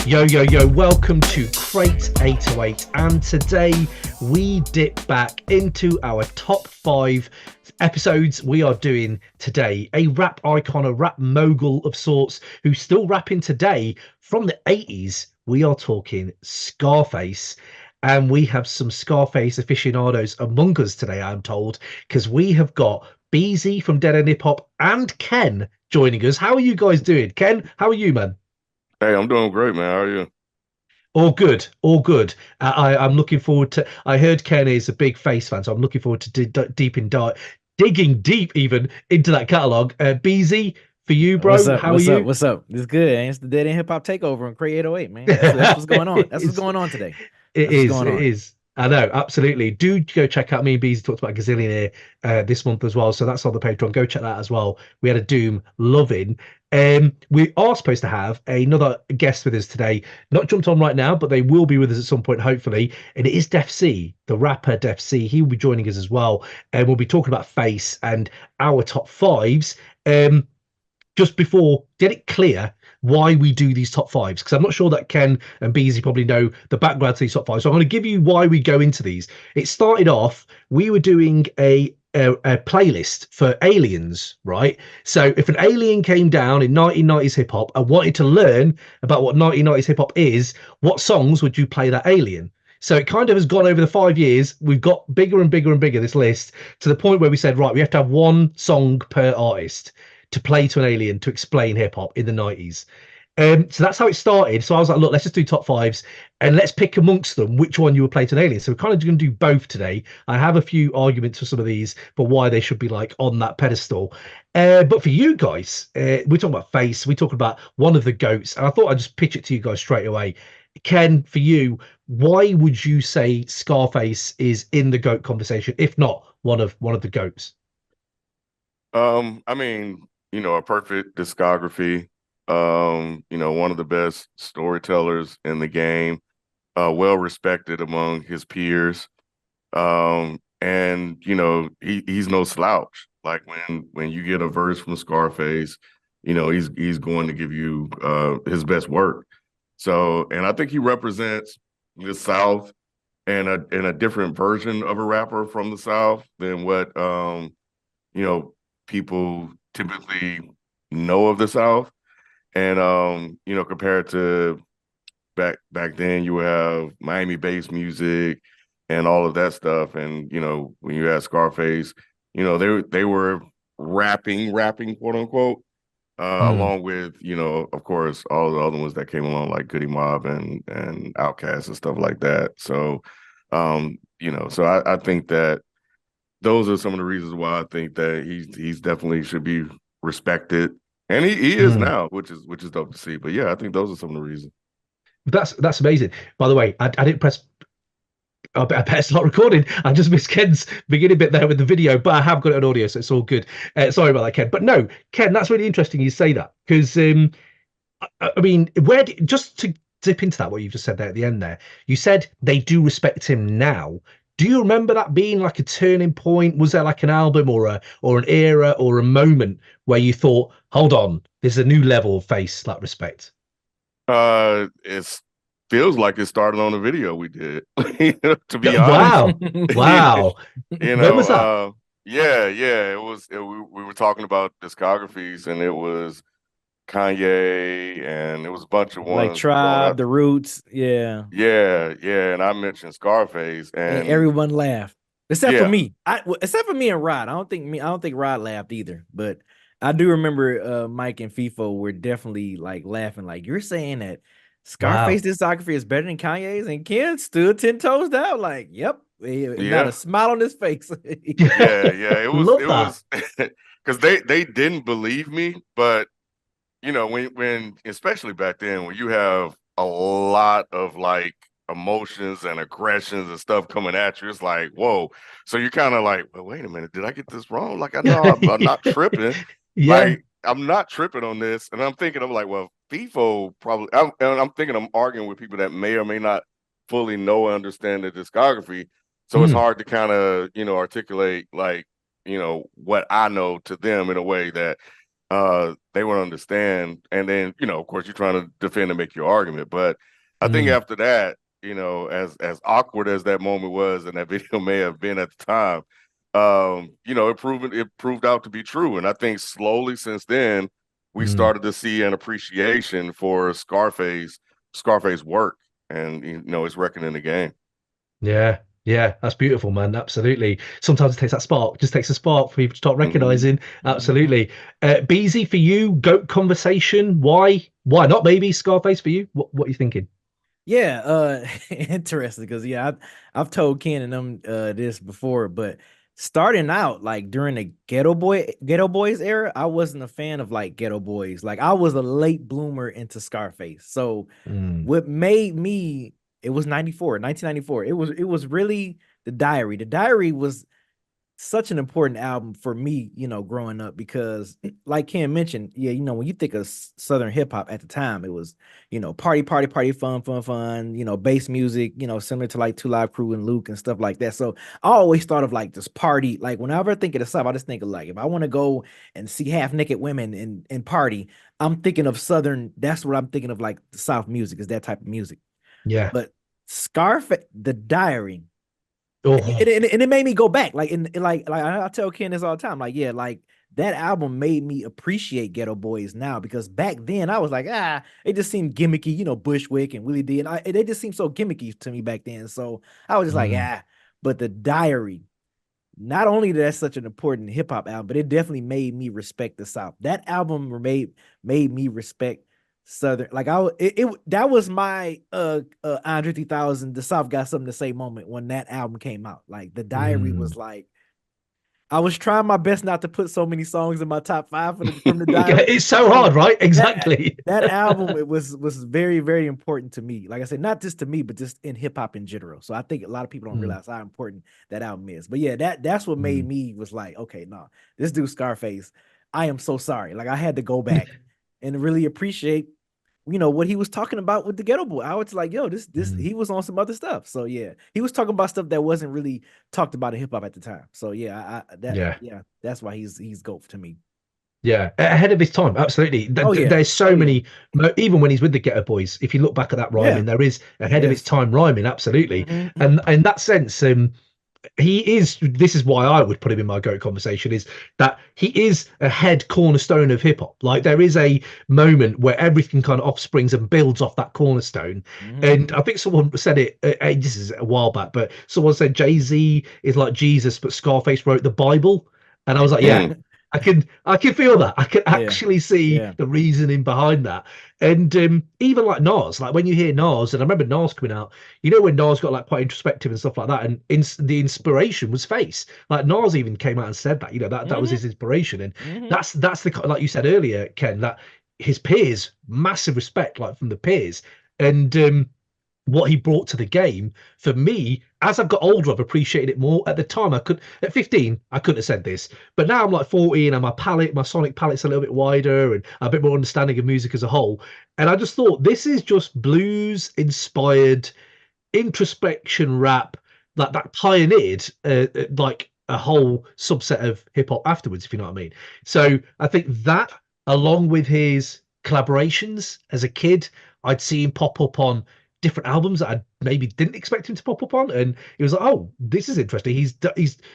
Yo, yo, yo, welcome to Crate 808, and today we dip back into our top 5 episodes. We are doing today a rap icon, a rap mogul of sorts, who's still rapping today from the 80s. We are talking Scarface, and we have some Scarface aficionados among us today, I'm told, because we have got Beezy from Dead End Hip Hop and Ken joining us. How are you guys doing? Ken, how are you, man? Hey, I'm doing great, man. How are you? All good, all good. I'm looking forward to. I heard Ken is a big Face fan, so I'm looking forward to digging deep even into that catalog. BZ, for you, What's bro. up? How are What's up? you? What's up? It's good. Man. It's the Dead End Hip Hop Takeover on Crate 808, man. That's what's going on. That's what's It's, going on today. it That's what's is. going It on. is. I know, absolutely. Do go check out me and Beezy talked about Gazillionaire this month as well. So that's on the Patreon. Go check that as well. We had a Doom loving. We are supposed to have another guest with us today. Not jumped on right now, but they will be with us at some point, hopefully. And it is Defcee, the rapper Defcee. He will be joining us as well. And we'll be talking about Face and our top fives. Just before, get it clear why we do these top fives, because I'm not sure that Ken and Beezy probably know the background to these top fives. So I'm going to give you why we go into these. It started off, we were doing a playlist for aliens, right? So if an alien came down in 1990s hip hop and wanted to learn about what 1990s hip hop is, what songs would you play that alien? So it kind of has gone over the 5 years. We've got bigger and bigger and bigger, this list, to the point where we said, right, we have to have one song per artist to play to an alien to explain hip hop in the 90s. So that's how it started. So I was like, look, let's just do top fives and let's pick amongst them which one you would play to an alien. So we're kind of going to do both today. I have a few arguments for some of these, but why they should be like on that pedestal. But for you guys, we're talking about Face, we're talking about one of the goats, and I thought I'd just pitch it to you guys straight away. Ken, for you, why would you say Scarface is in the goat conversation, if not one of the goats? I mean, a perfect discography. One of the best storytellers in the game, well respected among his peers. And he's no slouch. Like when you get a verse from Scarface, he's going to give you his best work. So, and I think he represents the South and a different version of a rapper from the South than what you know, people typically know of the South. And compared to back then, you have Miami-based music and all of that stuff. And when you had Scarface, they were rapping, quote unquote, Mm. along with of course, all the other ones that came along like Goody Mob and Outkast and stuff like that. So, so I think that those are some of the reasons why I think that he's definitely should be respected, and he is Mm. now, which is dope to see. But yeah, I think those are some of the reasons. That's amazing. By the way, I didn't press. I better start recording. I just missed Ken's beginning bit there with the video, but I have got it on audio, so it's all good. Sorry about that, Ken. But no, Ken, that's really interesting you say that because I mean, just to dip into that, what you've just said there at the end there, you said they do respect him now. Do you remember that being like a turning point? Was there like an album or an era or a moment where you thought, hold on, there's a new level of Face like respect? It feels like it started on a video we did. To be honest, Wow, you, wow. you When know, was that? yeah. We were talking about discographies, and it was Kanye, and it was a bunch of Like ones going Tribe, up. The Roots, yeah. Yeah, and I mentioned Scarface, And and everyone laughed. Except for yeah, me. Except for me and Rod. I don't think Rod laughed either. But I do remember Mike and FIFO were definitely like laughing. Like, you're saying that Scarface Wow. discography is better than Kanye's, and Ken stood 10 toes down. Like, yep. Not a yeah, smile on his face. yeah. It was Love it that. was because they didn't believe me, but when especially back then when you have a lot of like emotions and aggressions and stuff coming at you, it's like, whoa. So you're kind of like, well, wait a minute, did I get this wrong? Like, I know I'm not tripping. Yeah. Like, I'm not tripping on this. And I'm like, well, FIFO probably, I'm thinking I'm arguing with people that may or may not fully know and understand the discography. So it's Mm. hard to kind of, articulate like, what I know to them in a way that they would understand. And then, of course, you're trying to defend and make your argument. But I think Mm. after that, as awkward as that moment was, and that video may have been at the time, it proved out to be true. And I think slowly since then, we Mm. started to see an appreciation for Scarface work, and his record in the game. Yeah, yeah, that's beautiful, man. Absolutely. Sometimes it takes that spark, just takes a spark for people to start recognizing. Absolutely. Beezy, for you, GOAT conversation. Why? Why not? Maybe Scarface for you. What are you thinking? Yeah, interesting because I've told Ken and them this before, but starting out like during the Ghetto Boys era, I wasn't a fan of like Ghetto Boys. Like I was a late bloomer into Scarface. So Mm. what made me, it was 1994. It was really The Diary. The Diary was such an important album for me, growing up, because like Ken mentioned, yeah, when you think of Southern hip hop at the time, it was, party, party, party, fun, fun, fun, bass music, similar to like Two Live Crew and Luke and stuff like that. So I always thought of like this party, like whenever I think of the South, I just think of like, if I want to go and see half naked women and party, I'm thinking of Southern. That's what I'm thinking of, like the South music is that type of music. Yeah. But Scarface, The Diary, Oh. and it made me go back, like like I tell Ken this all the time, like yeah, like that album made me appreciate Ghetto Boys now, because back then I was like, it just seemed gimmicky, Bushwick and Willie D, and they just seemed so gimmicky to me back then. So I was just like, Mm. but The Diary, not only that's such an important hip hop album, but it definitely made me respect the South. That album made me respect Southern. Like that was my Andre 3000, the South got something to say moment when that album came out. Like The Diary Mm. was like, I was trying my best not to put so many songs in my top five from The Diary. It's so hard, right? That Exactly. that album, it was very, very important to me. Like I said, not just to me, but just in hip hop in general. So I think a lot of people don't Mm. realize how important that album is. But yeah, that's what made Mm. me was like, okay, no, this dude Scarface, I am so sorry. Like I had to go back and really appreciate, what he was talking about with the Ghetto Boy. I was like, yo, this Mm. he was on some other stuff. So yeah, he was talking about stuff that wasn't really talked about in hip hop at the time. So yeah, Yeah. that's why he's GOAT to me. Yeah, ahead of his time, absolutely. Oh yeah, There's so many, even when he's with the Ghetto Boys, if you look back at that yeah, rhyming, there is ahead of its yes. time rhyming, absolutely. Mhm. And in that sense, he is. This is why I would put him in my GOAT conversation. Is that he is a head cornerstone of hip hop. Like there is a moment where everything kind of offsprings and builds off that cornerstone. Mhm. And I think someone said it. This is a while back, but someone said Jay-Z is like Jesus, but Scarface wrote the Bible. And I was like, yeah, I can feel that. I can Yeah, actually see yeah. the reasoning behind that. And even like Nas, like when you hear Nas, and I remember Nas coming out, when Nas got like quite introspective and stuff like that, and the inspiration was Face. Like Nas even came out and said that, that was Mhm. his inspiration, and Mhm. that's the like you said earlier, Ken, that his peers, massive respect, like from the peers, and what he brought to the game. For me, as I've got older, I've appreciated it more. At the time, at 15, I couldn't have said this, but now I'm like 40 and my sonic palette's a little bit wider and a bit more understanding of music as a whole. And I just thought this is just blues inspired introspection rap that pioneered like a whole subset of hip hop afterwards, if you know what I mean. So I think that, along with his collaborations as a kid, I'd see him pop up on different albums that I maybe didn't expect him to pop up on, and it was like, oh, this is interesting. He's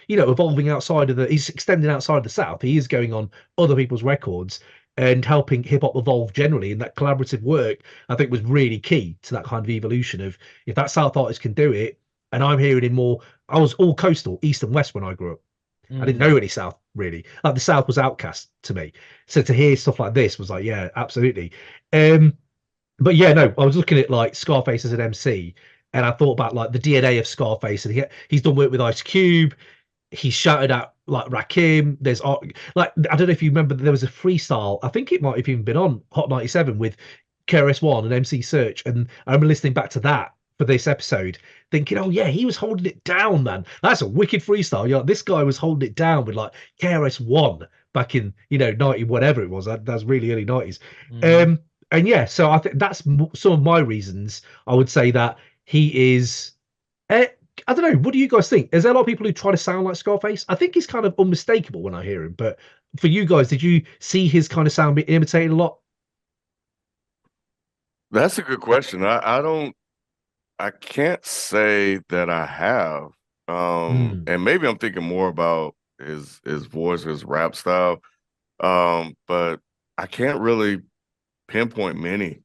evolving outside of he's extending outside the South. He is going on other people's records and helping hip hop evolve generally. And that collaborative work, I think, was really key to that kind of evolution of, if that South artist can do it, and I'm hearing it more. I was all coastal, east and west when I grew up. I didn't Mhm. know any South really. Like the South was outcast to me. So to hear stuff like this was like, yeah, absolutely. Um, but yeah, no, I was looking at like Scarface as an MC, and I thought about like the DNA of Scarface, and he's done work with Ice Cube. He shouted out like Rakim. There's like, I don't know if you remember, there was a freestyle. I think it might have even been on Hot 97 with KRS-One and MC Search, and I remember listening back to that for this episode, thinking, oh yeah, he was holding it down, man. That's a wicked freestyle. This guy was holding it down with like KRS-One back in 90 whatever it was. That's really early 90s. Mhm. And yeah, so I think that's some of my reasons. I would say that he is. Uh, I don't know. What do you guys think? Is there a lot of people who try to sound like Scarface? I think he's kind of unmistakable when I hear him. But for you guys, did you see his kind of sound being imitated a lot? That's a good question. I can't say that I have. And maybe I'm thinking more about his voice, his rap style. But I can't really pinpoint many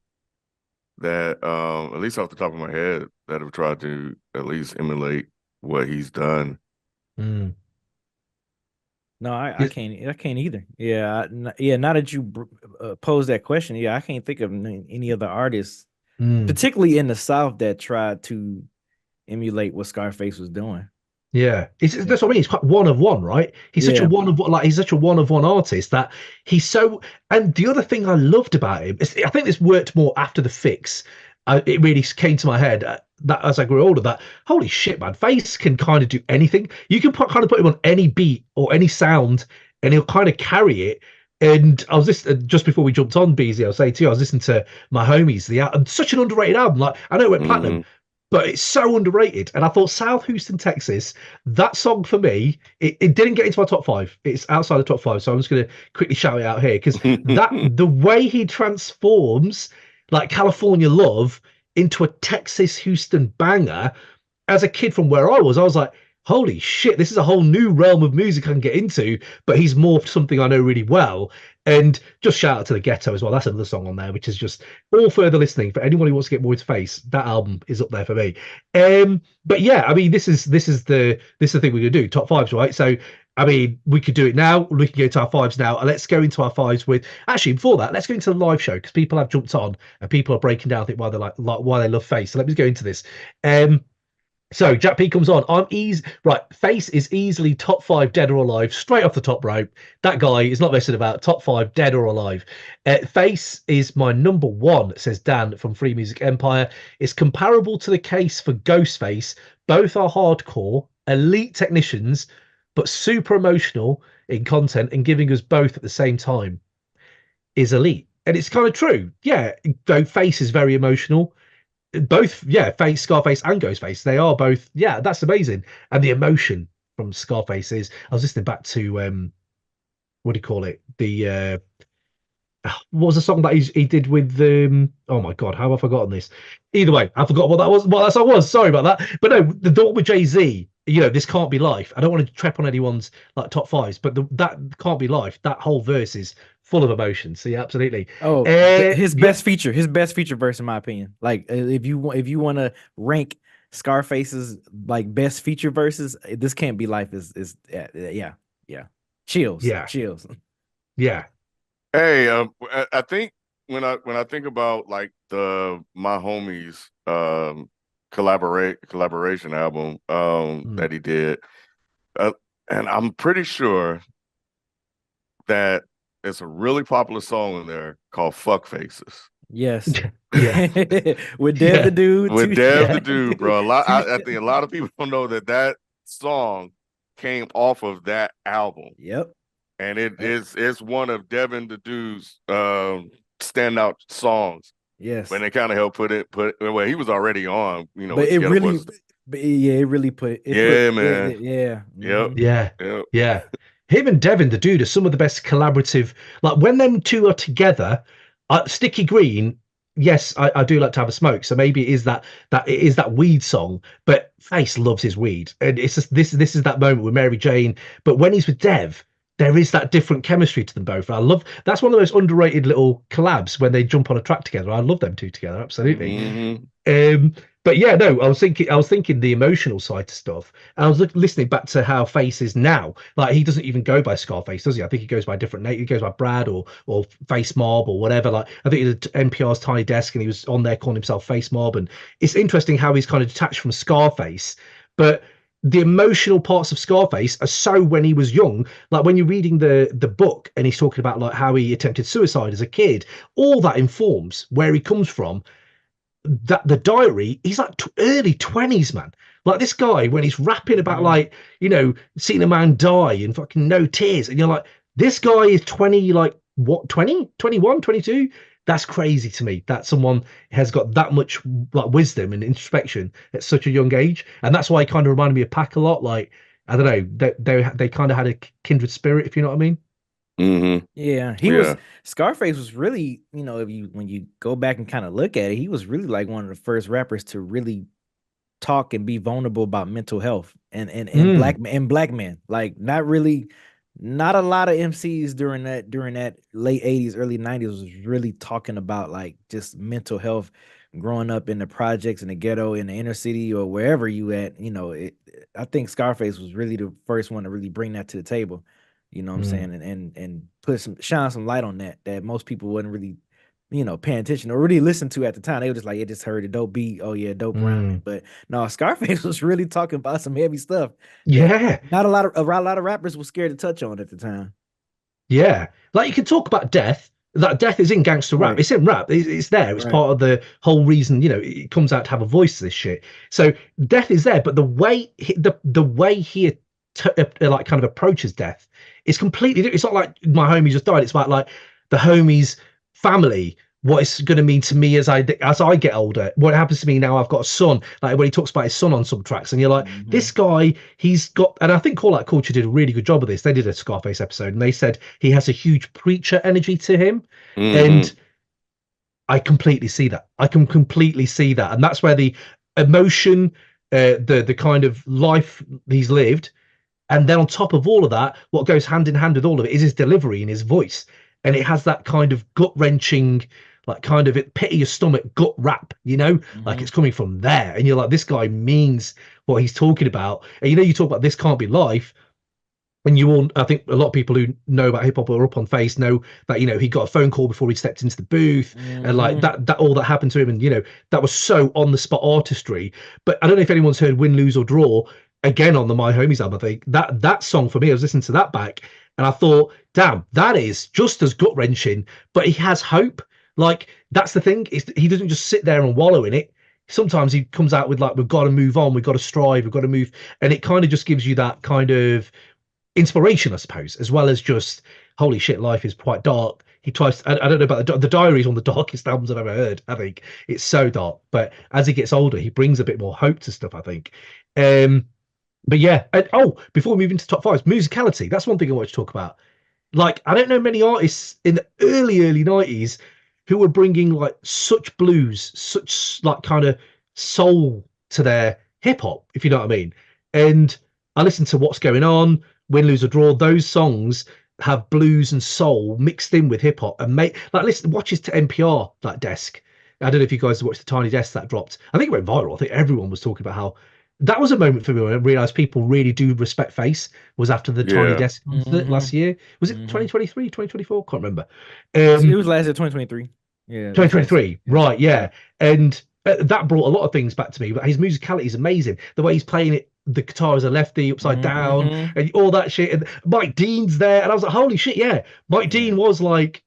that, at least off the top of my head, that have tried to at least emulate what he's done. No, I can't either. Yeah, now that you pose that question, yeah, I can't think of any other artists, particularly in the South, that tried to emulate what Scarface was doing. Yeah, that's what I mean. He's quite one of one, right? He's such a one of one, like he's such a one of one artist that he's so. And the other thing I loved about him is, I think this worked more after the fix. It really came to my head that as I grew older, that holy shit, man, Face can kind of do anything. You can kind of put him on any beat or any sound, and he'll kind of carry it. And I was just before we jumped on, Beezy, I was saying to you, I was listening to My Homies, such an underrated album. Like, I know it went platinum, but it's so underrated. And I thought South Houston, Texas, that song for me, it didn't get into my top 5. It's outside the top 5. So I'm just going to quickly shout it out here, because the way he transforms like California Love into a Texas Houston banger, as a kid from where I was like, holy shit, this is a whole new realm of music I can get into, but he's morphed something I know really well. And just shout out to The Ghetto as well. That's another song on there, which is just all further listening. For anyone who wants to get more into Face, that album is up there for me. But yeah, I mean, this is the thing we're gonna do, top 5s, right? So I mean, we could do it now. We can go to our 5s now. And let's go into our 5s with, actually, before that, let's go into the live show, because people have jumped on and people are breaking down, I think, why they why they love Face. So let me go into this. So Jack P comes on. Right, Face is easily top 5 dead or alive, straight off the top rope. That guy is not messing about. Top 5 dead or alive. Face is my number 1, says Dan from Free Music Empire. It's comparable to the case for Ghostface. Both are hardcore, elite technicians, but super emotional in content, and giving us both at the same time is elite. And it's kind of true. Yeah, though Face is very emotional. Both, yeah, Face, Scarface, and Ghostface, they are both, yeah, that's amazing. And the emotion from Scarface is, I was listening back to what do you call it, the what was the song that he did with oh my god, how have I forgotten this? Either way, I forgot what that song was. Sorry about that. But no, the one with Jay-Z, you know, This Can't Be Life. I don't want to trap on anyone's like top 5s, but that Can't Be Life, that whole verse is full of emotion. So yeah, absolutely. Oh, his best feature verse, in my opinion. Like, if you want to rank Scarface's like best feature verses, This Can't Be Life is yeah. Chills. Yeah. Hey, I think when I think about like the My Homies collaboration album that he did, and I'm pretty sure that it's a really popular song in there called "Fuck Faces." Yes. Yeah. With Dev the Dude. With Dev the Dude, bro. I think a lot of people don't know that song came off of that album. Yep. And it's one of Devin the Dude's standout songs. Yes. When they kind of helped put well, he was already on, you know. But it really put it, man. Yeah. Him and Devin the Dude are some of the best collaborative, like when them two are together. Sticky Green, yes, I do like to have a smoke, so maybe it is that weed song, but Face loves his weed, and it's just this is that moment with Mary Jane. But when he's with Dev, there is that different chemistry to them both. I love, that's one of the most underrated little collabs when they jump on a track together. I love them two together, absolutely. But yeah, no, I was thinking the emotional side to stuff. And I was listening back to how Face is now. Like, he doesn't even go by Scarface, does he? I think he goes by a different name. He goes by Brad or Face Mob or whatever. Like, I think he did NPR's Tiny Desk, and he was on there calling himself Face Mob. And it's interesting how he's kind of detached from Scarface, but the emotional parts of Scarface are so when he was young. Like, when you're reading the book and he's talking about like how he attempted suicide as a kid, all that informs where he comes from. That the diary, he's like early 20s, man. Like, this guy, when he's rapping about like, you know, seeing a man die and fucking no tears, and you're like, this guy is 20, like what, 20, 21, 22? That's crazy to me that someone has got that much like wisdom and introspection at such a young age. And that's why it kind of reminded me of Pac a lot. Like, I don't know, they kind of had a kindred spirit, if you know what I mean. Mm-hmm. Yeah, Yeah. Scarface was really, if you when you go back and kind of look at it, he was really like one of the first rappers to really talk and be vulnerable about mental health and Mm, black men. Like not a lot of MCs during that late 80s, early 90s was really talking about like just mental health growing up in the projects in the ghetto in the inner city or wherever you at. I think Scarface was really the first one to really bring that to the table. You know what I'm mm, saying? And put shine some light on that most people wasn't really paying attention or really listen to at the time. They were just like, just heard a dope beat. Oh yeah, dope rhyming. mm. But no, Scarface was really talking about some heavy stuff that Yeah, not a lot of rappers were scared to touch on at the time. yeah. Like you can talk about death. That death is in gangster rap. Right, It's in rap. It's there. It's right. part of the whole reason. It comes out to have a voice to this shit. So death is there, but the way he like kind of approaches death is completely different. It's not like my homie just died. It's about like the homie's family, what it's going to mean to me as I get older, what happens to me now I've got a son, like when he talks about his son on some tracks, and you're like, Mhm. this guy, he's got, and I think Call Out Culture did a really good job of this. They did a Scarface episode and they said he has a huge preacher energy to him. And Mm-hmm. I completely see that. I can completely see that. And that's where the emotion, the kind of life he's lived, and then on top of all of that, what goes hand in hand with all of it is his delivery and his voice. And it has that kind of gut wrenching, like kind of it pit of your stomach gut rap, like Mhm. it's coming from there. And you're like, this guy means what he's talking about. And you talk about this can't be life. And I think a lot of people who know about hip hop or are up on Face know that, he got a phone call before he stepped into the booth and like Mhm. that all that happened to him. And, that was so on the spot artistry. But I don't know if anyone's heard Win, Lose or Draw again on the My Homies album. I think that song for me, I was listening to that back and I thought, damn, that is just as gut wrenching, but he has hope. Like that's the thing, is he doesn't just sit there and wallow in it. Sometimes he comes out with like, we've got to move on, we've got to strive, we've got to move. And it kind of just gives you that kind of inspiration, I suppose, as well as just holy shit, life is quite dark. He tries. I don't know about the diary is one of the darkest albums I've ever heard. I think it's so dark, but as he gets older, he brings a bit more hope to stuff. I think. But yeah. Before moving to top fives, musicality. That's one thing I want to talk about. Like I don't know many artists in the early 90s who were bringing like such blues, such like kind of soul to their hip hop, if you know what I mean. And I listened to What's Going On, Win, Lose or Draw. Those songs have blues and soul mixed in with hip hop and make like listen watches to NPR that desk. I don't know if you guys watched the Tiny Desk that dropped. I think it went viral. I think everyone was talking about how that was a moment for me when I realized people really do respect Face. Was after the Tiny Yeah. Desk concert last Mhm. year. Was it Mhm. 2023, 2024? Can't remember. It was last year, 2023. Yeah, it was last year. 2023, Yeah. right? Yeah, and that brought a lot of things back to me. But his musicality is amazing. The way he's playing it, the guitar as a lefty, upside down, Mhm. and all that shit. And Mike Dean's there, and I was like, holy shit, yeah. Mike Yeah. Dean was like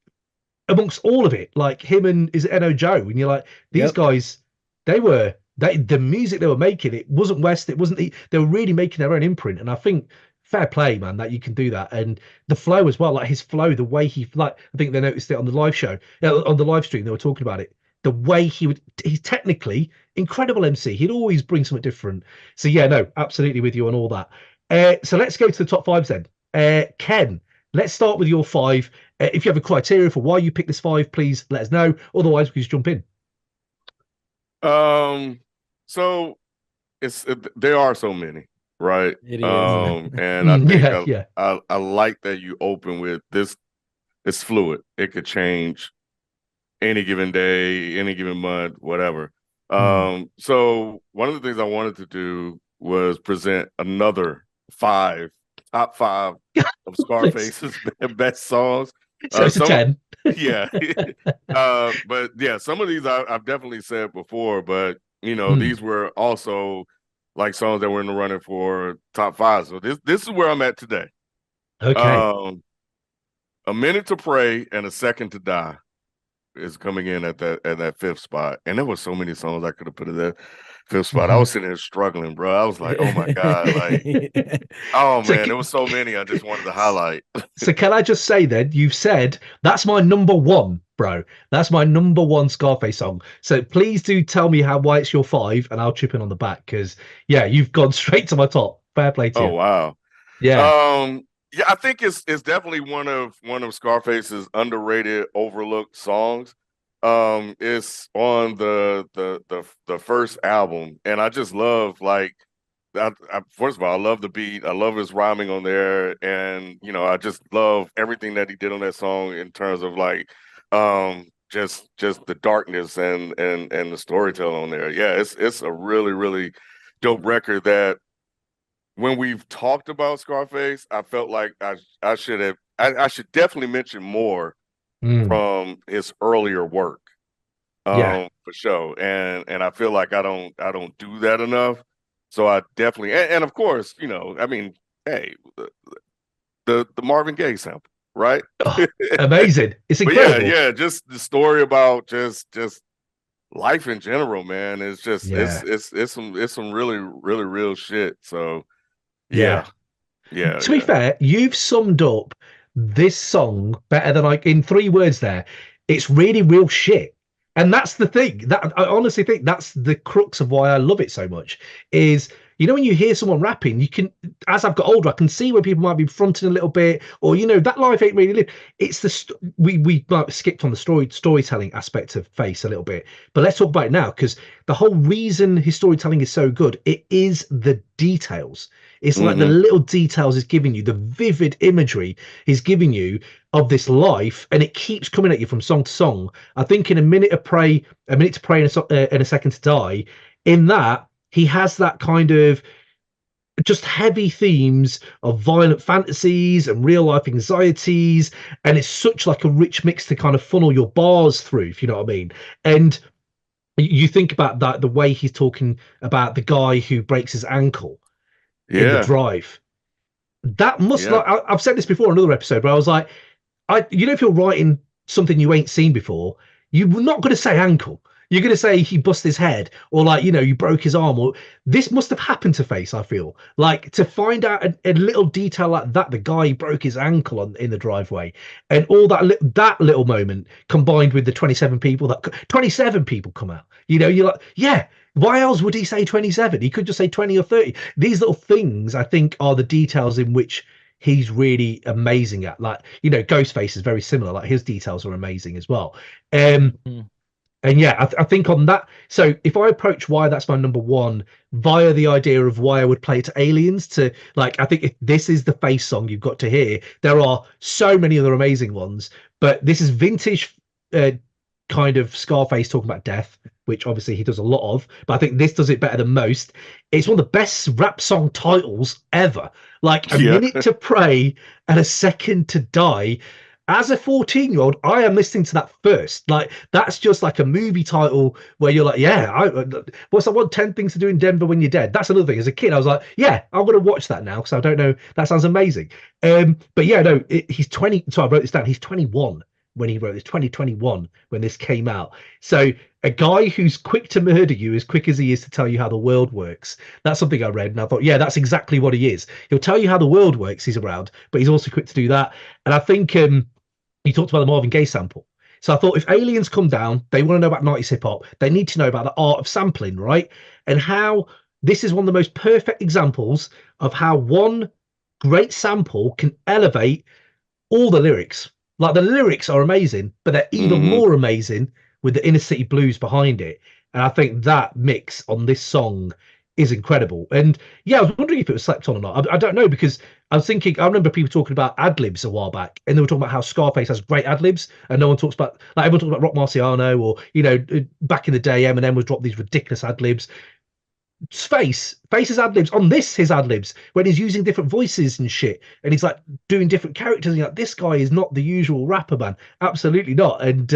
amongst all of it, like him and is it Eno Joe, and you're like, these Yep. guys, the music they were making, it wasn't West, it wasn't they were really making their own imprint, and I think fair play, man, that you can do that, and the flow as well, like his flow, the way he like, I think they noticed it on the live show, on the live stream, they were talking about it, the way he's technically incredible MC, he'd always bring something different. So yeah, no, absolutely with you on all that. So let's go to the top fives then. Ken, let's start with your five. If you have a criteria for why you pick this five, please let us know. Otherwise, we can just jump in. So there are so many, right? It is. And I think Yeah, yeah. I like that you open with this. It's fluid. It could change any given day, any given month, whatever. Mm. So one of the things I wanted to do was present another top five of Please. Scarface's best songs. So it's a Some, 10. yeah, but yeah, some of these I've definitely said before, but Mm. these were also like songs that were in the running for top five. So this is where I'm at today. Okay. Um, A Minute to Pray and A Second to Die is coming in at that fifth spot, and there were so many songs I could have put in there. Fifth spot. I was sitting there struggling, bro. I was like, oh my God, like, oh So, man, there was so many I just wanted to highlight. so can I just say then, you've said that's my number one, bro. That's my number one Scarface song. So please do tell me why it's your 5, and I'll chip in on the back because yeah, you've gone straight to my top. Fair play to Oh you. wow. Yeah. Yeah, I think it's definitely one of Scarface's underrated, overlooked songs. It's on the first album, and I just love like first of all, I love the beat. I love his rhyming on there, and you know, I just love everything that he did on that song in terms of like, just the darkness and the storytelling on there. Yeah, it's a really dope record that when we've talked about Scarface, I felt like I should definitely mention more Mm. from his earlier work, Yeah. for sure. And I feel like I don't do that enough. So I definitely and of course, you know, I mean, hey, the Marvin Gaye sample, right? Oh, amazing. It's But yeah, incredible. yeah, just the story about just life in general, man. It's just Yeah. it's some really real shit. So Yeah. yeah, yeah, To be yeah. fair, you've summed up this song better than like in 3 words there. It's really real shit. And that's the thing that I honestly think that's the crux of why I love it so much is, you know, when you hear someone rapping, you can, as I've got older, I can see where people might be fronting a little bit, or, you know, that life ain't really lived. It's we might skipped on the storytelling aspect of Face a little bit, but let's talk about it now because the whole reason his storytelling is so good, it is the details. It's like the Mm-hmm. little details he's giving you, the vivid imagery he's giving you of this life, and it keeps coming at you from song to song. I think in A Minute to Pray and A Second to Die, in that he has that kind of just heavy themes of violent fantasies and real life anxieties, and it's such like a rich mix to kind of funnel your bars through, if you know what I mean. And you think about that, the way he's talking about the guy who breaks his ankle in the Yeah, drive. That must yeah. like I've said this before in another episode, but I was like, you know, if you're writing something you ain't seen before, you're not going to say ankle. You're going to say he bust his head, or like, you know, you broke his arm, or this must have happened to Face. I feel like to find out a little detail like that, the guy broke his ankle in the driveway, and all that little moment combined with the 27 people come out. You know, you're like, yeah. Why else would he say 27? He could just say 20 or 30. These little things, I think, are the details in which he's really amazing at. Like, you know, Ghostface is very similar. Like his details are amazing as well. Mhm. And yeah, I think on that. So if I approach why that's my number one via the idea of why I would play to Aliens, to like, I think if this is the Face song you've got to hear. There are so many other amazing ones, but this is vintage uh, kind of Scarface talking about death, which obviously he does a lot of, but I think this does it better than most. It's one of the best rap song titles ever. Like A Yeah. Minute to Pray and A Second to Die. As a 14-year-old, I am listening to that first. Like that's just like a movie title where you're like, yeah, what's that one? 10 Things to Do in Denver When You're Dead. That's another thing. As a kid, I was like, yeah, I'm gonna watch that now because I don't know. That sounds amazing. But yeah, no, he's 20. So I wrote this down. He's 21 when he wrote this. 2021 when this came out. So a guy who's quick to murder you as quick as he is to tell you how the world works. That's something I read, and I thought, yeah, that's exactly what he is. He'll tell you how the world works. He's around, but he's also quick to do that. And I think he talked about the Marvin Gaye sample. So I thought if aliens come down, they want to know about 90s hip hop, they need to know about the art of sampling, right? And how this is one of the most perfect examples of how one great sample can elevate all the lyrics. Like the lyrics are amazing, but they're even Mm-hmm. more amazing with the inner city blues behind it. And I think that mix on this song is incredible. And yeah, I was wondering if it was slept on or not. I don't know because I was thinking, I remember people talking about ad libs a while back, and they were talking about how Scarface has great ad libs, and no one talks about, like, everyone talks about Rock Marciano, or, you know, back in the day, Eminem was dropped these ridiculous ad libs. Face's ad libs on this, his ad libs when he's using different voices and shit, and he's like doing different characters. And you're like, this guy is not the usual rapper, man. Absolutely not. And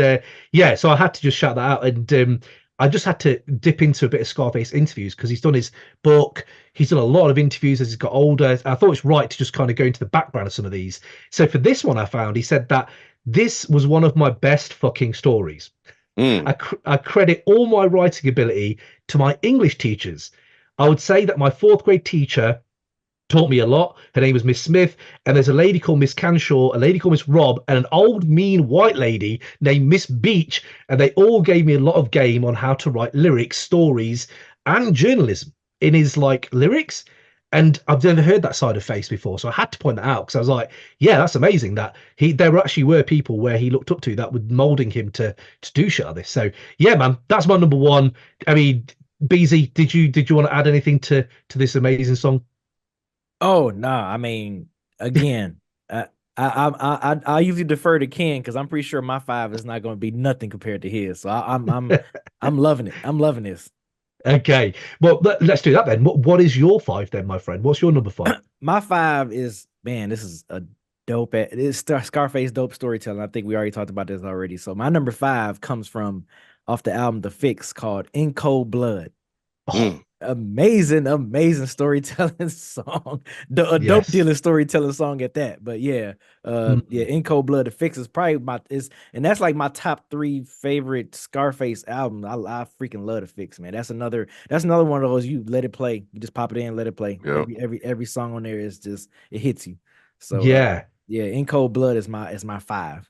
yeah, so I had to just shout that out. And I just had to dip into a bit of Scarface interviews because he's done his book. He's done a lot of interviews as he's got older. I thought it's right to just kind of go into the background of some of these. So for this one, I found he said that this was one of my best fucking stories. Mm. I credit all my writing ability to my English teachers. I would say that my fourth grade teacher taught me a lot. Her name was Miss Smith, and there's a lady called Miss Canshaw, a lady called Miss Robb, and an old mean white lady named Miss Beach, and they all gave me a lot of game on how to write lyrics, stories, and journalism in his like lyrics. And I've never heard that side of Face before, so I had to point that out because I was like, "Yeah, that's amazing." That there actually were people where he looked up to that were molding him to do shit like this. So yeah, man, that's my number one. I mean, Beezy, did you want to add anything to this amazing song? Oh no, I mean, again, I usually defer to Ken because I'm pretty sure my 5 is not going to be nothing compared to his. So I'm loving it. I'm loving this. Okay, well let's do that then. What is your 5 then, my friend? What's your number 5? My 5 is, man, this is a dope. It's Scarface dope storytelling. I think we already talked about this already. So my number 5 comes from off the album The Fix called In Cold Blood. Mm. Amazing storytelling song. A dope Yes. dealing storytelling song at that. But yeah, yeah, In Cold Blood, The Fix is probably and that's like my top 3 favorite Scarface album. I freaking love The Fix, man. That's another one of those you let it play. You just pop it in, let it play. Yep. Every song on there is just, it hits you. So Yeah. yeah, In Cold Blood is my 5.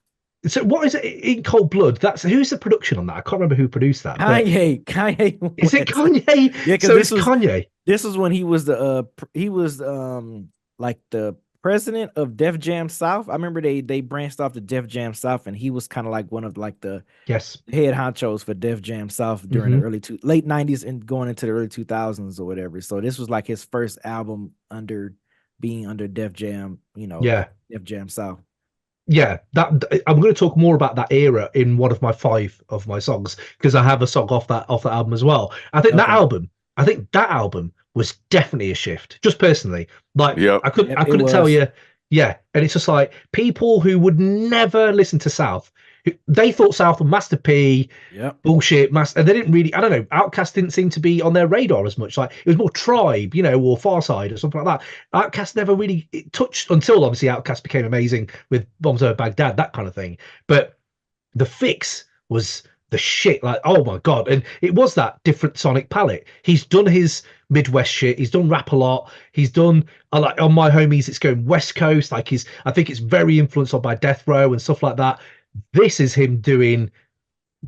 So what is it in Cold Blood? That's who's the production on that? I can't remember who produced that. Kanye Is it West. Kanye? Yeah, because so it's Kanye. This was when he was like the president of Def Jam South. I remember they branched off to Def Jam South, and he was kind of like one of like the Yes. head honchos for Def Jam South during the late 90s and going into the early 2000s or whatever. So this was like his first album being under Def Jam, Yeah. Def Jam South. Yeah, that I'm going to talk more about that era in one of my 5 of my songs because I have a song off that album as well. I think that album was definitely a shift, just personally. Like Yep. I couldn't tell you, yeah. And it's just like people who would never listen to South, they thought South were Master P, bullshit, and they didn't really. I don't know. Outkast didn't seem to be on their radar as much. Like it was more Tribe, or Far Side or something like that. Outkast never really touched until obviously Outkast became amazing with Bombs Over Baghdad, that kind of thing. But The Fix was the shit. Like, oh my god, and it was that different sonic palette. He's done his Midwest shit. He's done rap a lot. He's done like on My Homies. It's going West Coast. Like I think it's very influenced by Death Row and stuff like that. This is him doing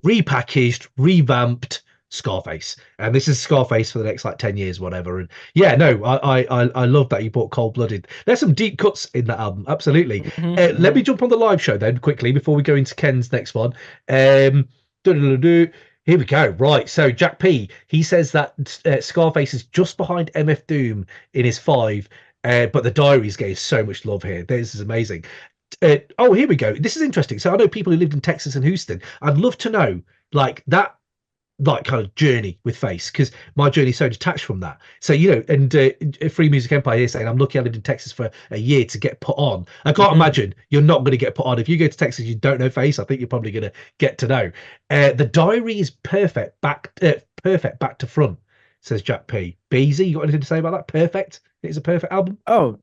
repackaged, revamped Scarface, and this is Scarface for the next like 10 years, whatever. And yeah, no, I love that you bought Cold Blooded. There's some deep cuts in that album, absolutely. Let me jump on the live show then quickly before we go into Ken's next one. Here we go. Right, so Jack P, he says that Scarface is just behind MF Doom in his 5, but the Diaries gave so much love here. This is amazing. Oh, here we go. This is interesting. So I know people who lived in Texas and Houston. I'd love to know like that, like kind of journey with Face, because my journey is so detached from that. So and Free Music Empire here saying I'm lucky I lived in Texas for a year to get put on. I can't imagine you're not going to get put on if you go to Texas. You don't know Face. I think you're probably going to get to know. The Diary is perfect back to front, says Jack P. Beezy, you got anything to say about that? Perfect. It's a perfect album. Oh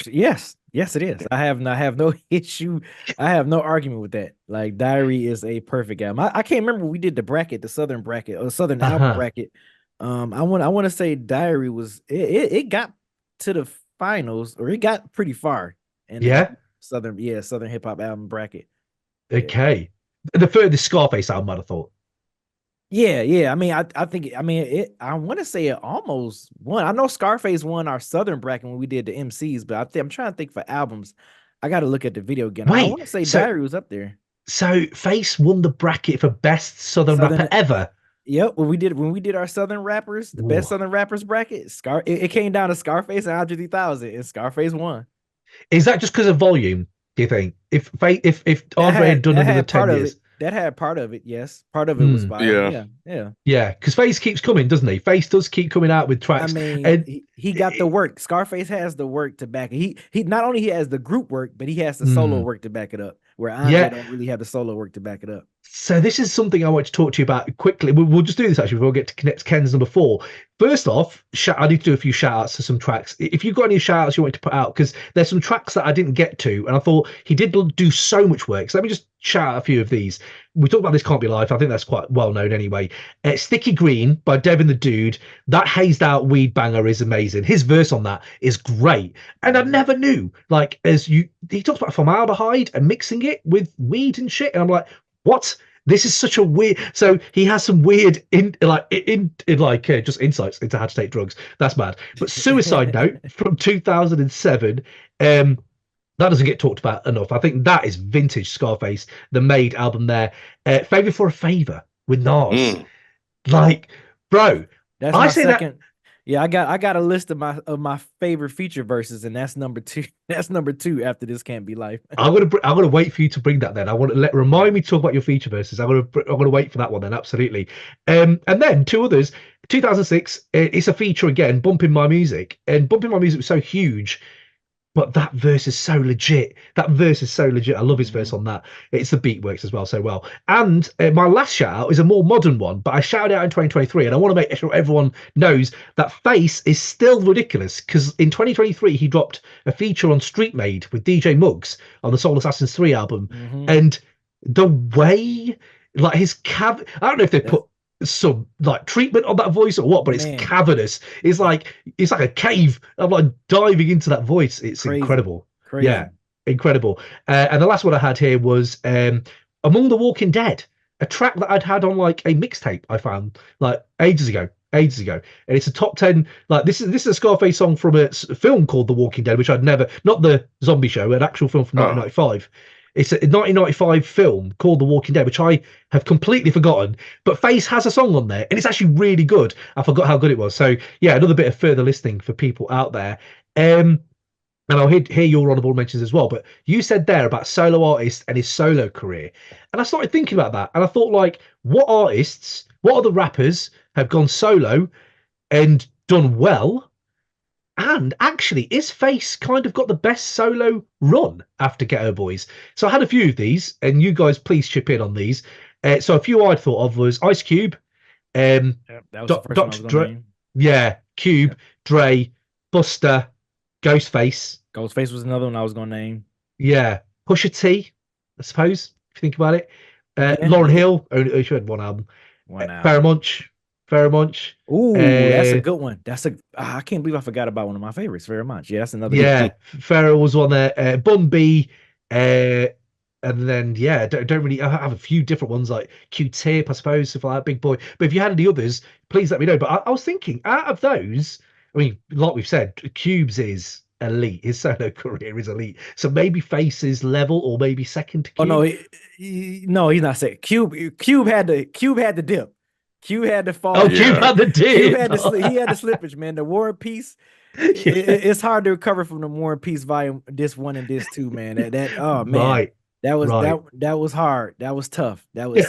yes, it is. I have no issue. I have no argument with that. Like Diary is a perfect album. I can't remember when we did the bracket, the Southern bracket or Southern album bracket. I want to say Diary was it got to the finals, or it got pretty far. And Southern hip hop album bracket. Okay, the furthest Scarface album I'd have thought. Yeah. I mean, I think I want to say it almost won. I know Scarface won our Southern bracket when we did the MCs, but I'm trying to think for albums. I got to look at the video again. I want to say Diary was up there. So Face won the bracket for best Southern rapper ever. Yep. When we did our Southern rappers, the best Southern rappers bracket, it came down to Scarface and Andre 3000, and Scarface won. Is that just because of volume? Do you think if Andre had done another 10 years? That had part of it, yes. Part of it was by yeah. Because Face keeps coming, doesn't he? Face does keep coming out with tracks. I mean, he got the work. Scarface has the work to back it. He not only he has the group work, but he has the solo work to back it up. Where Andre don't really have the solo work to back it up. So this is something I want to talk to you about quickly. We'll just do this actually before we get to connect Ken's number 4. First off, I need to do a few shout outs to some tracks. If you've got any shout outs you want to put out, because there's some tracks that I didn't get to, and I thought he did do so much work. So let me just shout out a few of these. We talked about This Can't Be Life. I think that's quite well known anyway. Sticky Green by Devin the Dude. That hazed out weed banger is amazing. His verse on that is great. And I never knew, like, he talks about formaldehyde and mixing it with weed and shit. And I'm like, what? This is such a weird. So he has some weird just insights into how to take drugs. That's mad. But Suicide Note from 2007. That doesn't get talked about enough. I think that is vintage Scarface, the Made album there. Favor for a Favor with Nas. Like, bro, that's my second. Yeah, I got a list of my favorite feature verses, and that's number 2. That's number 2 after This Can't Be Life. I'm gonna wait for you to bring that. Then I want to remind me to talk about your feature verses. I'm gonna wait for that one then. Absolutely. And then 2 others. 2006. It's a feature again. Bumping My Music, and Bumping My Music was so huge. But that verse is so legit. I love his verse on that. It's the beat works as well so well. And my last shout out is a more modern one, but I shouted out in 2023, and I want to make sure everyone knows that Face is still ridiculous, because in 2023 he dropped a feature on Street Made with DJ Muggs on the Soul Assassins 3 album, and the way, like, I don't know if they put some like treatment on that voice or what, but it's cavernous. It's like a cave. I'm like diving into that voice. It's incredible. Yeah, incredible. And the last one I had here was Among the Walking Dead, a track that I'd had on like a mixtape I found like ages ago, and it's a top 10. Like, this is a Scarface song from a film called The Walking Dead, which I'd never, not the zombie show, an actual film from 1995. It's a 1995 film called The Walking Dead, which I have completely forgotten. But Face has a song on there, and it's actually really good. I forgot how good it was. So, yeah, another bit of further listening for people out there. And I'll hear your honourable mentions as well. But you said there about solo artist and his solo career. And I started thinking about that. And I thought, like, what other rappers have gone solo and done well? And actually, is Face kind of got the best solo run after Ghetto Boys? So I had a few of these, and you guys please chip in on these. So a few I'd thought of was Ice Cube, that was the first Dr. Dre, Cube, Dre, Buster, Ghostface. Ghostface was another one I was gonna name. Yeah, Pusha T, I suppose, if you think about it. Lauryn Hill, only she had one album. Pharoah Monch. Ooh, that's a good one. I can't believe I forgot about one of my favorites, Pharoah Monch. Yeah, that's another good one. Pharoah was one there. Bun B, and then don't really. I have a few different ones like Q-Tip, I suppose, stuff like that, Big Boy. But if you had any others, please let me know. But I was thinking, out of those, I mean, like we've said, Cube's is elite. His solo career is elite. So maybe Face's level, or maybe second to Cube. Oh no, he's not second. Cube had the dip. Q had to fall. Oh, Cube had the dip. He had the slippage, man. The War and Peace. It's hard to recover from the War and Peace volume. This 1 and this 2, man. Oh man, right. That was hard. That was tough. That was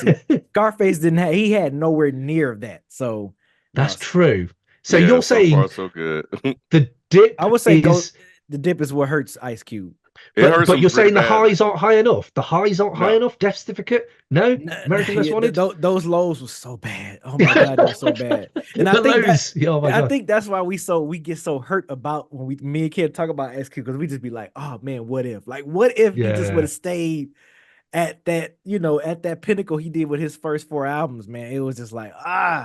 Scarface he had nowhere near that. So that's true. So you're saying so far, so good. The dip. I would say the dip is what hurts Ice Cube. But you're saying the highs aren't high enough. The highs aren't high enough. Death Certificate, no. American Most Wanted. Those lows were so bad. Oh my god, they were so bad. And I think that's why we get so hurt about when me and Ken talk about SQ, because we just be like, oh man, what if? Like, what if he just would have stayed at that, at that pinnacle he did with his first 4 albums, man? It was just like,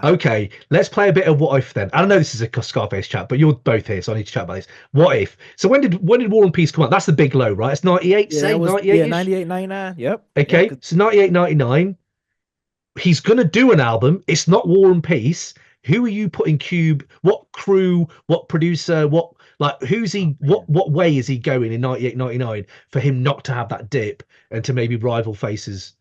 Okay, let's play a bit of What If then. I don't know this is a Scarface chat, but you're both here, so I need to chat about this. What If? So when did War and Peace come out? That's the big low, right? It's 98, yeah, say 98. Yeah, 98, 99. Yep. Okay, so 98, 99. He's gonna do an album. It's not War and Peace. Who are you putting Cube? What crew? What producer? Who's he? What way is he going in 98, 99 for him not to have that dip and to maybe rival Face's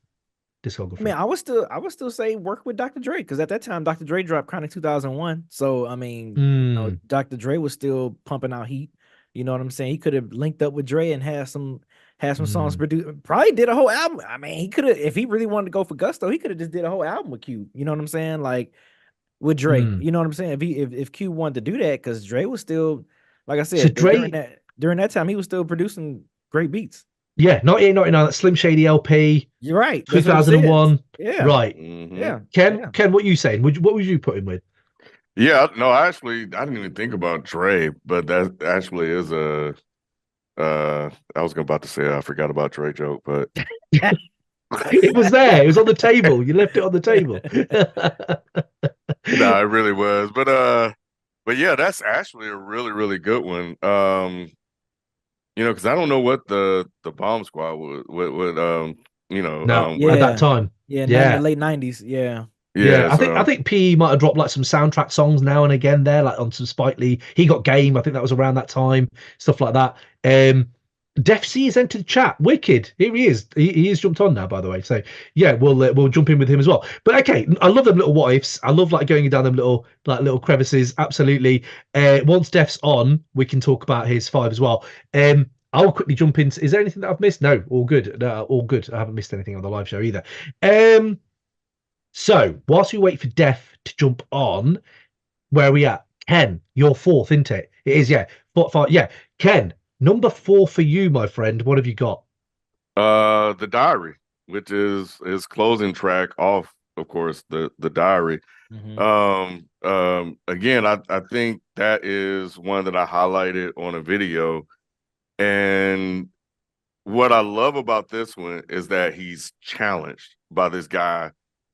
discography? I mean, I would still say work with Dr. Dre, because at that time Dr. Dre dropped kind of 2001. So I mean, Dr. Dre was still pumping out heat. You know what I'm saying? He could have linked up with Dre and had some songs produced. Probably did a whole album. I mean, he could have, if he really wanted to go for gusto, he could have just did a whole album with Q. You know what I'm saying? Like with Dre. You know what I'm saying? If Q wanted to do that, because Dre was still, like I said, so during that time he was still producing great beats. Yeah, 98, 99, that Slim Shady LP. You're right. 2001. Yeah. Right. Yeah. Ken, what you saying? What would you put him with? Yeah, no, I didn't even think about Dre, but that actually is I was about to say I forgot about Dre joke, but It was there. It was on the table. You left it on the table. No, it really was. But yeah, that's actually a really, really good one. Because I don't know what the Bomb Squad would No, at that Yeah. time. Yeah, Yeah. late 90s. Yeah. Yeah, yeah. I think PE might have dropped like some soundtrack songs now and again there, like on some Spike Lee. He got Game, I think that was around that time, stuff like that. Defcee has entered the chat. Wicked, here he is. He is jumped on now, by the way. So yeah, we'll jump in with him as well. But okay, I love them little what ifs. I love like going down them little crevices. Absolutely. Once Def's on, we can talk about his 5 as well. I'll quickly jump into. Is there anything that I've missed? No, all good. No, all good. I haven't missed anything on the live show either. So, whilst we wait for Def to jump on, where are we at? Ken, you're 4th, isn't it? It is, yeah. 4, 5, yeah. Ken, number 4 for you, my friend. What have you got? The Diary, which is his closing track off, of course, the Diary. Again, I think that is one that I highlighted on a video. And what I love about this one is that he's challenged by this guy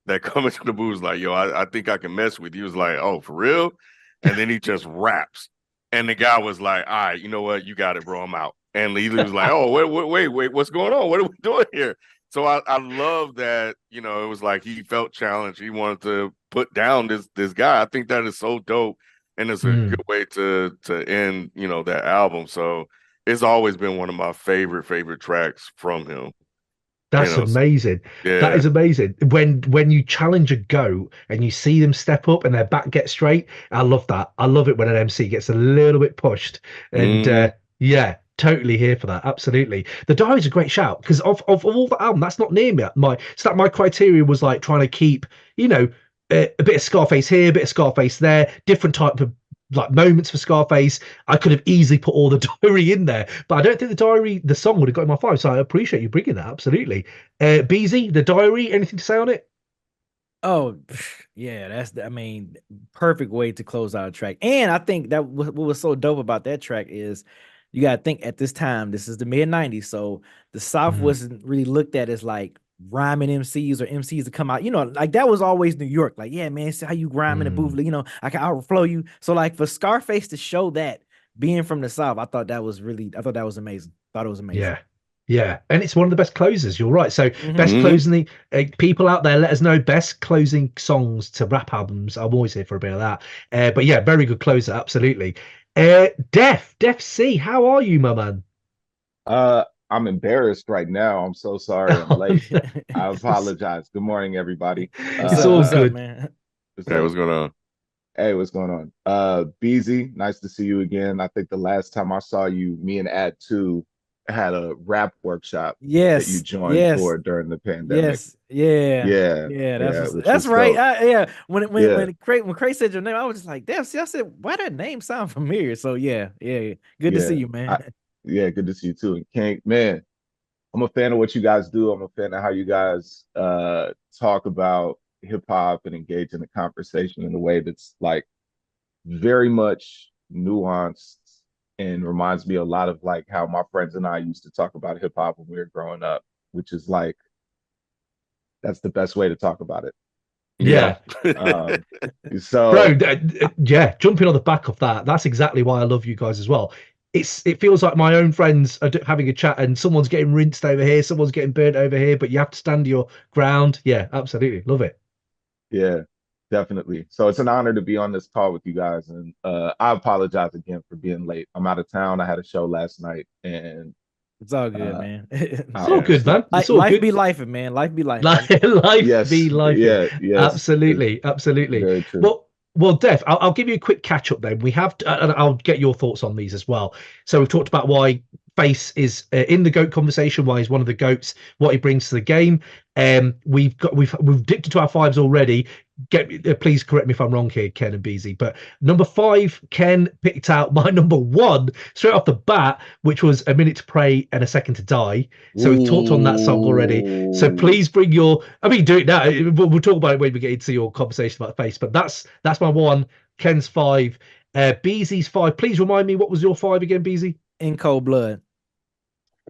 that come into the booth like, yo, I think I can mess with you. He was like, oh, for real? And then he just raps. And the guy was like, all right, you know what? You got it, bro. I'm out. And he was like, oh, wait, what's going on? What are we doing here? So I love that, it was like he felt challenged. He wanted to put down this guy. I think that is so dope. And it's a good way to end, that album. So it's always been one of my favorite tracks from him. That's amazing. Yeah. That is amazing. When you challenge a goat and you see them step up and their back gets straight, I love that. I love it when an MC gets a little bit pushed. And yeah, totally here for that. Absolutely. The Diary's a great shout because of all the album, that's not near me. My criteria was like trying to keep, a bit of Scarface here, a bit of Scarface there, different type of like moments for Scarface. I could have easily put all the Diary in there, but I don't think the song would have got in my 5. So I appreciate you bringing that. Absolutely. Beezy, the Diary, anything to say on it? Oh, yeah, perfect way to close out a track. And I think that what was so dope about that track is you got to think at this time, this is the mid 90s. So the South wasn't really looked at as like rhyming MCs or MCs to come out, like that was always New York. Like, yeah, man, see how you rhyme in the booth, I can outflow you. So like for Scarface to show that being from the South, I thought that was amazing. Thought it was amazing. Yeah. And it's one of the best closers. You're right. So best closing, people out there, let us know best closing songs to rap albums. I'm always here for a bit of that. But yeah, very good closer. Absolutely. Defcee, how are you, my man? I'm embarrassed right now. I'm so sorry I'm late. I apologize. Good morning, everybody. It's all good, man. Hey, what's going on? Hey, what's going on? Beezy, nice to see you again. I think the last time I saw you, me and Ad2 had a rap workshop that you joined for during the pandemic. That's right. When Craig said your name, I was just like, damn. See, I said, why that name sound familiar? So good to see you, man. Good to see you too. And King, man, I'm a fan of what you guys do. I'm a fan of how you guys talk about hip hop and engage in the conversation in a way that's like very much nuanced and reminds me a lot of like how my friends and I used to talk about hip hop when we were growing up, which is like that's the best way to talk about it. Yeah. So, bro, jumping on the back of that, that's exactly why I love you guys as well. It feels like my own friends are having a chat and someone's getting rinsed over here, someone's getting burnt over here, but you have to stand your ground. Yeah, absolutely. Love it. Yeah, definitely. So it's an honor to be on this call with you guys. And I apologize again for being late. I'm out of town. I had a show last night and it's all good, man. It's all good, man. It's all life good. be life, man. Life be life. Life be life. Yeah, yes. Absolutely. Very true. Well, Def, I'll give you a quick catch up then. We have, and I'll get your thoughts on these as well. So we've talked about why Face is in the GOAT conversation, why he's one of the GOATs, what he brings to the game. We've dipped into our 5s already. Please correct me if I'm wrong here, Ken and Beezy. But number 5, Ken picked out my number 1 straight off the bat, which was A Minute to Pray and A Second to Die. So we've talked on that song already. So please bring do it now. We'll talk about it when we get into your conversation about Face. But that's my 1. Ken's 5. Beezy's 5. Please remind me, what was your 5 again, Beezy? In Cold Blood.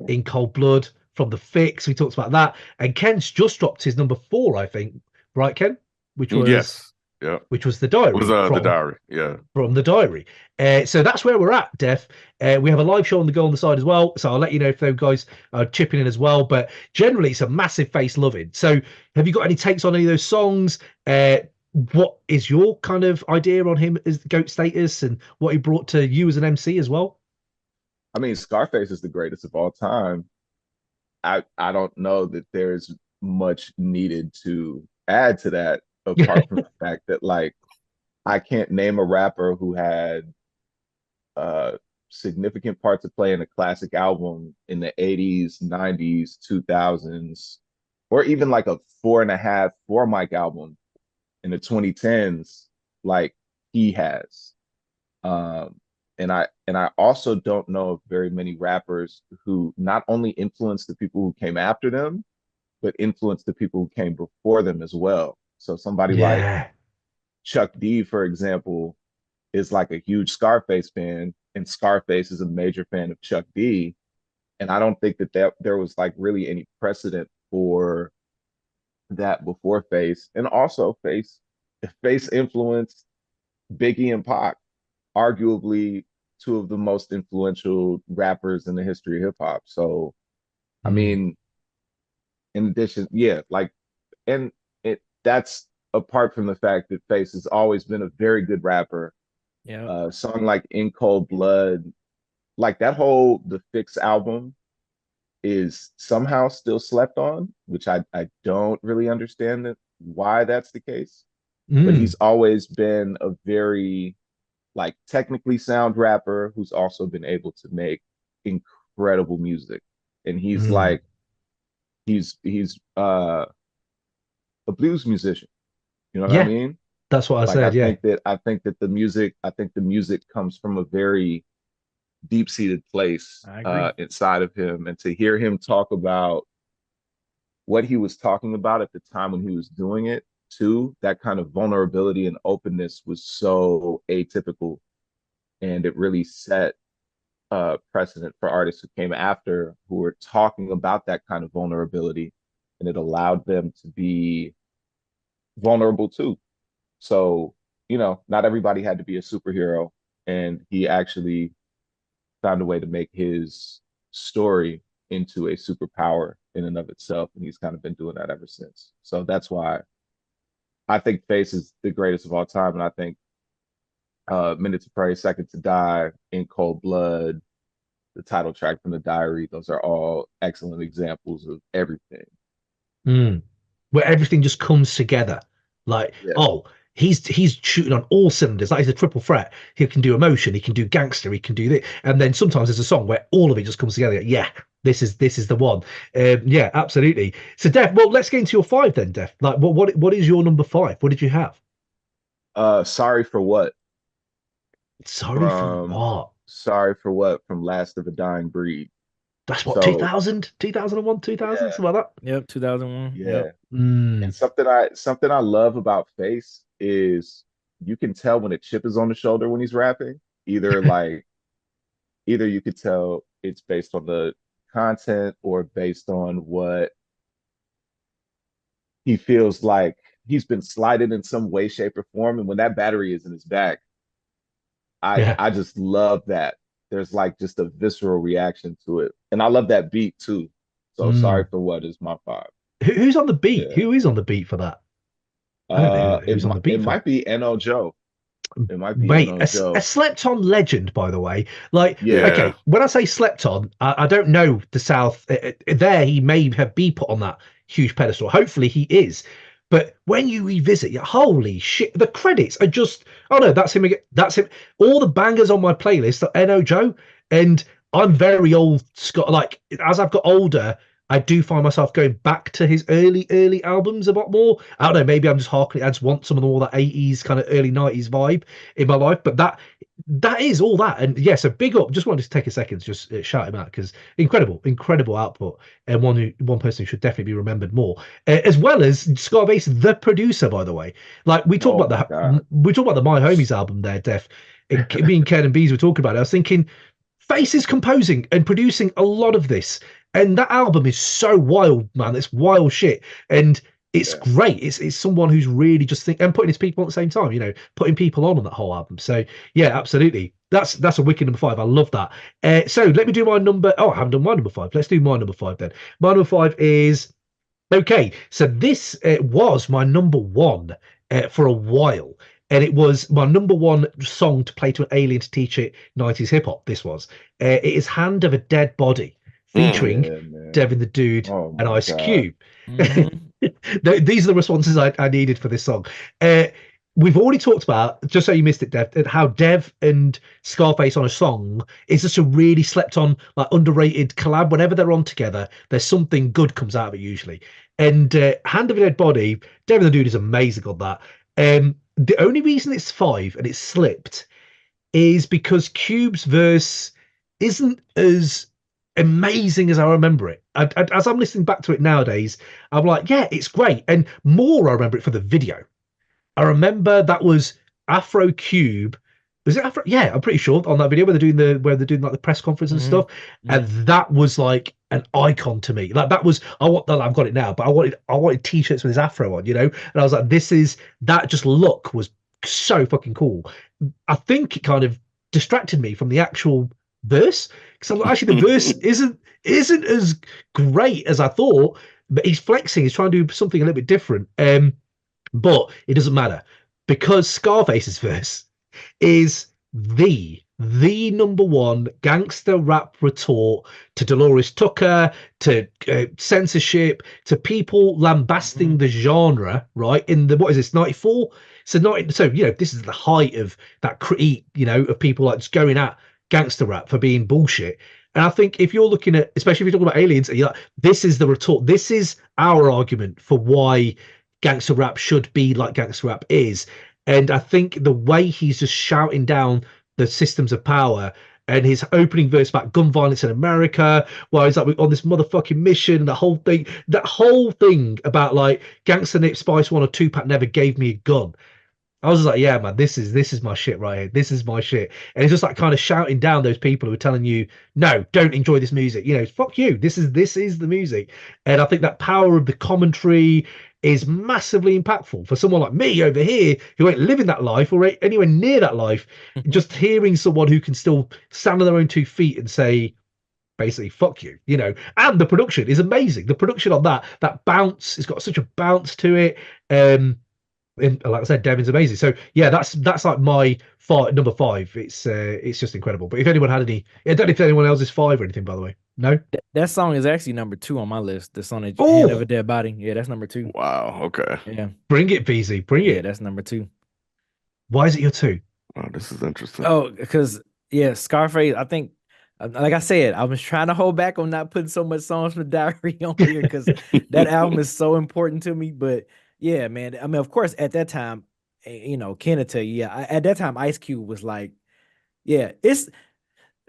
In Cold Blood. from the Fix. We talked about that, and Ken's just dropped his number 4, I think, right, Ken? Which was Yes, yeah, which was the it diary was the diary. Yeah, from the diary. So that's where we're at, Def. We have a live show on the go on the side as well. So I'll let you know if those guys are chipping in as well. But generally, it's a massive face loving. So have you got any takes on any of those songs? What is your kind of idea on him as the GOAT status and what he brought to you as an MC as well? I mean, Scarface is the greatest of all time. I don't know that there's much needed to add to that, apart from the fact that, like, I can't name a rapper who had significant part to play in a classic album in the 80s, 90s, 2000s, or even like a 4.5 four mic album in the 2010s like he has. And I also don't know of very many rappers who not only influenced the people who came after them, but influenced the people who came before them as well. So somebody like Yeah. Chuck D, for example, is like a huge Scarface fan, and Scarface is a major fan of Chuck D. And I don't think that there was like really any precedent for that before Face. And also Face influenced Biggie and Pac, arguably two of the most influential rappers in the history of hip hop. So, I mean, in addition, yeah, like, and that's apart from the fact that Face has always been a very good rapper. Yeah. Song like In Cold Blood, like that whole The Fix album is somehow still slept on, which I don't really understand why that's the case. But he's always been a very like technically sound rapper who's also been able to make incredible music. And he's like he's a blues musician. You know what I mean? That's what I Like said. I think that the music comes from a very deep-seated place inside of him. And to hear him talk about what he was talking about at the time when he was doing it too, that kind of vulnerability and openness was so atypical, and it really set precedent for artists who came after, who were talking about that kind of vulnerability, and it allowed them to be vulnerable too. So, you know, not everybody had to be a superhero, and he actually found a way to make his story into a superpower in and of itself, and he's kind of been doing that ever since. So that's why I think Face is the greatest of all time, and I think Minute to Pray, Second to Die, In Cold Blood, the title track from the Diary, those are all excellent examples of everything. Where everything just comes together. Like, oh, he's shooting on all cylinders. That is a triple threat. He can do emotion, he can do gangster, he can do this. And then sometimes there's a song where all of it just comes together. Yeah, this is the one. Yeah, absolutely. So Def, well, let's get into your 5 then, Def. Like, what is your number 5? What did you have? Sorry for What. Sorry for what? Sorry for What from Last of a Dying Breed. That's what, 2000, 2001, 2000, something like that. Yep, 2001. Yeah. Yep. And something I love about Face is you can tell when a chip is on the shoulder when he's rapping. Either you could tell it's based on the content or based on what he feels like he's been slighted in some way, shape, or form. And when that battery is in his back, I just love that. There's like just a visceral reaction to it. And I love that beat too. So Sorry for What is my 5. Who's on the beat? Yeah. Who is on the beat for that? I don't know who's on the beat. It might be N.O. Joe. It might be Wait, a slept on legend, by the way. Like, okay, when I say slept on, I don't know the South. There, he may have been put on that huge pedestal. Hopefully, he is. But when you revisit, holy shit, the credits are just, oh no, that's him again. That's him. All the bangers on my playlist are N.O. Joe. And I'm very old, Scott. Like, as I've got older, I do find myself going back to his early albums a lot more. I don't know, maybe I'm just harkening. I just want some of all that 80s kind of early 90s vibe in my life. But that is all that. And yeah, so big up. Just wanted to take a second to just shout him out, because incredible output, and one person who should definitely be remembered more, as well as Scarface, the producer, by the way. Like, we talk about the My Homies album there, Def. Me and Ken and Bees were talking about it. I was thinking, Face is composing and producing a lot of this. And that album is so wild, man. It's wild shit. And it's great. It's someone who's really just and putting his people on at the same time, putting people on that whole album. So yeah, absolutely. That's a wicked number 5. I love that. So let me do my number. Oh, I haven't done my number 5. Let's do my number 5 then. My number 5 is okay. So this was my number 1 for a while. And it was my number 1 song to play to an alien to teach it 90s hip hop. This was. It is Hand of a Dead Body featuring Devin the Dude and Ice Cube. These are the responses I needed for this song. We've already talked about, just so you missed it, Dev, how Dev and Scarface on a song is just a really slept on, like underrated collab. Whenever they're on together, there's something good comes out of it usually. And Hand of a Dead Body, Devin the Dude is amazing on that. The only reason it's 5 and it's slipped is because Cube's verse isn't as amazing as I remember it. As I'm listening back to it nowadays, I'm like, yeah, it's great. And more, I remember it for the video. I remember that was Afro Cube. Was it Afro? Yeah, I'm pretty sure on that video where they're doing like the press conference and stuff. And that was like an icon to me. Like that was I've got it now, but I wanted t-shirts with his Afro on, And I was like, that just look was so fucking cool. I think it kind of distracted me from the actual verse, because actually the verse isn't as great as I thought, but he's flexing, he's trying to do something a little bit different. But it doesn't matter, because Scarface's verse is the number 1 gangster rap retort to Dolores Tucker, to censorship, to people lambasting the genre, right? In the, what is this, 94? So this is the height of that critique, of people like just going at gangster rap for being bullshit. And I think if you're looking at, especially if you're talking about aliens, you're like, this is the retort. This is our argument for why gangster rap should be like gangster rap is. And I think the way he's just shouting down the systems of power, and his opening verse about gun violence in America, while he's like on this motherfucking mission, that whole thing about like Gangsta Nip, Spice One or Tupac never gave me a gun. I was just like, yeah, man, this is my shit right here. This is my shit. And it's just like kind of shouting down those people who are telling you, no, don't enjoy this music. Fuck you. This is the music. And I think that power of the commentary is massively impactful for someone like me over here who ain't living that life or anywhere near that life. Just hearing someone who can still stand on their own 2 feet and say, basically, fuck you, And the production is amazing. The production on that bounce, it's got such a bounce to it. And like I said, Devin's amazing. So yeah, that's like my number 5. It's just incredible. But if anyone had any, I don't know if anyone else is 5 or anything, by the way. No, that song is actually number 2 on my list. The song Hand of a Dead Body. Yeah, that's number 2. Wow. Okay. Yeah. Bring it, Beezy. Bring it. Yeah, that's number 2. Why is it your 2? Oh, this is interesting. Oh, because Scarface. I think, like I said, I was trying to hold back on not putting so much songs from the Diary on here because that album is so important to me. But yeah, man. I mean, of course, at that time, Ken will tell you, at that time, Ice Cube was like, yeah, it's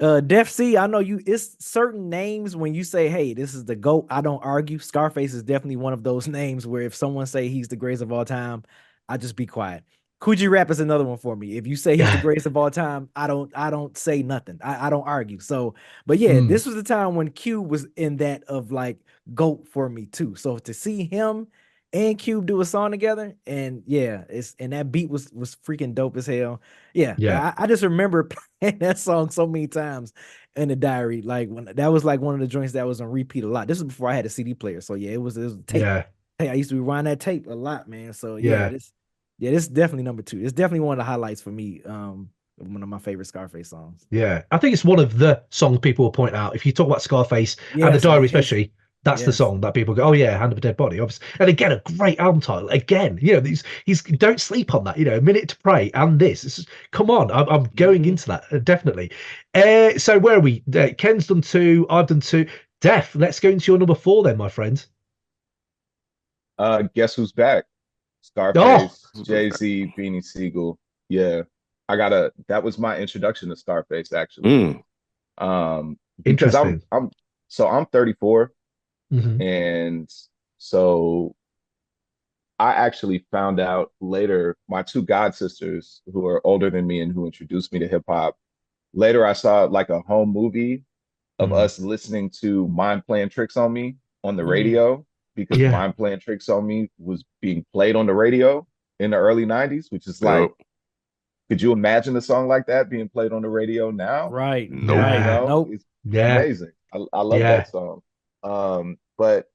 Defcee. I know it's certain names when you say, hey, this is the GOAT, I don't argue. Scarface is definitely one of those names where if someone say he's the greatest of all time, I just be quiet. Coogee Rap is another one for me. If you say he's the greatest of all time, I don't say nothing. I don't argue. So, but yeah, this was the time when Cube was in that of like GOAT for me too. So to see him and Cube do a song together, and yeah, and that beat was freaking dope as hell. Yeah. I just remember playing that song so many times in the Diary. Like when that was like one of the joints that was on repeat a lot. This was before I had a CD player, so yeah, it was a tape. Yeah. Hey, I used to rewind that tape a lot, man. So this is definitely number 2. It's definitely one of the highlights for me. One of my favorite Scarface songs. Yeah, I think it's one of the songs people will point out if you talk about Scarface and the Diary, especially. That's the song that people go, oh yeah, Hand of a Dead Body, obviously. And again, a great album title. Again, he's don't sleep on that. A Minute to Pray and this. Come on, I'm going into that definitely. So where are we? Ken's done 2. I've done 2. Def, let's go into your number 4 then, my friend. Guess who's back? Scarface, Jay-Z, Beanie Siegel. Yeah, that was my introduction to Scarface actually. Because I'm 34. And so I actually found out later, my 2 god sisters who are older than me and who introduced me to hip hop. Later, I saw like a home movie of us listening to Mind Playing Tricks on Me on the radio, because Yeah. Mind Playing Tricks on Me was being played on the radio in the early 90s, which is like, Yep. could you imagine a song like that being played on the radio now? Right. Nope. Right. You know, Nope. it's Yeah. amazing. I love Yeah. that song. But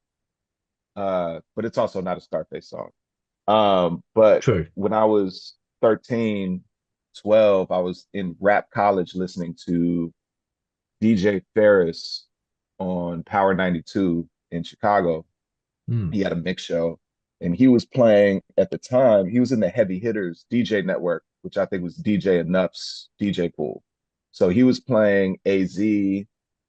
it's also not a Scarface song. But True. when I was 13, 12, I was in rap college listening to DJ Ferris on Power 92 in Chicago. Mm. He had a mix show, and he was playing at the time, he was in the Heavy Hitters DJ network, which I think was DJ Enough's DJ pool. So he was playing AZ,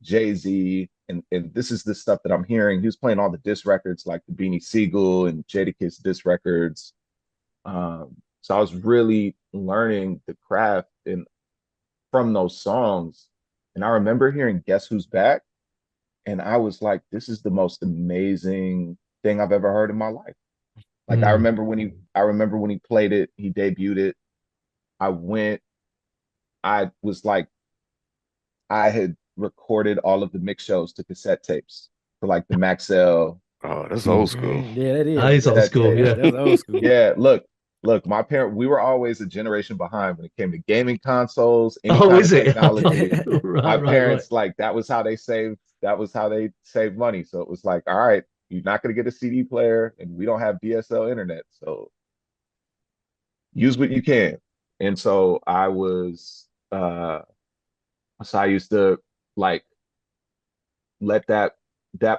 Jay-Z, and this is the stuff that I'm hearing. He was playing all the diss records like the Beanie Siegel and Jadakiss diss records. So I was really learning the craft and from those songs. And I remember hearing Guess Who's Back, and I was like, this is the most amazing thing I've ever heard in my life. Like I remember when he played it, he debuted it. I was like, I had recorded all of the mix shows to cassette tapes for like the Maxell. Oh, that's old school. Yeah, that is. That is old school. Yeah. That's old school. Yeah, look, my we were always a generation behind when it came to gaming consoles, any Oh, kind is of it? technology. Right, My right, parents, like, that was how they saved money. So it was like, all right, you're not going to get a CD player, and we don't have DSL internet, so use what you can. And so I used to like let that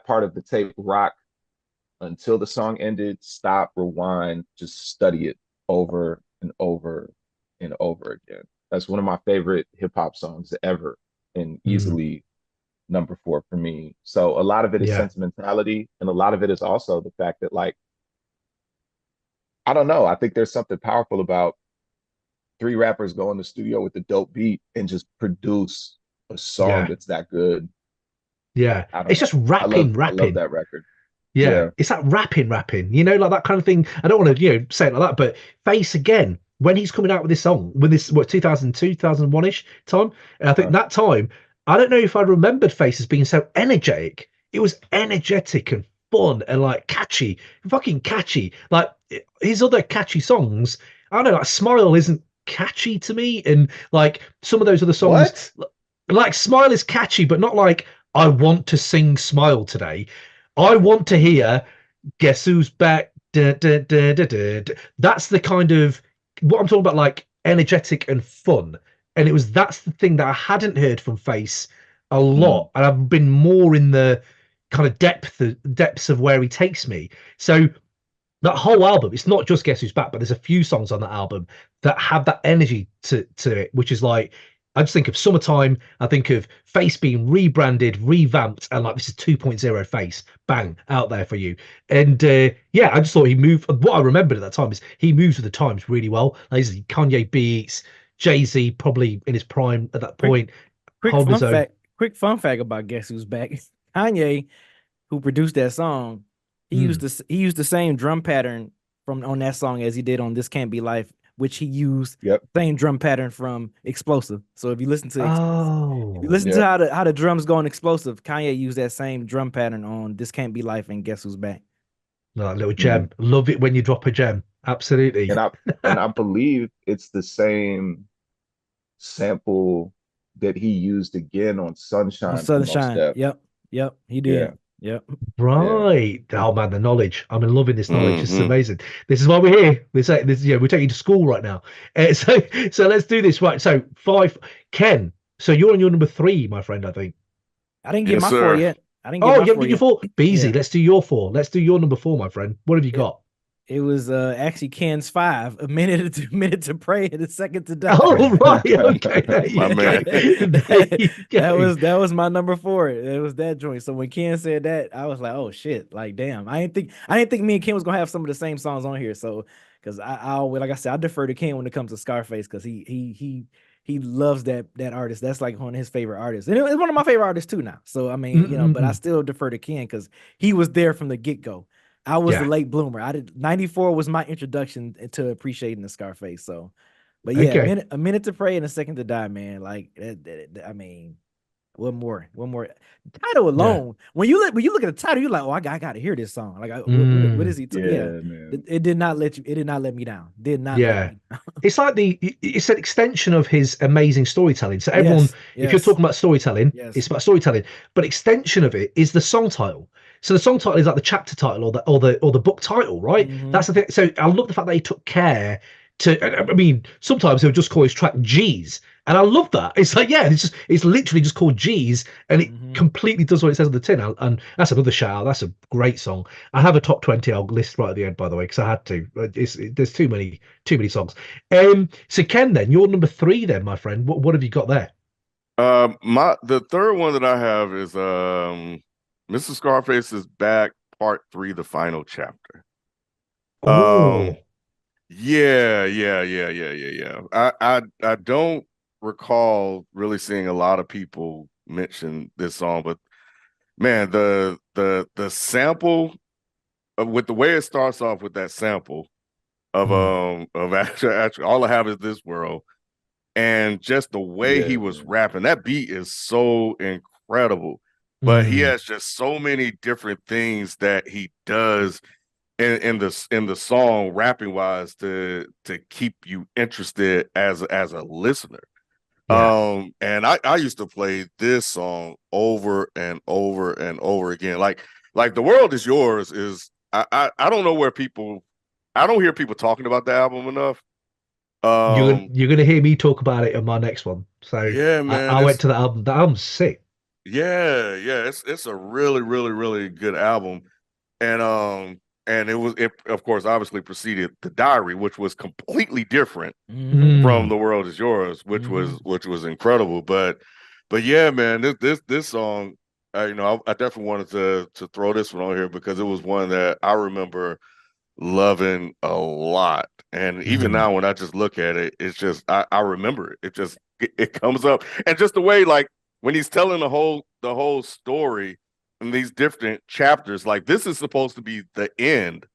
part of the tape rock until the song ended, stop, rewind, just study it over and over and over again. That's one of my favorite hip hop songs ever, and easily number 4 for me. So a lot of it is sentimentality, and a lot of it is also the fact that, like, I don't know, I think there's something powerful about 3 rappers go in the studio with a dope beat and just produce a song that's that good. Yeah. It's just I rapping. love that record. Yeah. It's that rapping, like that kind of thing. I don't want to, say it like that, but Face again, when he's coming out with this song, with this, 2002, 2001-ish time, and I think that time, I don't know if I remembered Face as being so energetic. It was energetic and fun and like catchy, fucking catchy. Like his other catchy songs, I don't know, like Smile isn't catchy to me, and like some of those other songs, like Smile is catchy, but not like I want to sing Smile today. I want to hear Guess Who's Back. Da, da, da, da, da, da. That's the kind of what I'm talking about, like energetic and fun. And that's the thing that I hadn't heard from Face a lot, and I've been more in the kind of depths of where he takes me. So that whole album, it's not just Guess Who's Back, but there's a few songs on that album that have that energy to it, which is like, I just think of Summertime. I think of Face being rebranded, revamped, and like, this is 2.0 Face, bang, out there for you. And I just thought he moved. What I remembered at that time is he moves with the times really well. Like, Kanye beats, Jay-Z probably in his prime at that point. Quick fun fact about Guess Who's Back. Kanye, who produced that song, he used the same drum pattern on that song as he did on This Can't Be Life, which he used same drum pattern from Explosive. So if you listen to to how the drums go on Explosive, Kanye used that same drum pattern on This Can't Be Life and Guess Who's Back. Oh, little gem. Love it when you drop a gem. Absolutely. And I believe it's the same sample that he used again on Sunshine. Yep, he did. Yep. Right. Oh man, the knowledge. I'm loving this knowledge. This is amazing. This is why we're here. We're taking you to school right now. So let's do this. Right. So 5, Ken. So you're on your number 3, my friend, I think. I didn't get my 4 yet. I didn't get my 4 your 4. Beezy, let's do your 4. Let's do your number 4, my friend. What have you got? It was actually Ken's 5. A minute to pray and a second to die. Oh right, okay. My man. That was my number 4. It was that joint. So when Ken said that, I was like, oh shit, like damn. I didn't think me and Ken was gonna have some of the same songs on here. So because I always, like I said, I defer to Ken when it comes to Scarface, because he loves that artist. That's like one of his favorite artists, and it's one of my favorite artists too now. So I mean, but I still defer to Ken because he was there from the get-go. I was the late bloomer. 94 was my introduction to appreciating the Scarface. So, but yeah, a minute to pray and a second to die, man. Like, I mean, One more. The title alone. When you look at the title, you're like, oh, I got to hear this song. Like, what is he? Yeah, man. It did not let you. It did not let me down. Did not. Yeah. Let me down. It's like it's an extension of his amazing storytelling. So everyone, if you're talking about storytelling, it's about storytelling. But extension of it is the song title. So the song title is like the chapter title or the book title, right? That's the thing. So I love the fact that he took care to. I mean, sometimes he'll just call his track G's, and I love that. It's like, yeah, it's literally just called G's, and it completely does what it says on the tin. And that's another shout out. That's a great song. I have a top 20 I'll list right at the end, by the way, because I had to. There's too many songs. So Ken, then you're number 3, then, my friend. What have you got there? The third one that I have is Mr. Scarface is Back, Part 3, the final chapter. Oh, yeah. I don't recall really seeing a lot of people mention this song, but man, the sample with the way it starts off with that sample of actually all I have is this world, and just the way he was rapping, that beat is so incredible. But he has just so many different things that he does in the song rapping wise to keep you interested as a listener. And I used to play this song over and over and over again. Like The World Is Yours is I don't know where I don't hear people talking about the album enough. You're gonna hear me talk about it in my next one. So yeah, man, I went to the album. The album's sick. Yeah, it's a really, really, really good album, and it of course obviously preceded The Diary, which was completely different from The World Is Yours, which was incredible. But yeah, man, this song, I definitely wanted to throw this one on here because it was one that I remember loving a lot, and even now when I just look at it, it's just I remember it. It comes up, and just the way, like, when he's telling the whole story in these different chapters, like, this is supposed to be the end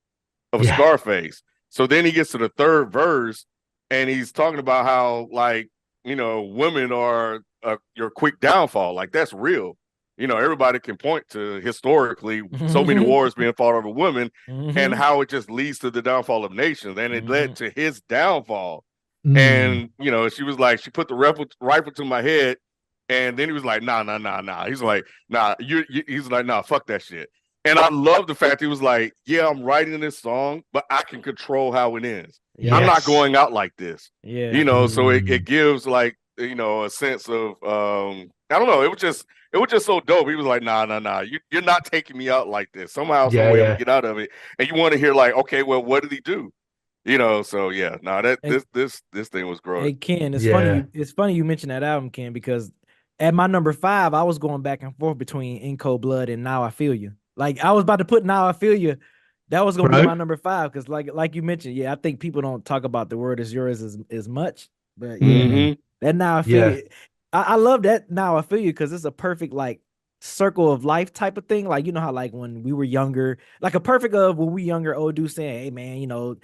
of Scarface. So then he gets to the third verse and he's talking about how, like, women are your quick downfall. Like, that's real. Everybody can point to historically so many wars being fought over women and how it just leads to the downfall of nations. And it led to his downfall. And, she was like, she put the rifle to my head. And then he was like, nah. He's like, nah, he's like, nah, fuck that shit. And I love the fact he was like, yeah, I'm writing this song, but I can control how it ends. Yes. I'm not going out like this. Yeah. So it gives, like, a sense of, I don't know. It was just so dope. He was like, nah. You're not taking me out like this. Somehow, some way I'm gonna get out of it. And you want to hear, like, okay, well, what did he do? So yeah, this thing was growing. Hey, Ken, it's funny. It's funny you mentioned that album, Ken, because at my number 5, I was going back and forth between In Cold Blood and Now I Feel You. Like, I was about to put Now I Feel You. That was gonna be my number 5 because, like you mentioned, I think people don't talk about The Word Is Yours as much. But that Now I Feel You. I love that Now I Feel You because it's a perfect, like, circle of life type of thing. Like, how, like, when we were younger, like a perfect of when we younger, old dude saying, hey man,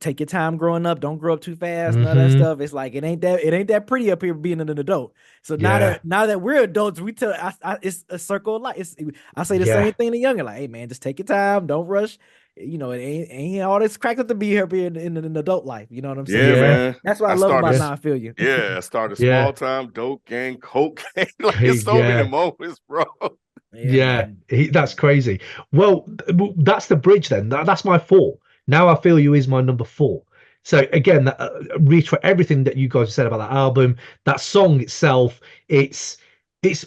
take your time growing up. Don't grow up too fast. None of that stuff. It's like it ain't that pretty up here being an adult. So now that we're adults, we tell it's a circle of life. I say the same thing to younger. Like, hey man, just take your time. Don't rush. It ain't all this cracked up to be here being in an adult life. You know what I'm saying? Yeah, man. That's what I love about Now I Feel You. Yeah, I started small time dope gang, coke gang. Like, it's so many moments, bro. That's crazy. Well, that's the bridge then. That's my 4. Now I Feel You is my number 4. So again, reiterate everything that you guys said about that album. That song itself, it's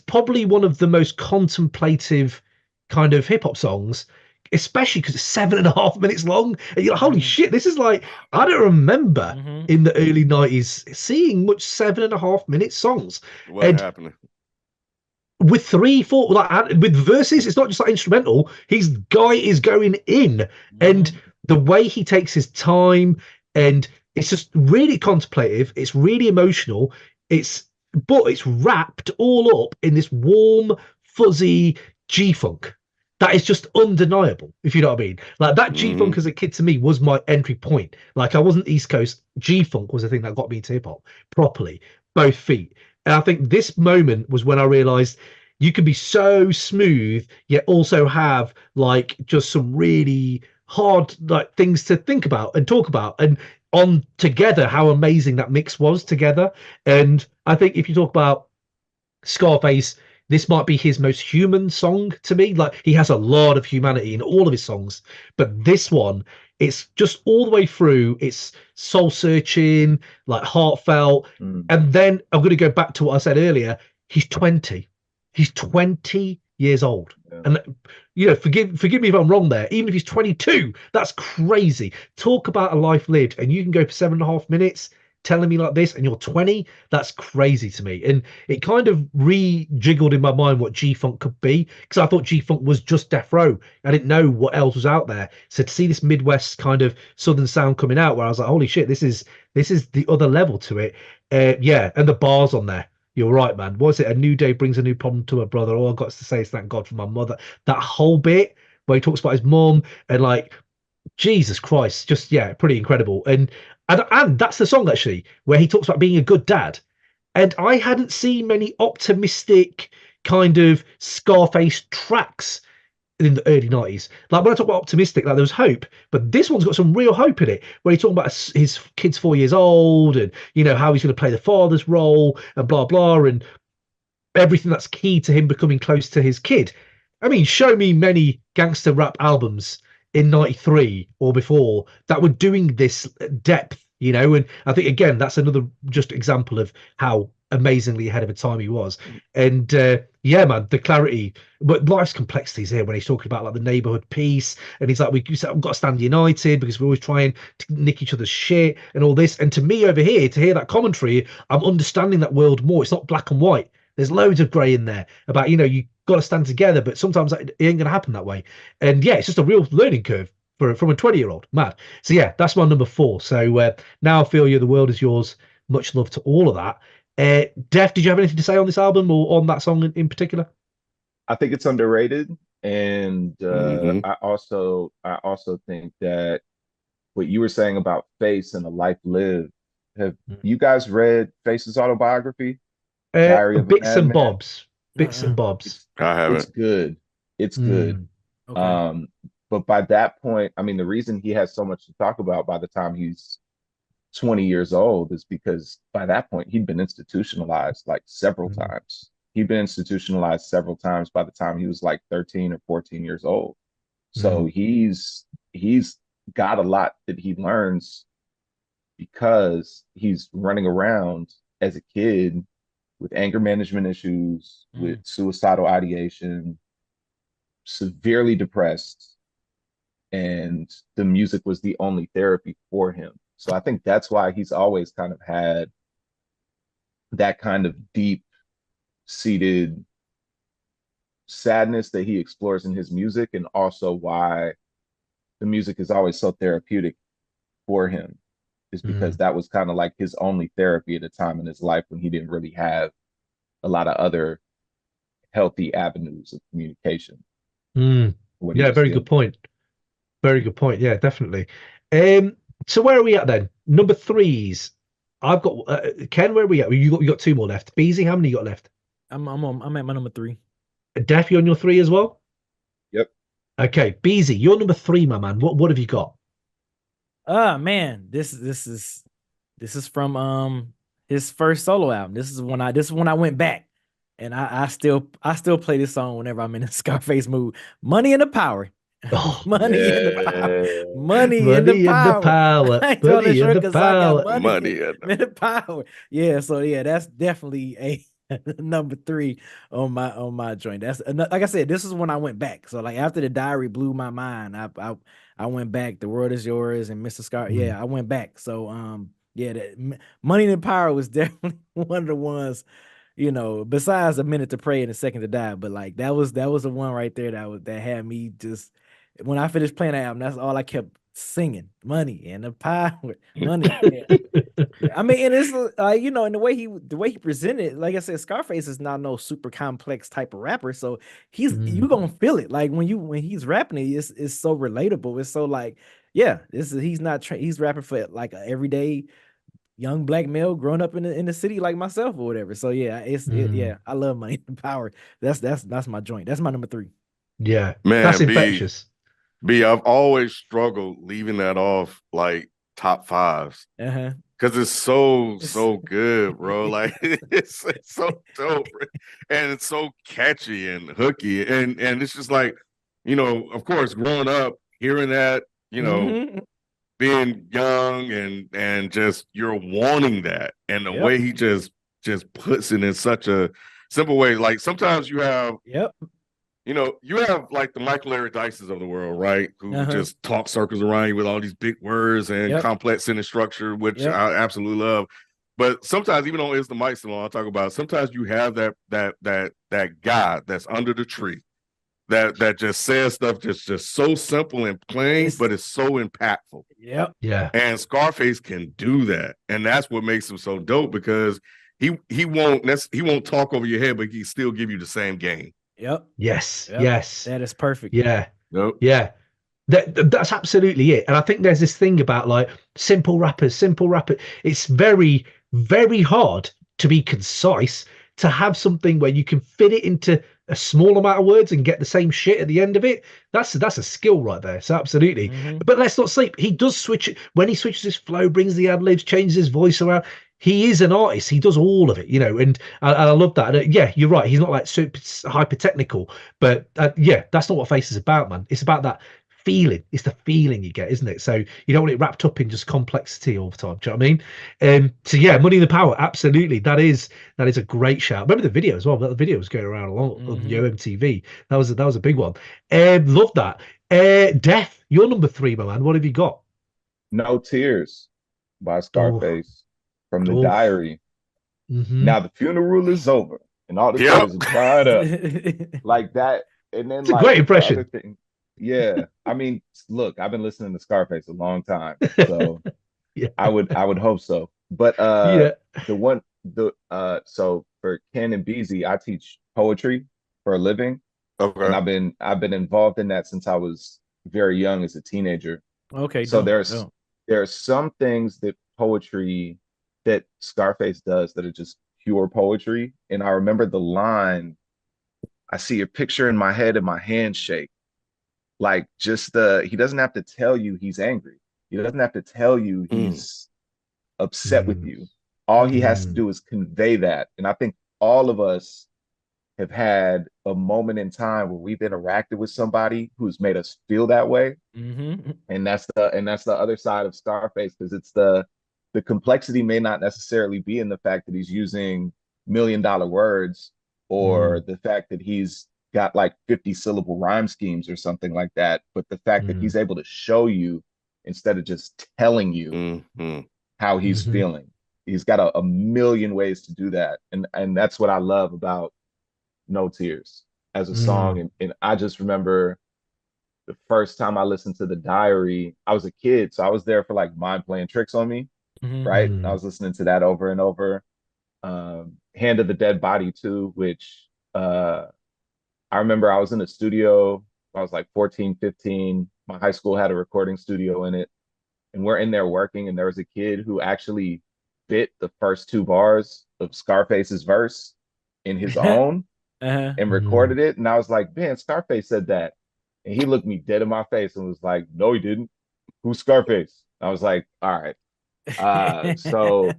probably one of the most contemplative kind of hip hop songs, especially because it's 7.5 minutes long. And you're like, holy shit, this is like, I don't remember in the early 90s seeing much 7.5 minute songs. What happened? With 3, 4, like, with verses, it's not just like instrumental. His guy is going in, and the way he takes his time, and it's just really contemplative. It's really emotional. But it's wrapped all up in this warm, fuzzy G-funk that is just undeniable, if you know what I mean. Like, that G-funk as a kid to me was my entry point. Like, I wasn't East Coast. G-funk was the thing that got me into hip hop properly, both feet. And I think this moment was when I realized you can be so smooth, yet also have like just some really hard like things to think about and talk about. And on together, how amazing that mix was together. And I think if you talk about Scarface, this might be his most human song to me. Like he has a lot of humanity in all of his songs, but this one, it's just all the way through. It's soul searching, like heartfelt. And then I'm going to go back to what I said earlier. He's 20. He's 20 years old. Yeah. And forgive me if I'm wrong there. Even if he's 22, that's crazy. Talk about a life lived, and you can go for 7.5 minutes telling me like this, and you're 20. That's crazy to me. And it kind of rejiggled in my mind what G-Funk could be, because I thought G-Funk was just Death Row. I didn't know what else was out there. So to see this Midwest kind of Southern sound coming out, where I was like, holy shit, this is the other level to it. Yeah, and the bars on there. You're right, man. Was it a new day brings a new problem to a brother? All I got to say is thank God for my mother. That whole bit where he talks about his mom and like, Jesus Christ, just yeah, pretty incredible. And that's the song actually where he talks about being a good dad. And I hadn't seen many optimistic kind of Scarface tracks in the early 90s. Like when I talk about optimistic, like there was hope, but this one's got some real hope in it, where he's talking about his kid's 4 years old and how he's going to play the father's role and blah blah, and everything that's key to him becoming close to his kid. I mean, show me many gangster rap albums in 93 or before that were doing this depth, and I think again that's another just example of how amazingly ahead of a time he was. And yeah, man, the clarity, but life's complexities here when he's talking about like the neighborhood peace, and he's like, we've got to stand united because we're always trying to nick each other's shit and all this. And to me over here, to hear that commentary, I'm understanding that world more. It's not black and white. There's loads of grey in there about, you got to stand together, but sometimes it ain't going to happen that way. And yeah, it's just a real learning curve from a 20-year-old. Mad. So yeah, that's my number 4. So now I feel you, the world is yours. Much love to all of that. Def, did you have anything to say on this album or on that song in particular? I think it's underrated, and I also think that what you were saying about Face and a life lived. Have you guys read Face's autobiography? Diary of a Bits and Madman? bobs. Bits and bobs. I haven't. It's good. It's good. Okay. But by that point, I mean, the reason he has so much to talk about by the time he's 20 years old is because by that point he'd been institutionalized like several times. He'd been institutionalized several times by the time he was like 13 or 14 years old. So he's got a lot that he learns because he's running around as a kid with anger management issues, with suicidal ideation, severely depressed, and the music was the only therapy for him. So I think that's why he's always kind of had that kind of deep-seated sadness that he explores in his music, and also why the music is always so therapeutic for him, is because that was kind of like his only therapy at a time in his life when he didn't really have a lot of other healthy avenues of communication. Yeah, very good point. Very good point. Yeah, definitely. So where are we at then? Number 3s. I've got Ken. Where are we at? You got 2 more left. Beezy, how many you got left? I'm at my number 3. Def, you on your 3 as well? Yep. Okay, Beezy, you're number 3, my man. What have you got? Man, this is from his first solo album. This is when I went back, and I still play this song whenever I'm in a Scarface mood. Money and the Power. Money and the power. Money and the power. I ain't doing this short because I got money and the power. Yeah, so yeah, that's definitely a number 3 on my joint. That's like I said, this is when I went back. So like after the Diary blew my mind, I went back. The World Is Yours and Mr. Scar. Yeah, I went back. So yeah, Money and the Power was definitely one of the ones. Besides A Minute to Pray and A Second to Die, but like that was the one right there that had me just, when I finished playing that album, that's all I kept singing. Money and the power, money. I mean, and it's and the way he presented, like I said, Scarface is not no super complex type of rapper, so you gonna feel it. Like when he's rapping it's so relatable. It's so like, yeah, he's rapping for like an everyday young black male growing up in the city like myself or whatever. So yeah, yeah, I love Money and Power. That's my joint. That's my number 3. Yeah, that's Man, infectious. I've always struggled leaving that off like top 5s. Uh-huh. Because it's so good, bro. Like it's so dope, and it's so catchy and hooky, and it's just like, of course, growing up hearing that, being young and just you're wanting that, and the way he just puts it in such a simple way. Like sometimes you have, you have like the Michael Eridices of the world, right? Who just talk circles around you with all these big words and complex sentence structure, which I absolutely love. But sometimes, even though it's the Mike Salon I talk about, sometimes you have that guy that's under the tree that just says stuff just so simple and plain, but it's so impactful. Yeah. And Scarface can do that, and that's what makes him so dope, because he won't talk over your head, but he still give you the same game. Yes. That is perfect. Yeah. Yep. Yeah. That's absolutely it. And I think there's this thing about like simple rappers. It's very, very hard to be concise, to have something where you can fit it into a small amount of words and get the same shit at the end of it. That's a skill right there. So absolutely. But let's not sleep. He does switch it when he switches his flow, brings the ad libs, changes his voice around. He is an artist. He does all of it, and I love that. And, yeah, you're right. He's not like super hyper technical, but yeah, that's not what Face is about, man. It's about that feeling. It's the feeling you get, isn't it? So you don't want it wrapped up in just complexity all the time. Do you know what I mean? So yeah, Money in the Power, absolutely. That is a great shout. Remember the video as well. The video was going around a lot on MTV. That was a big one. Love that. Def, you're number 3, my man. What have you got? No Tears by Scarface from the Diary. Now the funeral is over and all the tears are dried up. Like that. And then it's a great impression. Yeah, I mean, look, I've been listening to Scarface a long time, so yeah. I would hope so. But so for Ken and Beezy, I teach poetry for a living, and I've been involved in that since I was very young, as a teenager. Okay, so there are some things that poetry that Scarface does that are just pure poetry, and I remember the line, "I see your picture in my head and my hands shake." Like, just he doesn't have to tell you he's angry. He doesn't have to tell you he's upset with you. All he has to do is convey that. And I think all of us have had a moment in time where we've interacted with somebody who's made us feel that way. And that's the other side of Scarface, because it's the complexity may not necessarily be in the fact that he's using $1 million words, or the fact that he's got like 50 syllable rhyme schemes or something like that, but the fact that he's able to show you instead of just telling you how he's feeling. He's got a million ways to do that, and that's what I love about No Tears as a song. And I just remember the first time I listened to the Diary, I was a kid, so I was there for like Mind Playing Tricks on Me, right? And I was listening to that over and over. Hand of the Dead Body too, which I remember I was in a studio. I was like 14, 15. My high school had a recording studio in it. And we're in there working. And there was a kid who actually bit the first 2 bars of Scarface's verse in his own and recorded it. And I was like, man, Scarface said that. And he looked me dead in my face and was like, no, he didn't. Who's Scarface? I was like, all right. So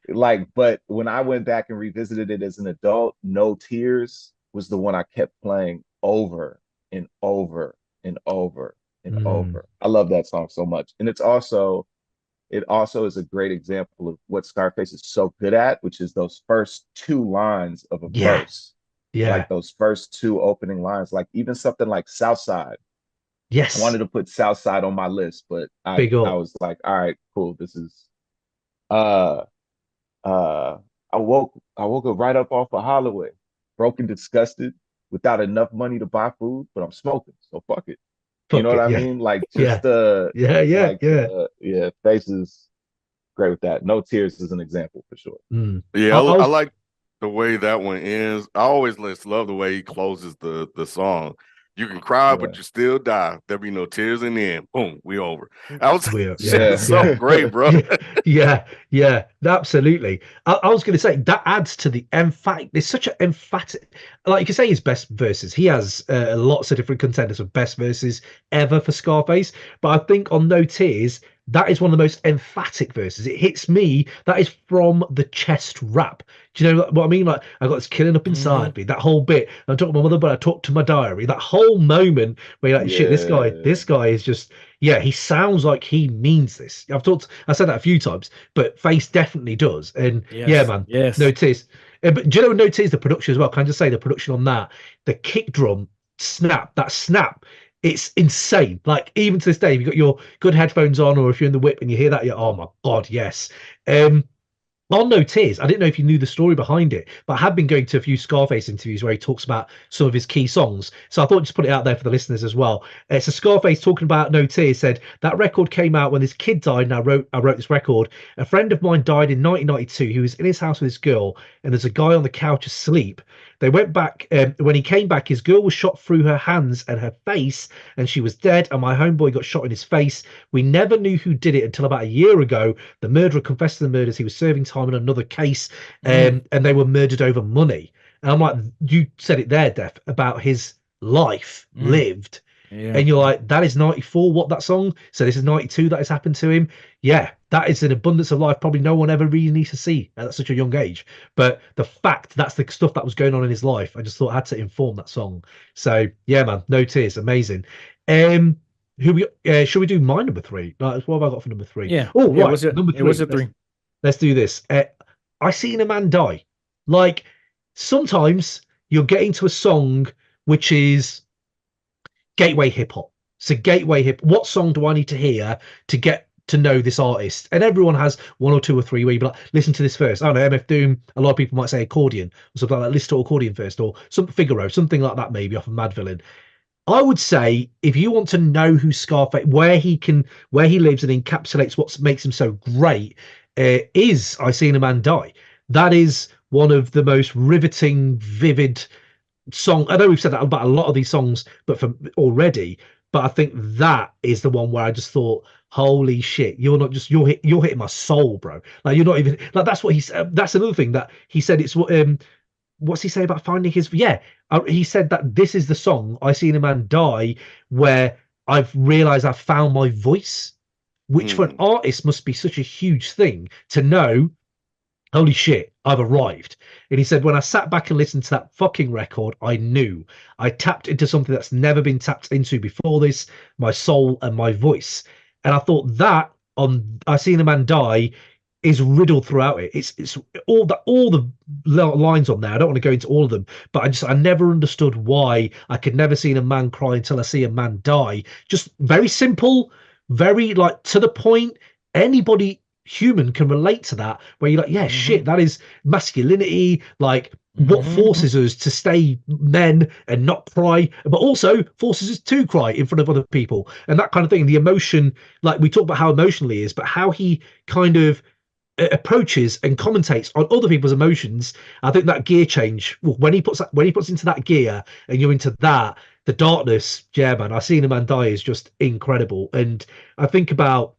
like, but when I went back and revisited it as an adult, No Tears was the one I kept playing over and over and over and over. I love that song so much. And it also is a great example of what Scarface is so good at, which is those first 2 lines of a verse. Like those first 2 opening lines, like even something like Southside. Yes. I wanted to put Southside on my list, but I was like, all right, cool. This is I woke up right up off of Holloway, broke and disgusted, without enough money to buy food, but I'm smoking, so fuck it. You know what I mean? Like, just Face is great with that. No Tears is an example for sure. Yeah, I like the way that one ends. I always love the way he closes the song. You can cry, Yeah. but you still die. There'll be no tears in the end. Boom, we over. I was Yeah. so great, bro. Yeah, absolutely. I was going to say that adds to the emphatic. There's such an emphatic, like you can say his best verses. He has lots of different contenders for best verses ever for Scarface, but I think on No Tears, that is one of the most emphatic verses. It hits me. That is from the chest rap. Do you know what I mean? Like, I got this killing up inside me. That whole bit. I talk to my mother, but I talk to my diary. That whole moment where you're like, shit, this guy is just, yeah, he sounds like he means this. I said that a few times, but Face definitely does. And yeah, man, No Tears. But do you know No Tears, the production as well? Can I just say the production on that, the kick drum snap, it's insane. Like, even to this day, if you've got your good headphones on, or if you're in the whip and you hear that, you're, oh my God, yes. On No Tears, I didn't know if you knew the story behind it, but I have been going to a few Scarface interviews where he talks about some of his key songs. So I thought I'd just put it out there for the listeners as well. So Scarface, talking about No Tears, said that record came out when this kid died, and I wrote this record. A friend of mine died in 1992. He was in his house with his girl, and there's a guy on the couch asleep. They went back. When he came back, his girl was shot through her hands and her face, and she was dead. And my homeboy got shot in his face. We never knew who did it until about a year ago. The murderer confessed to the murders. He was serving time in another case, and they were murdered over money. And I'm like, you said it there, Def, about his life lived. Yeah. And you're like, that is 94, what, that song? So this is 92 that has happened to him. Yeah, that is an abundance of life probably no one ever really needs to see at such a young age. But the fact that's the stuff that was going on in his life, I just thought I had to inform that song. So yeah, man, No Tears, amazing. Should we do my number 3? Like, what have I got for number 3? Yeah. Oh, right. Number 3. What's your 3? Let's do this. I Seen a Man Die. Like, sometimes you're getting to a song which is gateway hip hop. So gateway hip. What song do I need to hear to get to know this artist? And everyone has 1 or 2 or 3 where you be like, listen to this first. I don't know, MF Doom. A lot of people might say accordion or something like that. Listen to accordion first, or some Figaro, something like that, maybe off of Mad Villain. I would say if you want to know who Scarface, where he lives and encapsulates what makes him so great, is I Seen a Man Die. That is one of the most riveting, vivid song. I know we've said that about a lot of these songs, but I think that is the one where I just thought, holy shit, you're hitting my soul, bro. Like, you're not even like, that's what that's another thing that he said. It's what what's he say about finding his, he said that this is the song I Seen a Man Die where I've realized I've found my voice, which for an artist must be such a huge thing to know, holy shit, I've arrived. And he said, when I sat back and listened to that fucking record, I knew I tapped into something that's never been tapped into before this, my soul and my voice. And I thought that on I Seen a Man Die is riddled throughout it. It's all the lines on there. I don't want to go into all of them, but I never understood why I could never see a man cry until I see a man die. Just very simple, very like to the point. Anybody human can relate to that, where you're like, yeah, shit, that is masculinity. Like, what forces us to stay men and not cry, but also forces us to cry in front of other people and that kind of thing. The emotion, like we talk about how emotional he is, but how he kind of approaches and commentates on other people's emotions. I think that gear change, when he puts into that gear and you're into that, the darkness, yeah, man, I Seen a Man Die is just incredible. And I think about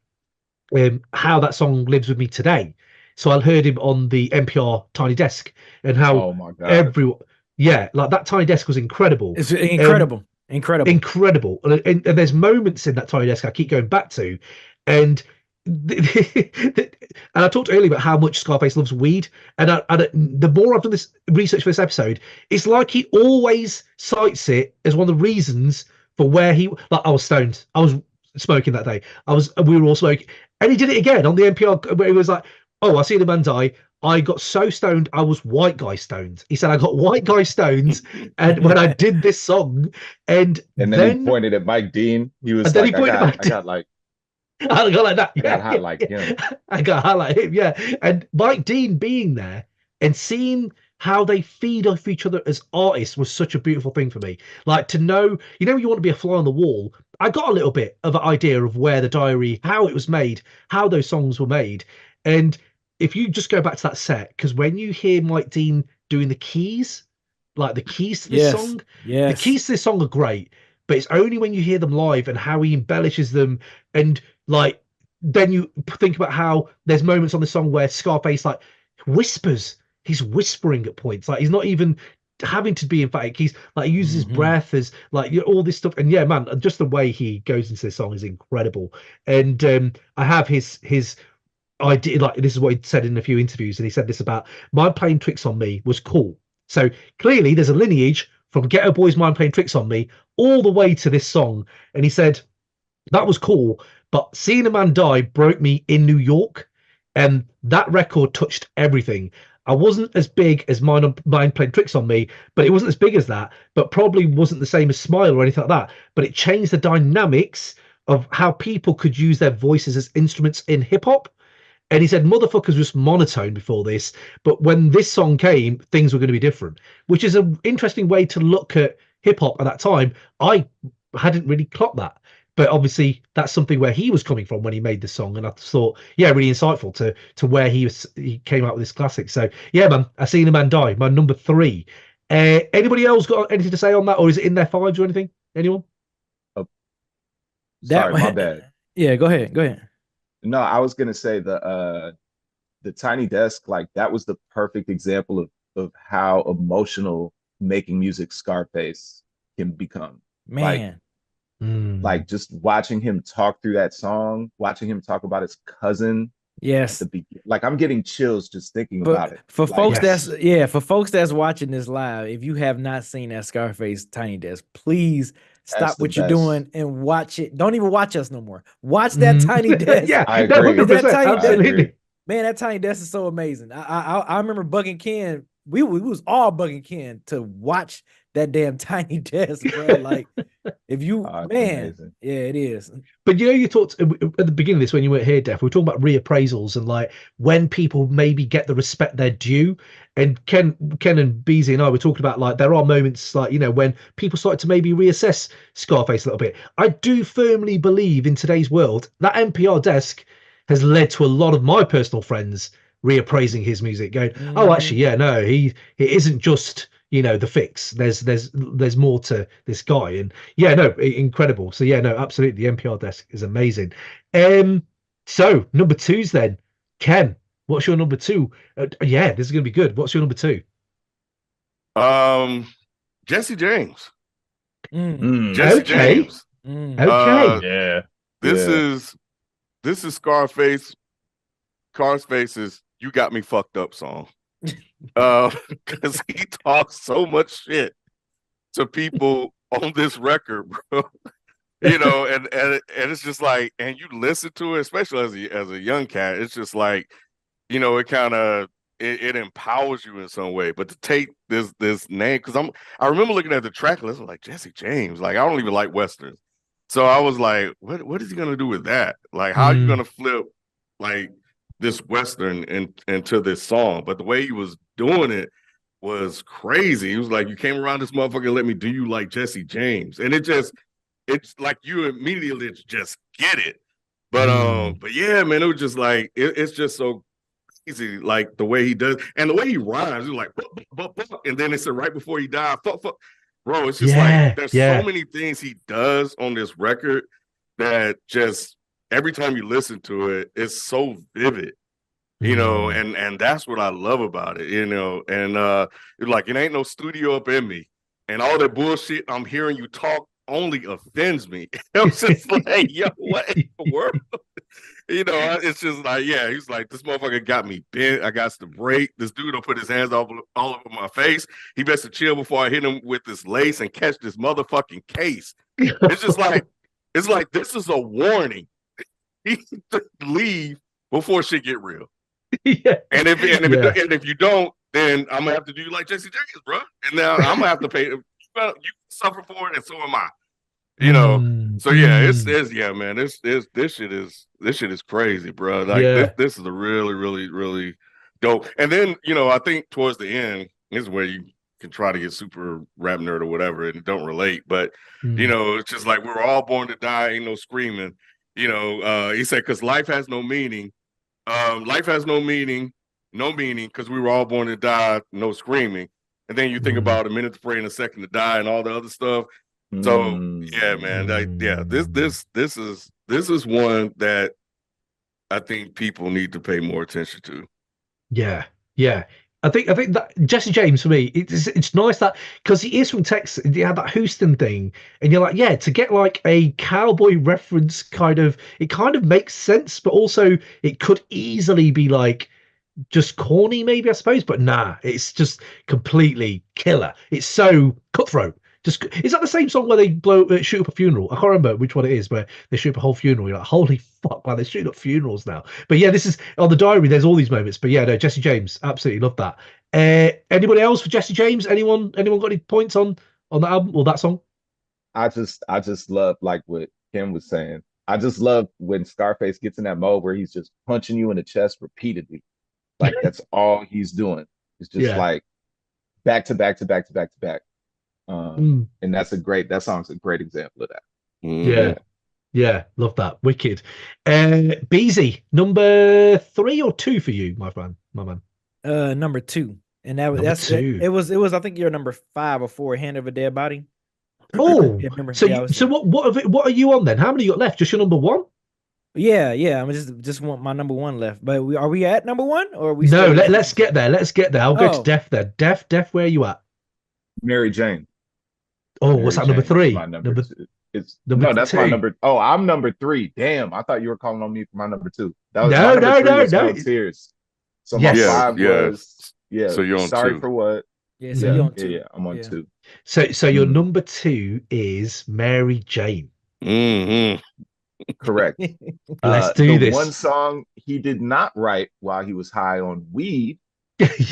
how that song lives with me today. So I heard him on the NPR Tiny Desk, and how oh my God, everyone, like that Tiny Desk was incredible. It's incredible. And there's moments in that Tiny Desk I keep going back to, and and I talked earlier about how much Scarface loves weed, and the more I've done this research for this episode, it's like he always cites it as one of the reasons for where he, like, I was stoned, I was smoking that day, we were all smoking, and he did it again on the NPR where he was like, oh, I Seen a Man Die, I got so stoned I was white guy stoned. He said I got white guy stoned, and when I did this song, and then he pointed at Mike Dean. He was like, I got like that. I got hot like him. I got hot like him, yeah. And Mike Dean being there and seeing how they feed off each other as artists was such a beautiful thing for me. Like, to know, you want to be a fly on the wall. I got a little bit of an idea of where the diary, how it was made, how those songs were made. And if you just go back to that set, because when you hear Mike Dean doing the keys, like the keys to this song, the keys to this song are great. but it's only when you hear them live and how he embellishes them, and like then you think about how there's moments on the song where Scarface like whispers. He's whispering at points, like he's not even having to be emphatic. He's like, he uses his breath as like, you know, all this stuff. And yeah, man, just the way he goes into this song is incredible. And I have his idea, like this is what he said in a few interviews, and he said this about Mind Playing Tricks on Me was cool. So clearly there's a lineage from Ghetto Boys Mind Playing Tricks on Me all the way to this song. And he said that was cool, but seeing a man die broke me in New York, and that record touched everything. I wasn't as big as Mind Playing Tricks on Me, but it wasn't as big as that, but probably wasn't the same as Smile or anything like that. But it changed the dynamics of how people could use their voices as instruments in hip hop. And he said, motherfuckers was monotone before this, but when this song came, things were going to be different, which is an interesting way to look at hip hop at that time. I hadn't really clocked that. But obviously, that's something where he was coming from when he made the song, and I thought, yeah, really insightful to where he came out with this classic. So yeah, man, I Seen a Man Die, my number 3. Anybody else got anything to say on that, or is it in their fives or anything? Anyone? Oh, sorry, my bad. Yeah, go ahead. No, I was gonna say the Tiny Desk, like that was the perfect example of how emotional making music Scarface can become. Man. Like just watching him talk through that song, watching him talk about his cousin. Yes. Like I'm getting chills just thinking about it. For like, folks for folks that's watching this live, if you have not seen that Scarface Tiny Desk, please stop what you're doing and watch it. Don't even watch us no more. Watch that Tiny Desk. Yeah, I agree. That Tiny Desk, man, that Tiny Desk is so amazing. I remember bugging Ken. We was all bugging Ken to watch that damn Tiny Desk, bro. Like, if you, man, amazing. Yeah, it is. But you know, you talked at the beginning of this when you weren't here, Def. We were talking about reappraisals and like when people maybe get the respect they're due. And Ken and Beezy and I were talking about like there are moments like, you know, when people started to maybe reassess Scarface a little bit. I do firmly believe in today's world that NPR desk has led to a lot of my personal friends reappraising his music, going, oh, actually, yeah, no, it isn't just, you know, the fix. There's more to this guy, and yeah, no, incredible. So yeah, no, absolutely, the NPR desk is amazing. So number 2's then, Ken, what's your number 2? Yeah, this is gonna be good. What's your number 2? Jesse James. Jesse James. Okay. This is Scarface. Scarface's "You Got Me Fucked Up" song. Because he talks so much shit to people on this record, bro. You know, and it's just like, and you listen to it, especially as a young cat, it's just like, you know, it kind of it empowers you in some way. But to take this name, because I remember looking at the track list, I'm like, Jesse James, like I don't even like westerns, so I was like, what is he gonna do with that? Like, how are you gonna flip like this western into this song? But the way he was doing it was crazy. He was like, you came around this motherfucker and let me do you like Jesse James, and it's like you immediately just get it. But yeah, man, it was just like it's just so easy, like the way he does and the way he rhymes. He's like, and then it's right before he died, fuck. Bro, it's just like there's so many things he does on this record that just every time you listen to it, it's so vivid, you know, and that's what I love about it, you know. And like, it ain't no studio up in me, and all that bullshit I'm hearing you talk only offends me. I'm just like, yo, what in the world? You know, it's just like, yeah, he's like, this motherfucker got me bent. I got to break. This dude don't put his hands all over my face. He best to chill before I hit him with this lace and catch this motherfucking case. It's just like, it's like, this is a warning. He leave before shit get real. Yeah. And if you don't, then I'm gonna have to do you like Jesse James, bro. And now I'm gonna have to pay. You suffer for it, and so am I. You know. So yeah, it's yeah, man. This shit is crazy, bro. Like this is a really, really, really dope. And then, you know, I think towards the end is where you can try to get super rap nerd or whatever and don't relate. But you know, it's just like we're all born to die, ain't no screaming. You know, he said, because life has no meaning. Life has no meaning because we were all born to die, no screaming. And then you think about a minute to pray and a second to die and all the other stuff. So yeah, man, this is one that I think people need to pay more attention to. Yeah, yeah. I think that Jesse James for me, it's nice that because he is from Texas, he had that Houston thing, and you're like, yeah, to get like a cowboy reference it kind of makes sense, but also it could easily be like just corny, maybe I suppose, but nah, it's just completely killer. It's so cutthroat. Just is that the same song where they shoot up a funeral? I can't remember which one it is, where they shoot up a whole funeral. You're like, holy fuck, man, they're shooting up funerals now. But yeah, this is on the diary. There's all these moments. But yeah, no, Jesse James, absolutely love that. Anybody else for Jesse James? Anyone got any points on that album or that song? I just love like what Kim was saying. I just love when Scarface gets in that mode where he's just punching you in the chest repeatedly. Like that's all he's doing. It's just Yeah. like back to back to back to back to back. Mm. And that song's a great example of that. Yeah. Yeah, love that. Wicked. Beezy, number 3 or 2 for you, my man. Number 2. And Number that's 2. it was I think you're number 5 or 4, Hand of a Dead Body. Oh, Yeah, remember? so Yeah, what are you on then? How many you got left? Just your number 1? Yeah. I'm just want my number 1 left. But are we at number 1 or are we No, still let's get there. Let's get there. I'll go to Oh. Def then. Def, where are you at? Mary Jane. Oh, Mary what's that, Jane number is 3? my number two. It's number that's 2. my number. Oh, I'm number 3. Damn, I thought you were calling on me for my number 2. That was No, my number 3 was no. No Tears. So Yes. my 5 was So you're on Sorry 2. for What. Yeah, so you're on 2. Yeah, I'm on 2. So your number 2 is Mary Jane. Mm-hmm. Correct. Let's do this. One song he did not write while he was high on weed,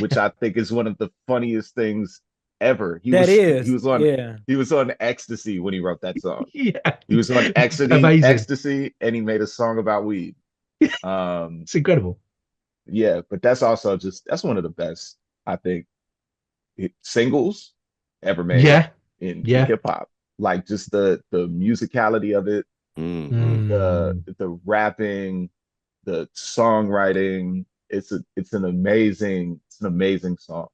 which I think is one of the funniest things ever. He was on ecstasy when he wrote that song. Yeah. He was on ecstasy and he made a song about weed. It's incredible. Yeah, but that's also that's one of the best, I think, singles ever made in hip hop. Like just the musicality of it, the rapping, the songwriting. It's an amazing song.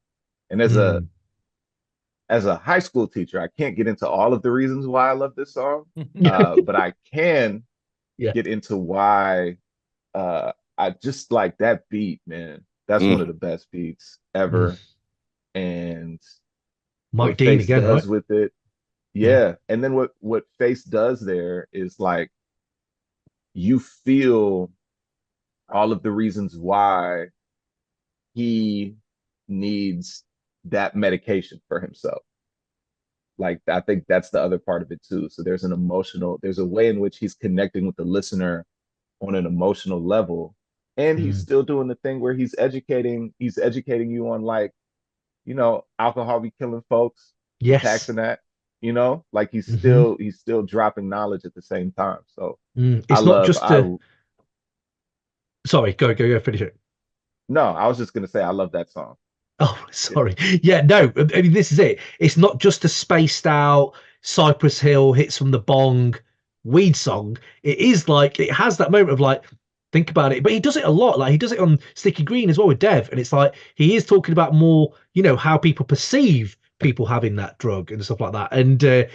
And as a high school teacher, I can't get into all of the reasons why I love this song, but I can get into why I just like that beat, man. That's one of the best beats ever. And Mike Dean again, does right? with it. Yeah. And then what Face does there is like you feel all of the reasons why he needs that medication for himself. Like I think that's the other part of it too. So there's a way in which he's connecting with the listener on an emotional level. And he's still doing the thing where he's educating you on like, alcohol be killing folks, taxing that, like he's still dropping knowledge at the same time. So sorry, go finish it. No, I was just gonna say I love that song. Oh, sorry. Yeah, no, I mean this is it. It's not just a spaced out Cypress Hill hits from the bong weed song. It is like it has that moment of like, think about it, but he does it a lot. Like he does it on Sticky Green as well with Dev, and it's like he is talking about more, how people perceive people having that drug and stuff like that. And I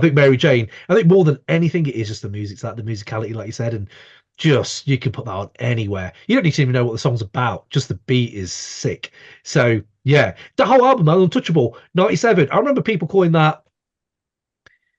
think Mary Jane, I think more than anything, it is just the music, the musicality, like you said, and just you can put that on anywhere. You don't need to even know what the song's about. Just the beat is sick. So yeah, the whole album, man, Untouchable, 97. I remember people calling that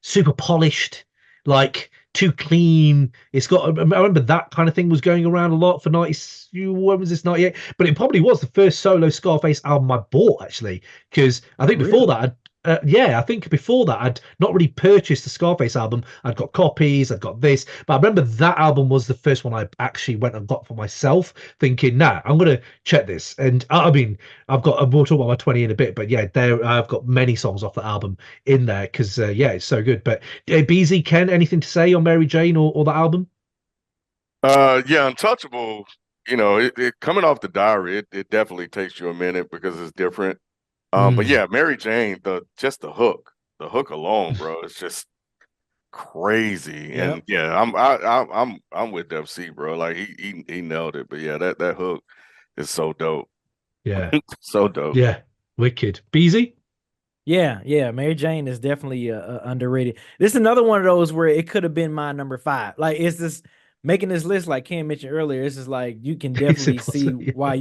super polished, like too clean. It's got. I remember that kind of thing was going around a lot for 90. When was this, 98? But it probably was the first solo Scarface album I bought actually, because I think before that, I think before that I'd not really purchased the Scarface album. I'd got copies, I'd got this, but I remember that album was the first one I actually went and got for myself, thinking, nah, I'm gonna check this. And I mean, we'll talk about my 20 in a bit, but yeah, I've got many songs off the album in there because it's so good. But Beezy, Ken, anything to say on Mary Jane or that album? Yeah, Untouchable. It coming off the diary, it definitely takes you a minute because it's different. But yeah, Mary Jane, the hook alone, bro, it's just crazy. Yep. And yeah, I'm with Defcee, bro. Like he nailed it. But yeah, that hook is so dope. Yeah, so dope. Yeah, wicked. Beezy? Yeah. Mary Jane is definitely underrated. This is another one of those where it could have been my number 5. Like, it's this making this list, like Ken mentioned earlier. It's just like you can It's definitely see impossible. why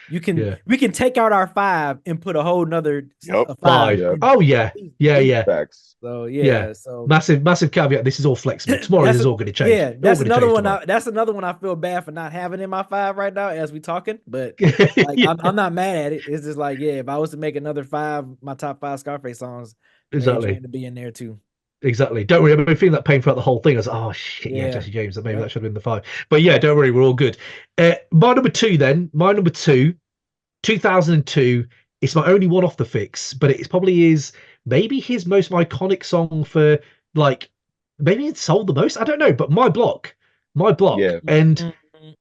Yeah. we can take out our 5 and put a whole nother Yep. a 5 5. Yeah, in. Oh yeah. Yeah, yeah. facts. So Yeah. yeah, so Massive caveat. This is all flexible. Tomorrow this is all going to change. All that's going to another change one. tomorrow. That's another one I feel bad for not having in my 5 right now as we talking. But like, Yeah, I'm not mad at it. It's just like, yeah, if I was to make another 5, my top 5 Scarface songs, Mary exactly. Jane to be in there too. Exactly. Don't worry. I've been feeling that pain throughout the whole thing. I was like, oh shit, yeah, Yeah. Jesse James. Maybe Yep. that should have been the 5. But yeah, don't worry, we're all good. My number 2 then. My number 2, 2002. It's my only one off the fix, but it probably is maybe his most iconic song for like maybe it sold the most. I don't know, but my block, Yeah, and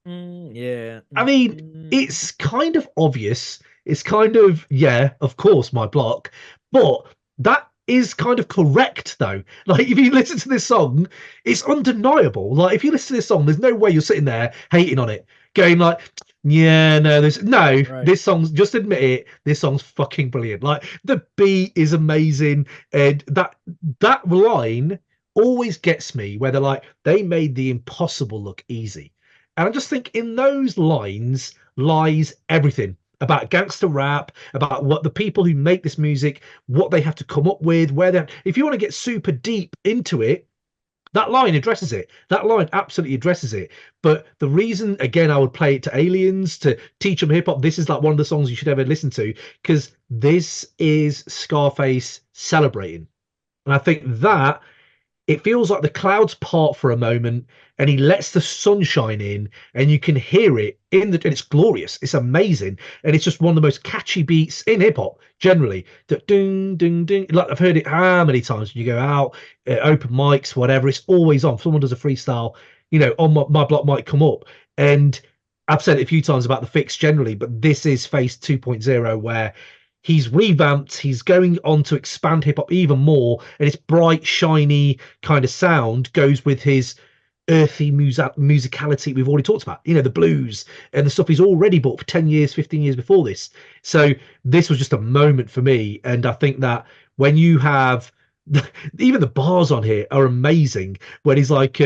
Yeah. I mean, it's kind of obvious. It's kind of, yeah, of course, my block. But that is kind of correct, though. Like, if you listen to this song, it's undeniable. Like, if you listen to this song, there's no way you're sitting there hating on it, going like, yeah, no, Right. this song's, just admit it, this song's fucking brilliant. Like, the beat is amazing. And that line always gets me where they're like, they made the impossible look easy. And I just think in those lines lies everything about gangster rap, about what the people who make this music, what they have to come up with, where they if you want to get super deep into it, that line addresses it. That line absolutely addresses it. But the reason, again, I would play it to aliens to teach them hip hop. This is like one of the songs you should ever listen to because this is Scarface celebrating. And I think that it feels like the clouds part for a moment and he lets the sunshine in and you can hear it in the and it's glorious, it's amazing, and it's just one of the most catchy beats in hip-hop generally. That ding ding ding, like I've heard it how many times when you go out, open mics, whatever, it's always on. If someone does a freestyle, on my block might come up, and I've said it a few times about the fix generally, but this is Face 2.0 where he's revamped, he's going on to expand hip hop even more, and its bright, shiny kind of sound goes with his earthy musicality we've already talked about, the blues and the stuff he's already bought for 10 years, 15 years before this. So this was just a moment for me. And I think that when you have even the bars on here are amazing, when he's like,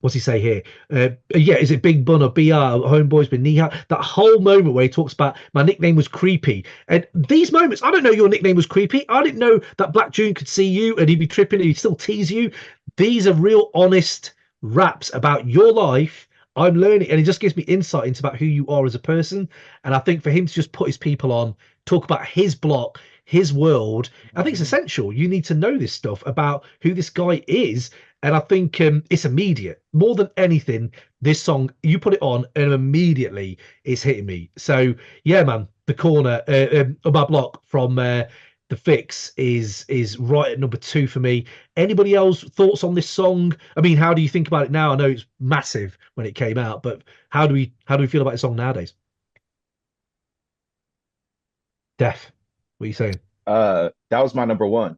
what's he say here? Yeah, is it Big Bun or BR? Homeboys with knee high. That whole moment where he talks about my nickname was Creepy. And these moments, I don't know your nickname was Creepy. I didn't know that Black June could see you and he'd be tripping and he'd still tease you. These are real honest raps about your life. I'm learning, and it just gives me insight into about who you are as a person. And I think for him to just put his people on, talk about his block, his world, I think it's essential. You need to know this stuff about who this guy is, and I think it's immediate. More than anything, this song, you put it on and immediately it's hitting me. So, yeah, man, the corner of my block from The Fix is right at number 2 for me. Anybody else thoughts on this song? I mean, how do you think about it now? I know it's massive when it came out, but how do we feel about the song nowadays? Def, what are you saying? that was my number 1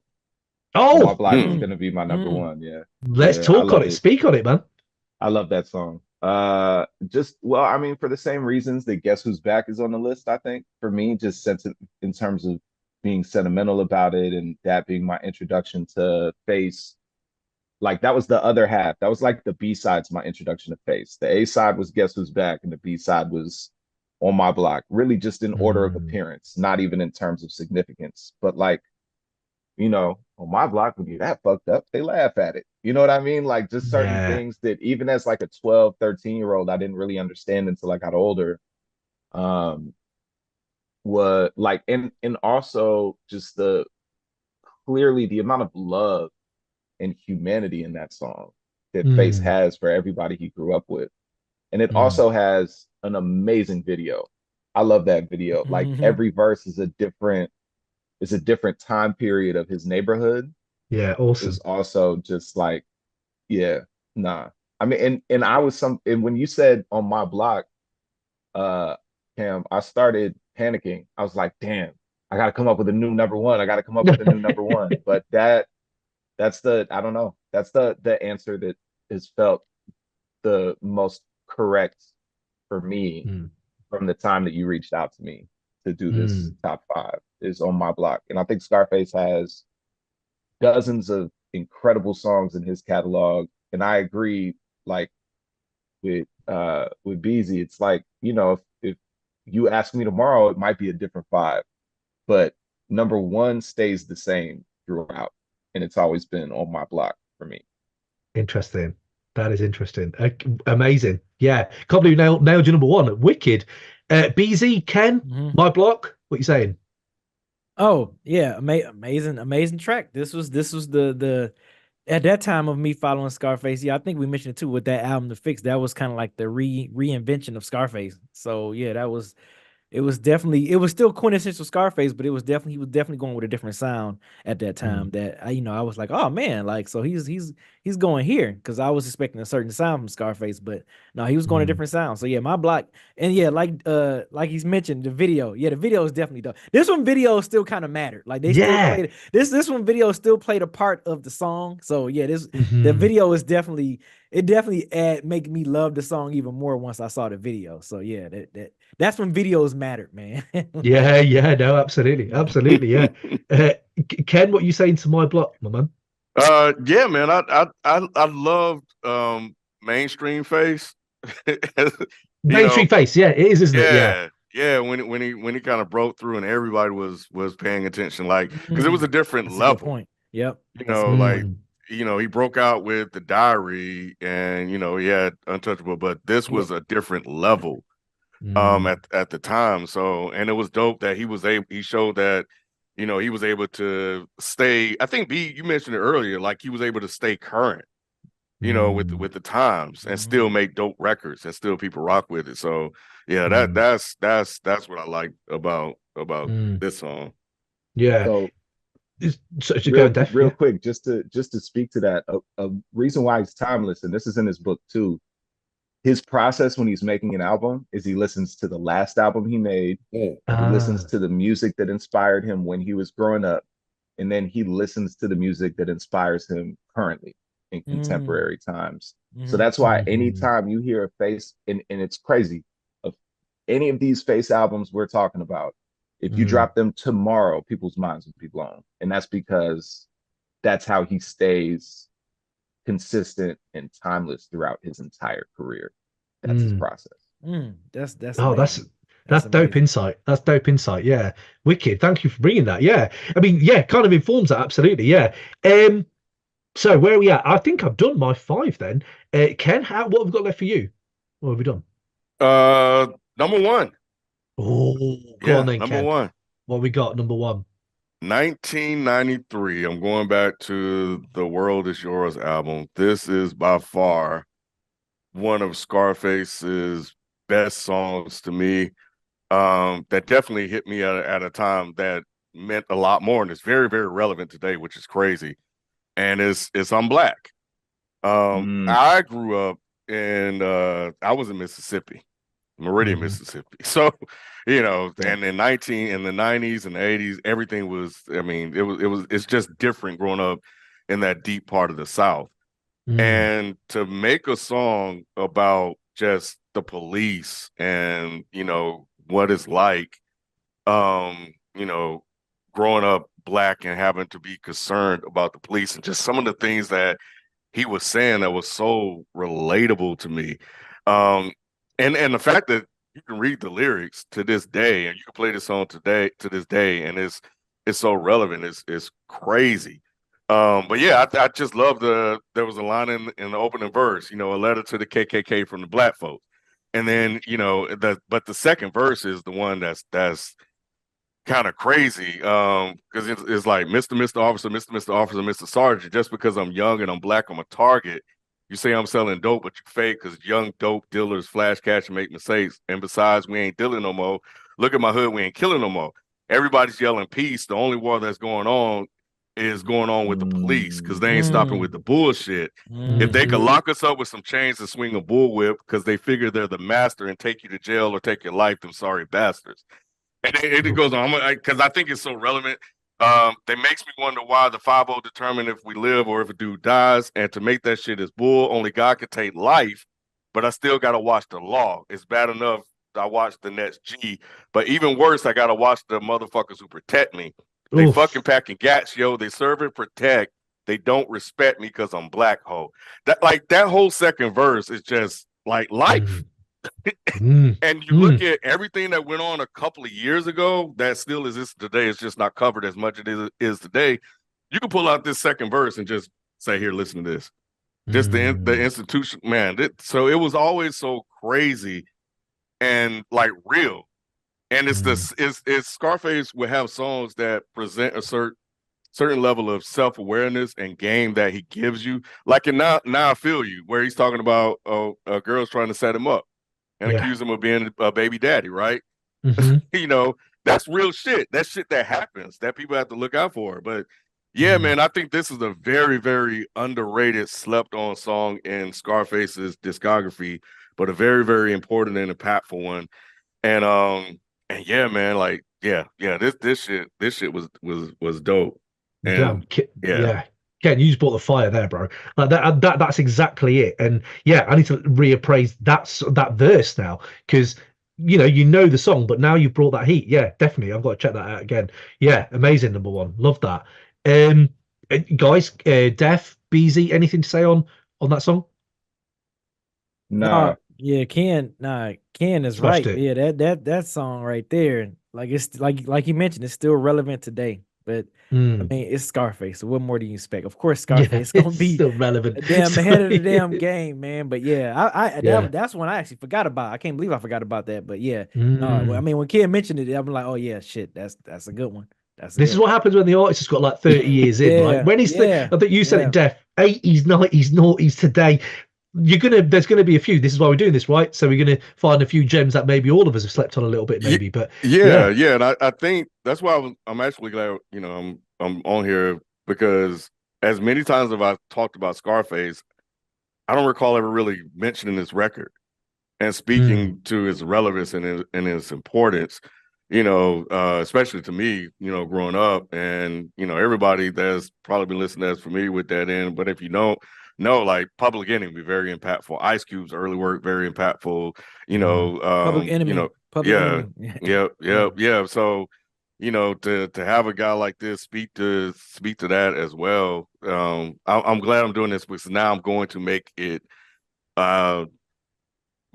on my Oh, block. Is gonna be my number 1. Yeah, let's yeah, I talk on love it. it. Speak on it, man. I love that song. Just well, I mean, for the same reasons that Guess Who's Back is on the list. I think for me, just sense in terms of being sentimental about it, and that being my introduction to Face. Like that was the other half. That was like the B side to my introduction to Face. The A side was Guess Who's Back, and the B side was On My Block. Really, just in order of Mm, appearance, not even in terms of significance. But like, on my block would be that fucked up. They laugh at it. You know what I mean? Like just certain yeah. things that even as like a 12, 13-year-old, I didn't really understand until I got older. Um, was like and also just the clearly the amount of love and humanity in that song that Face Mm, has for everybody he grew up with. And it mm. also has an amazing video. I love that video. Like every verse is a different time period of his neighborhood. Yeah, Is awesome. also just like, yeah, nah. I mean, and when you said On My Block, uh, Cam, I started panicking. I was like, damn, I gotta come up with a new number one. I gotta come up with a new number one. But that's the I don't know. That's the answer that is felt the most correct for me Mm, from the time that you reached out to me to do this mm. top 5 is On My Block. And I think Scarface has dozens of incredible songs in his catalog. And I agree, like with Beezy, it's like, you know, if you ask me tomorrow, it might be a different vibe. But number one stays the same throughout. And it's always been On My Block for me. Interesting. That is interesting. Amazing. Yeah. Can't believe you nailed your number one. Wicked. Beezy, Ken, My Block. What you saying? Oh yeah, amazing track. This was the at that time of me following Scarface. Yeah, I think we mentioned it too with that album, The Fix. That was kind of like the reinvention of Scarface. So yeah, it was still quintessential Scarface, but he was definitely going with a different sound at that time. That I was like, oh man, like so he's going here, because I was expecting a certain sound from Scarface, but no, he was going a different sound. So yeah, My Block, and yeah, like he's mentioned the video. Yeah, the video is definitely dope. This one video still kind of mattered. Like they still played this one video still played a part of the song. So yeah, the video is definitely make me love the song even more once I saw the video. So yeah, that's when videos mattered, man. Yeah, no, absolutely, yeah. Ken, what are you saying to My Block, my man? Yeah, man, I loved Mainstream Face. Mainstream Face, yeah, it is, isn't it? Yeah. When he kind of broke through and everybody was paying attention, like, because it was a different That's level. a good point. Yep. Like, he broke out with The Diary, and he had Untouchable, but this was a different level at the time. So, and it was dope that he showed that he was able to stay. I think you mentioned it earlier, like he was able to stay current, with the times, and still make dope records, and still people rock with it. So yeah, that's what I like about this song. Yeah. So real quick, just to speak to that, a reason why he's timeless, and this is in his book too. His process when he's making an album is he listens to the last album he made. He listens to the music that inspired him when he was growing up, and then he listens to the music that inspires him currently in contemporary times. So that's why anytime you hear a Face, and it's crazy, of any of these Face albums we're talking about, if you drop them tomorrow, people's minds would be blown. And that's because that's how he stays consistent and timeless throughout his entire career. That's his process. That's oh, amazing. that's dope insight. That's dope insight. Yeah, wicked. Thank you for bringing that. Yeah, I mean, yeah, kind of informs that, absolutely. Yeah. So where are we at? I think I've done my 5 then. Ken, what have we got left for you? What have we done? Number one. Oh, go on then, number Ken. one. What we got? Number one. 1993. I'm going back to the World Is Yours album. This is by far one of Scarface's best songs to me. That definitely hit me at a time that meant a lot more, and it's very, very relevant today, which is crazy. And it's I'm Black. I grew up I was in Mississippi, Meridian, Mississippi. So, and in the 90s and the 80s, everything was, it's just different growing up in that deep part of the South. And to make a song about just the police and, what it's like, growing up Black and having to be concerned about the police, and just some of the things that he was saying that was so relatable to me. And the fact that you can read the lyrics to this day, and you can play this song to this day, and it's so relevant. It's crazy. But yeah, I just love there was a line in the opening verse, a letter to the KKK from the Black folks. And then, but the second verse is the one that's kind of crazy, because it's like Mr. Officer, Mr. Officer, Mr. Sergeant. Just because I'm young and I'm Black, I'm a target. You say I'm selling dope, but you fake, because young dope dealers flash cash and make mistakes. And besides, we ain't dealing no more. Look at my hood, we ain't killing no more. Everybody's yelling peace. The only war that's going on is going on with the police, because they ain't stopping with the bullshit. If they could lock us up with some chains and swing a bullwhip because they figure they're the master and take you to jail or take your life, them sorry bastards. And it goes on, because I think it's so relevant. That makes me wonder why the 5-0 determine if we live or if a dude dies. And to make that shit is bull. Only God can take life, but I still got to watch the law. It's bad enough watch the Nets G. But even worse, I gotta watch the motherfuckers who protect me. They Oof. fucking packing gats, yo. They serve and protect. They don't respect me because I'm black, ho. That whole second verse is just like life. And you look at everything that went on a couple of years ago that still exists today. It's just not covered as much as it is today. You can pull out this second verse and just say, here, listen to this. Just the institution, man. So it was always so crazy and like real. And it's Scarface would have songs that present a certain level of self-awareness and game that he gives you. Like in Now I Feel You, where he's talking about girls trying to set him up and accuse him of being a baby daddy, right? You know, that's real shit. That's shit that happens that people have to look out for. But yeah, man, I think this is a very, very underrated, slept-on song in Scarface's discography, but a very, very important and impactful one. And yeah, man, like this shit was dope. And yeah. Ken, you just brought the fire there, bro. Like that's exactly it. And yeah, I need to reappraise that verse now, because you know the song, but now you've brought that heat. Yeah, definitely. I've got to check that out again. Yeah, amazing. Number one, love that. Guys, Def, Beezy, anything to say on that song? Nah. Yeah, Ken is Smashed right. it. Yeah, that song right there, like it's like you mentioned, it's still relevant today. But I mean, it's Scarface. So what more do you expect? Of course, Scarface is gonna be still relevant. damn ahead of the damn game, man. But yeah, that's one I actually forgot about. I can't believe I forgot about that. But yeah, no, I mean when Ken mentioned it, I'm like, oh yeah, shit, that's a good one. This is what happens when the artist has got like 30 years in. Like when he's I think you said it, Def, 80s, 90s, noughties today. There's gonna be a few. This is why we're doing this, right? So we're gonna find a few gems that maybe all of us have slept on a little bit, maybe. But yeah. And I think that's why I'm actually glad, I'm on here, because as many times as I've talked about Scarface, I don't recall ever really mentioning this record and speaking to its relevance and its importance. Especially to me, growing up, and everybody that's probably been listening that's familiar with that end. But if you don't know, like Public Enemy, very impactful. Ice Cube's early work, very impactful. Public Enemy. Public Enemy. Yeah. So, to have a guy like this speak to that as well. I'm glad I'm doing this, because now I'm going to make it a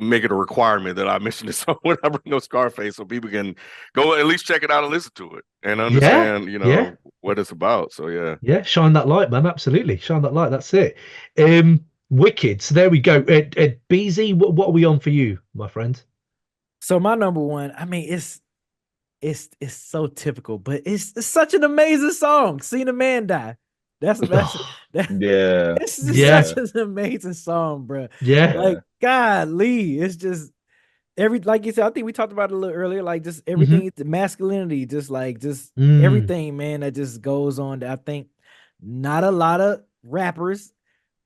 requirement that I mention this song when I bring up Scarface, so people can go at least check it out and listen to it and understand, what it's about. So yeah, shine that light, man. Absolutely, shine that light. That's it. Wicked. So there we go. Beezy, what are we on for you, my friend? So my number one, I mean, it's so typical, but it's such an amazing song. Seen a Man Die. It's just such an amazing song, bro. Yeah, like golly, it's just like you said. I think we talked about it a little earlier. Like just everything, the masculinity, just everything, man, that just goes on. That I think not a lot of rappers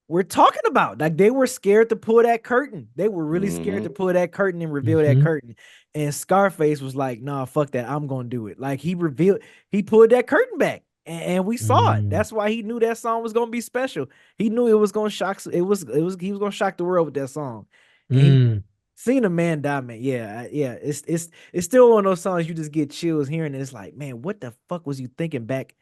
were talking about. Like they were scared to pull that curtain. They were really scared to pull that curtain and reveal that curtain. And Scarface was like, "Nah, fuck that. I'm gonna do it." Like he pulled that curtain back. And we saw it. That's why he knew that song was gonna be special. He knew it was gonna shock. He was gonna shock the world with that song. Seeing a Man Die, man. Yeah. It's still one of those songs you just get chills hearing it. It's like, man, what the fuck was you thinking back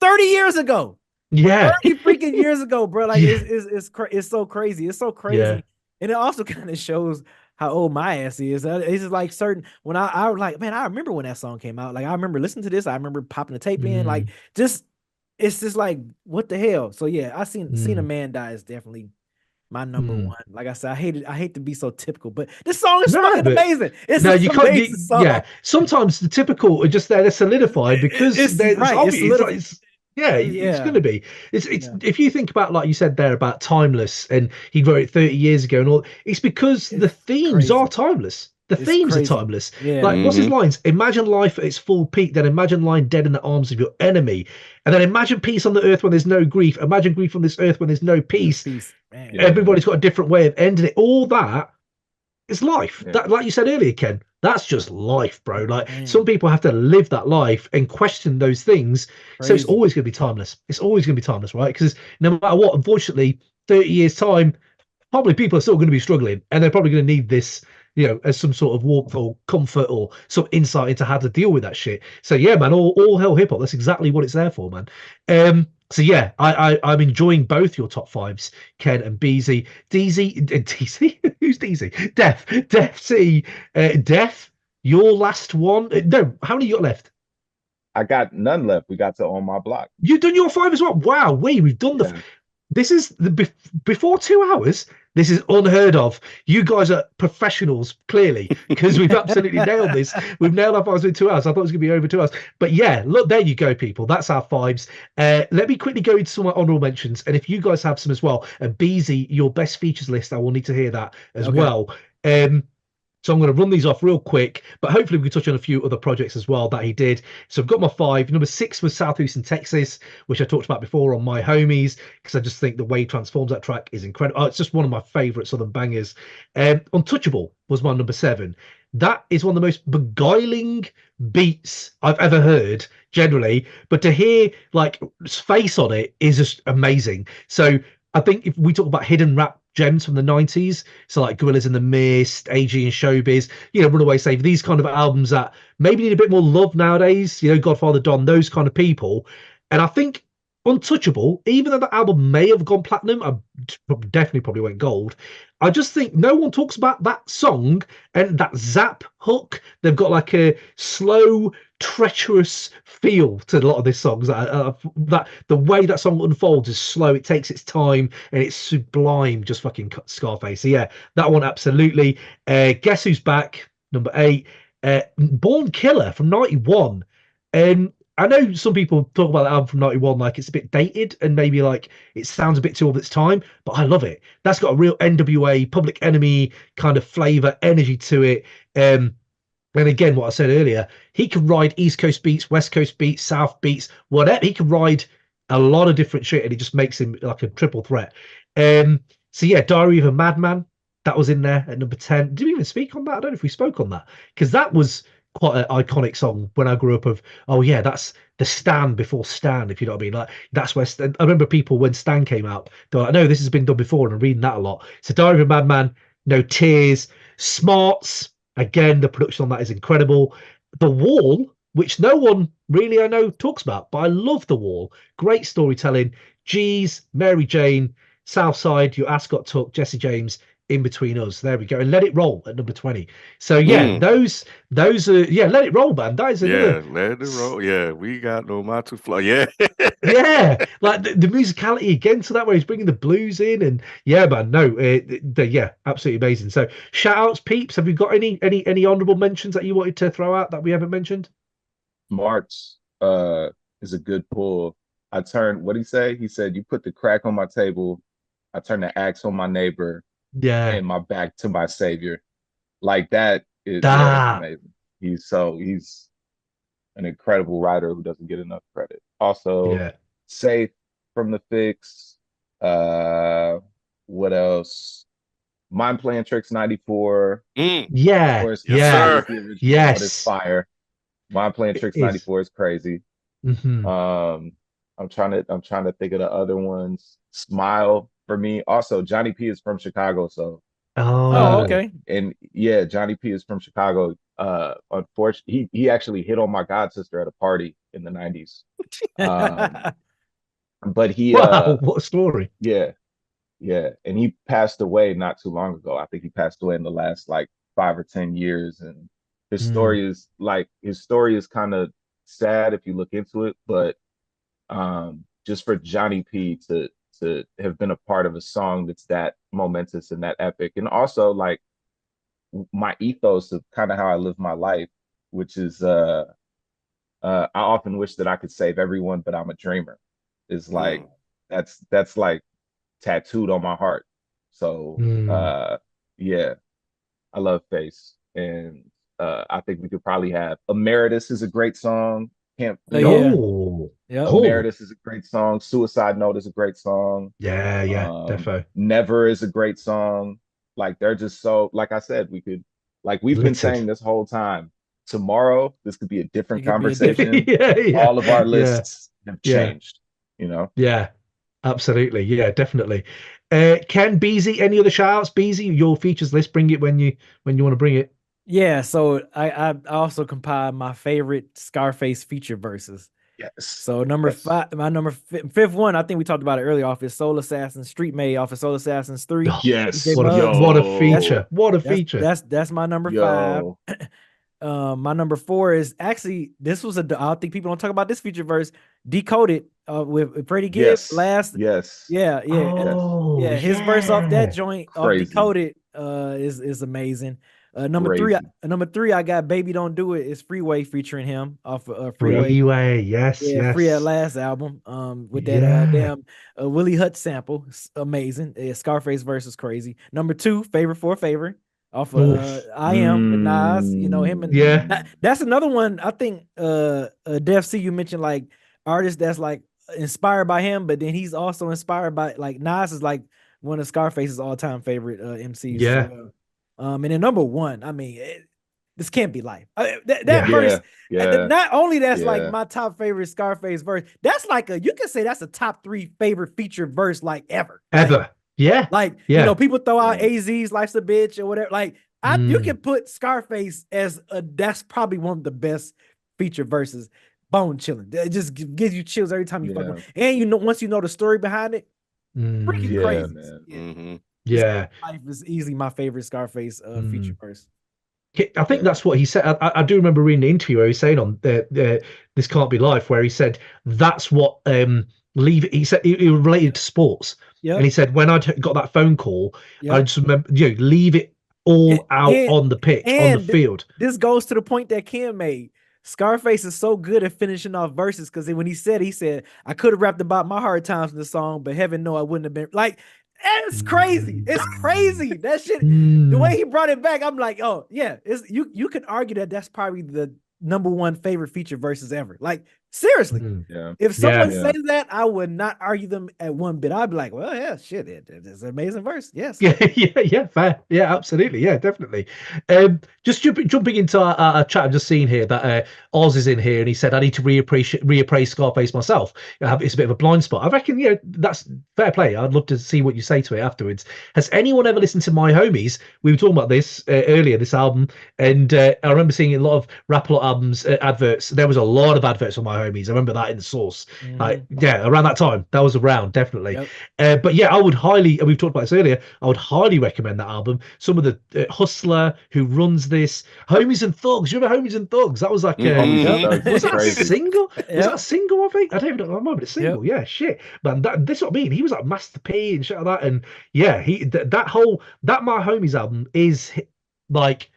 30 years ago? Yeah, 30 freaking years ago, bro. Like it's so crazy. It's so crazy, and it also kind of shows how old my ass is. It's just like certain when I was like, man, I remember when that song came out. Like I remember listening to this. I remember popping the tape in. Like it's just like what the hell. So yeah, I seen a Man Die is definitely my number one. Like I said, I hate to be so typical, but this song is fucking amazing. It's you can't. Yeah, sometimes the typical are just there. They're solidified because it's obvious. It's going to be. It's if you think about, like you said there, about timeless, and he wrote it 30 years ago and all, it's because the themes are timeless. The themes are timeless. Like what's his lines? Imagine life at its full peak, then imagine lying dead in the arms of your enemy, and then imagine peace on the earth when there's no grief. Imagine grief on this earth when there's no peace. Everybody's got a different way of ending it. All that is life. That, like you said earlier, Ken, that's just life, bro. Like some people have to live that life and question those things. So it's always going to be timeless. It's always going to be timeless, right? Because no matter what, unfortunately, 30 years time, probably people are still going to be struggling, and they're probably going to need this as some sort of warmth or comfort or some insight into how to deal with that shit. So yeah, man, all hell hip hop. That's exactly what it's there for, man. So yeah, I'm enjoying both your top fives, Ken and Beezy. DZ, who's DZ? Defcee, Def. Your last one? No, how many you got left? I got none left. We got to On My Block. You've done your five as well. Wow, we've done Yeah. This is before 2 hours. This is unheard of. You guys are professionals, clearly, because we've absolutely nailed this. We've nailed our fives in 2 hours. I thought it was going to be over 2 hours. But yeah, look, there you go, people. That's our fives. Let me quickly go into some of my honorable mentions. And if you guys have some as well, and Beezy, your best features list, I will need to hear that as well. So I'm going to run these off real quick, but hopefully we can touch on a few other projects as well that he did. So I've got my five. Number 6 was South Houston, Texas, which I talked about before on My Homies, because I just think the way he transforms that track is incredible. Oh, it's just one of my favorite Southern bangers. Untouchable was my number 7. That is one of the most beguiling beats I've ever heard, generally. But to hear like Face on it is just amazing. So I think if we talk about hidden rap gems from the 90s, so like Gorillas in the Mist, AG and Showbiz, Runaway Save, these kind of albums that maybe need a bit more love nowadays, Godfather Don, those kind of people. And I think Untouchable, even though the album may have gone platinum, I definitely probably went gold. I just think no one talks about that song and that zap hook. They've got like a slow, treacherous feel to a lot of these songs. That the way that song unfolds is slow. It takes its time and it's sublime. Just fucking Scarface. So yeah, that one absolutely. Guess Who's Back? Number 8. Born Killer from '91. I know some people talk about that album from '91 like it's a bit dated and maybe like it sounds a bit too of its time, but I love it. That's got a real NWA, Public Enemy kind of flavor, energy to it. And again, what I said earlier, he can ride East Coast beats, West Coast beats, South beats, whatever. He can ride a lot of different shit, and it just makes him like a triple threat. So yeah, Diary of a Madman, that was in there at number 10. Did we even speak on that? I don't know if we spoke on that, because that was quite an iconic song when I grew up. Oh yeah, that's the Stan before Stan, if you know what I mean. Like that's where I remember people when Stan came out, they're like, no, this has been done before, and I'm reading that a lot. So Diary of a Madman, No Tears, Smarts. Again, the production on that is incredible. The Wall, which no one really I know talks about, but I love The Wall. Great storytelling. G's, Mary Jane, Southside, Your Ass Got Took, Jesse James, In Between Us. There we go. And Let It Roll at number 20. So yeah, those are Let It Roll, man. That is another. Yeah, Let It Roll. Yeah, we got no mind to fly. Yeah. Yeah, like the musicality again to that, where he's bringing the blues in, and yeah, man, no, yeah, absolutely amazing. So shout outs, peeps. Have you got any honorable mentions that you wanted to throw out that we haven't mentioned? March is a good pull. What did he say? He said, you put the crack on my table, I turn the axe on my neighbor, and my back to my savior. Like that is amazing. He's an incredible writer who doesn't get enough credit. Also, Safe from The Fix. What else? Mind Playing Tricks '94. Yeah. Of course, yes, sir. Yes. It's fire. Mind Playing Tricks '94 is crazy. Mm-hmm. I'm trying to think of the other ones. Smile for me. Also, Johnny P is from Chicago, so okay. And yeah, Johnny P is from Chicago. Unfortunately, he actually hit on my god sister at a party in the '90s. But he what a story. Yeah, and he passed away not too long ago. I think he passed away in the last like 5 or 10 years, and his story is kind of sad if you look into it, but just for Johnny P to have been a part of a song that's that momentous and that epic, and also like my ethos of kind of how I live my life, which is I often wish that I could save everyone, but I'm a dreamer, is like that's like tattooed on my heart. So yeah, I love Face, and I think we could probably have Emeritus is a great song. Emeritus is a great song. Suicide Note is a great song. Yeah, defo. Never is a great song. Like they're just so, like I said, we could, like we've been saying this whole time, tomorrow this could be a different conversation. All of our lists have changed, Yeah, absolutely. Yeah, definitely. Ken, Beezy, any other shout outs? Beezy, your features list, bring it when you want to bring it. Yeah, so I also compiled my favorite Scarface feature verses. Yes. So number five, my fifth one, I think we talked about it earlier off is Soul Assassin Street Made off of Soul Assassins 3. Yes. DJ What Muggs. a feature. What a That's feature. that's my number five. My number 4 is actually this was I don't think people don't talk about this feature verse. Decoded with Freddie Gibbs last. Yes. Yeah. Oh, Yeah, his verse off that joint off Crazy. Decoded is amazing. Number three, I got Baby Don't Do It. It's Freeway featuring him off Freeway. Yes, yes. Free at last album. With that damn Willie Hutch sample. It's amazing. Scarface verse is crazy. Number 2, Favor for a Favor. Off of I Am with Nas, you know him, and that's another one. I think Defcee, you mentioned like artists that's like inspired by him, but then he's also inspired by like Nas is like one of Scarface's all-time favorite MCs. Yeah. So, and then number 1, I mean, this can't be life. That verse, not only that's like my top favorite Scarface verse, that's like you can say that's a top 3 favorite feature verse like ever. Ever. Yeah. Like, you know, people throw out AZ's Life's a Bitch or whatever. Like, you can put Scarface as that's probably one of the best feature verses. Bone chilling. It just gives you chills every time you fuck. And you know, once you know the story behind it, freaking crazy. Man. Yeah. Life is easily my favorite Scarface feature verse. I think that's what he said. I do remember reading the interview where he was saying on This Can't Be Life, where he said that's what he said it related to sports. Yep. And he said, when I got that phone call, I just remember, leave it all out on the pitch, on the field. This goes to the point that Ken made. Scarface is so good at finishing off verses because when he said, I could have rapped about my hard times in the song, but heaven no, I wouldn't have been. Like, it's crazy. It's crazy. That shit, the way he brought it back, I'm like, oh, yeah. You could argue that that's probably the number 1 favorite feature verses ever. Like, seriously. If someone says that, I would not argue them at one bit. I'd be like, well, yeah, shit, it's an amazing verse. Yes. Yeah, fair. Yeah, absolutely. Yeah, definitely. Just jumping into our chat, I've just seen here that Oz is in here, and he said, I need to reappraise Scarface myself. It's a bit of a blind spot. I reckon, that's fair play. I'd love to see what you say to it afterwards. Has anyone ever listened to My Homies? We were talking about this earlier, this album, and I remember seeing a lot of Rap-A-Lot albums, adverts. There was a lot of adverts on My Homies. I remember that in the source. Around that time, that was around, definitely. But yeah, I would highly, we've talked about this earlier, I would highly recommend that album. Some of the Hustler, Who Runs This, Homies and Thugs. You remember Homies and Thugs? That was like was that a single? Was that a single, I think? I don't even know, but it's single. Yeah, shit. But this is what I mean. He was like Master P and shit like that. And yeah, that My Homies album is like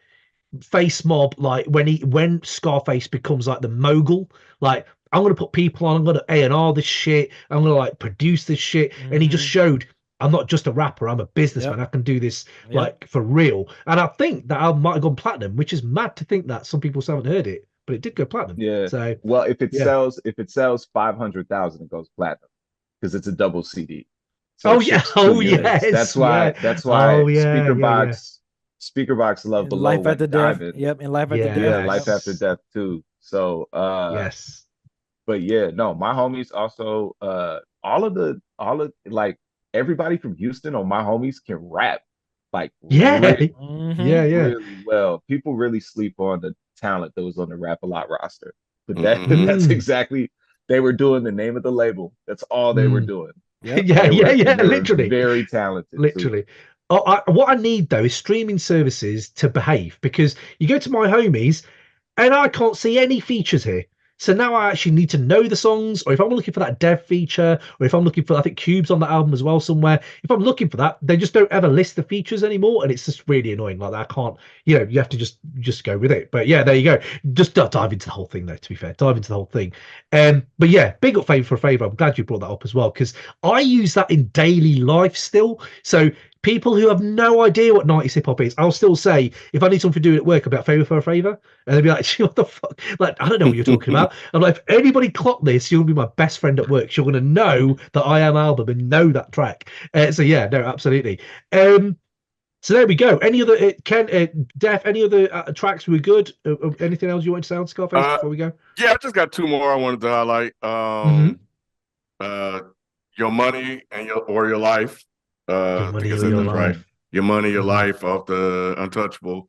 Face Mob, like when Scarface becomes like the mogul, like I'm gonna put people on, I'm gonna A&R this shit, I'm gonna like produce this shit, and he just showed I'm not just a rapper, I'm a businessman. I can do this like for real. And I think that album might have gone platinum, which is mad to think that some people still haven't heard it, but it did go platinum. Yeah. So well, if it sells 500,000, it goes platinum because it's a double CD. So yes. That's why Speakerbox Love Below Life After Death. Diamond. Yep, and Life After Death. Yeah, Life After Death too. So yes. But yeah, no, My Homies also all of like everybody from Houston on My Homies can rap like really well. People really sleep on the talent that was on the Rap-A-Lot roster. But that's exactly, they were doing the name of the label. That's all they were doing. Literally. Very talented. Literally. What I need though is streaming services to behave, because you go to My Homies and I can't see any features here. So now I actually need to know the songs, or if I'm looking for that dev feature, or if I'm looking for, I think Cube's on that album as well somewhere. If I'm looking for that, they just don't ever list the features anymore, and it's just really annoying. Like that, I can't, you have to just go with it. But yeah, there you go. Just dive into the whole thing though, to be fair. Dive into the whole thing. But yeah, big up Favor for a Favor. I'm glad you brought that up as well, because I use that in daily life still. So people who have no idea what 90s hip hop is, I'll still say, if I need something to do at work about Favor for a Favor, and they'll be like, what the fuck? Like, I don't know what you're talking about. I'm like, if anybody clock this, you'll be my best friend at work. You're going to know that I Am album and know that track. So yeah, no, absolutely. So there we go. Any other, Ken, Def, any other tracks were good? Anything else you want to say on Scarface before we go? Yeah, I just got 2 more I wanted to highlight. Your Money and Your Life. Your I think money I or said your this right. life. Your money, your Mhm. life off the Untouchable.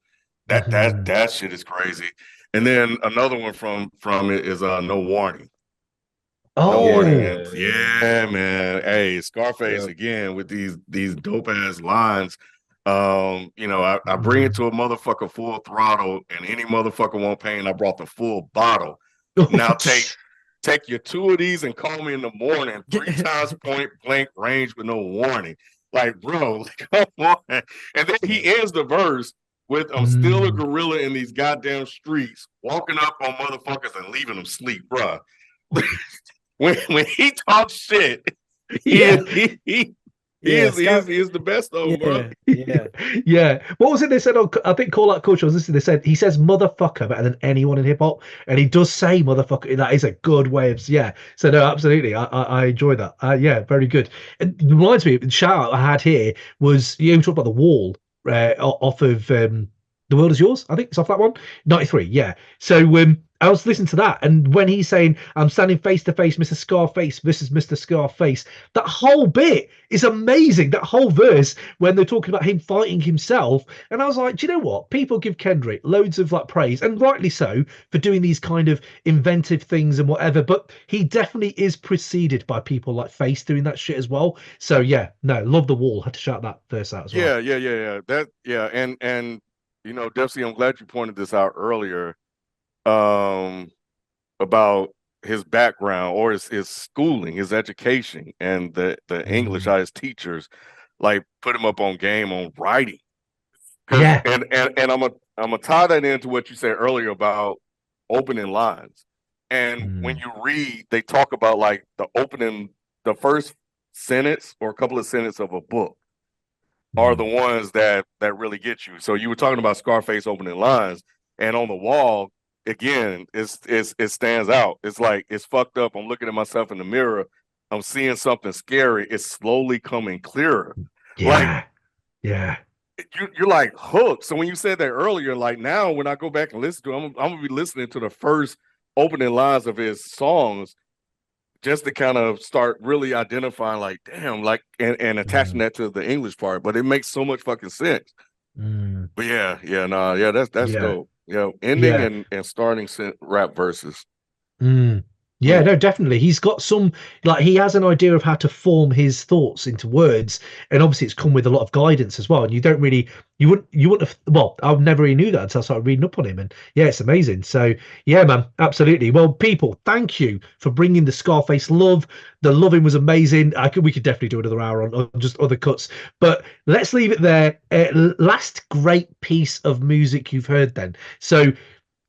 Mhm. That shit is crazy. And then another one from it is No Warning. No Oh, Warning. Yeah, Yeah, man. Hey, Scarface yeah. again with these dope ass lines. I bring it mm. to a motherfucker full throttle, and any motherfucker want pain, I brought the full bottle. Now take your two of these and call me in the morning, 3 times point blank range with no warning. Like, bro, come on. And then he ends the verse with I'm still a Mm. gorilla in these goddamn streets, walking up on motherfuckers and leaving them sleep, bro. When he talks shit, he Yeah. is Yeah, Scar. he is the best of them, bro. Yeah, yeah. Yeah. What was it they said on, I think Call Out Culture was listening, they said he says motherfucker better than anyone in hip hop. And he does say motherfucker. That is a good way of yeah. So no, absolutely. I enjoy that. Yeah, very good. It reminds me, the shout out I had here was you talked about the wall off of The World Is Yours, I think it's off that one. 93, yeah. So I was listening to that, and when he's saying, I'm standing face to face, Mr. Scarface versus Mr. Scarface, that whole bit is amazing. That whole verse when they're talking about him fighting himself. And I was like, do you know what? People give Kendrick loads of like praise, and rightly so, for doing these kind of inventive things and whatever. But he definitely is preceded by people like Face doing that shit as well. So yeah, no, love the wall. Had to shout that verse out as well. Yeah. And Defcee, I'm glad you pointed this out earlier. Um, about his background or his schooling, his education, and the English, how his teachers like put him up on game on writing. Yeah. And I'm gonna tie that into what you said earlier about opening lines. And when you read, they talk about like the first sentence or a couple of sentences of a book are the ones that really get you. So you were talking about Scarface opening lines, and on the wall again, it stands out. It's like it's fucked up. I'm looking at myself in the mirror. I'm seeing something scary. It's slowly coming clearer. Like Yeah. Yeah. you're like hooked. So when you said that earlier, like now when I go back and listen to it, I'm gonna be listening to the first opening lines of his songs just to kind of start really identifying like damn, like and attaching that to the English part. But it makes so much fucking sense. But that's Yeah. dope. Ending Yeah. and starting rap verses. Yeah, no, definitely. He's got some, like, he has an idea of how to form his thoughts into words, and obviously it's come with a lot of guidance as well. And you don't really, you wouldn't have, well, I never really knew that until I started reading up on him, and yeah, it's amazing. So yeah, man, absolutely. Well, people, thank you for bringing the Scarface love. The loving was amazing. We could definitely do another hour on just other cuts, but let's leave it there. Last great piece of music you've heard, then. So.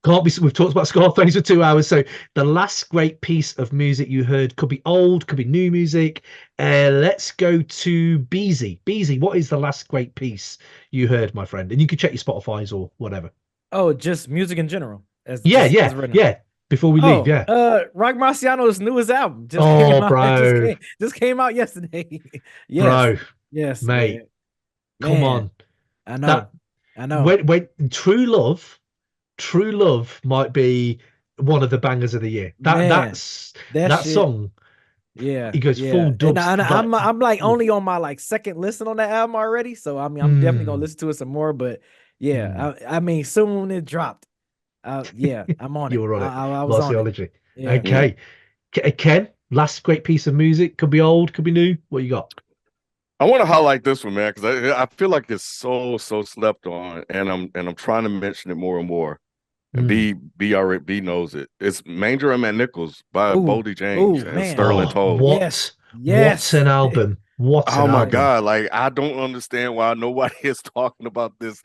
Can't be. We've talked about Scarface for 2 hours. So the last great piece of music you heard could be old, could be new music. Let's go to Beezy. Beezy, what is the last great piece you heard, my friend? And you can check your Spotify's or whatever. Oh, just music in general. As written. Yeah. Before we leave, yeah. Rock Marciano's newest album just Oh, came out. bro. Just came out yesterday. Yes. Bro. Yes, Mate. man. Come on. I know. When True Love might be one of the bangers of the year. That shit, song. Yeah, He goes full dubs. And I'm like only on my like second listen on that album already. So I mean, I'm definitely gonna listen to it some more. But yeah, I mean, soon it dropped. Yeah, I'm on it. You were on it. I was on it. Yeah. Okay, Ken. Last great piece of music, could be old, could be new. What you got? I want to highlight this one, man, because I feel like it's so slept on, and I'm trying to mention it more and more. And B already knows it. It's Manger and Matt Nichols by Boldy James and Sterling Toll. What an album! Oh my God! Like I don't understand why nobody is talking about this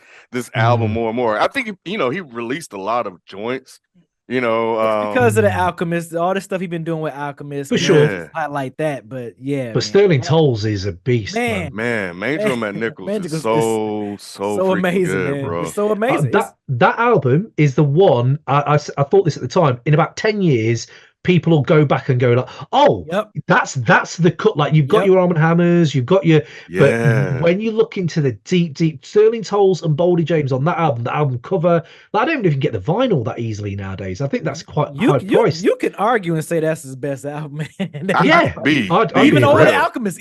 album more and more. I think he released a lot of joints. It's because of the Alchemist, all the stuff he's been doing with Alchemist. For sure, highlight that. But yeah, but Sterling Tolls is a beast, man. Manger and Matt Nichols is so amazing, good, man. bro. It's so amazing. That album is the one I thought this at the time. In about 10 years, people will go back and go like, oh, Yep. that's the cut. Like you've got Yep. your Arm& Hammers, you've got your, but Yeah. when you look into the deep Sterling Tolls and Boldy James on that album, the album cover, like, I don't even get the vinyl that easily nowadays. I think that's quite high priced. You can argue and say that's his best album, man. Yeah, I'd be even here over for the that. Alchemist,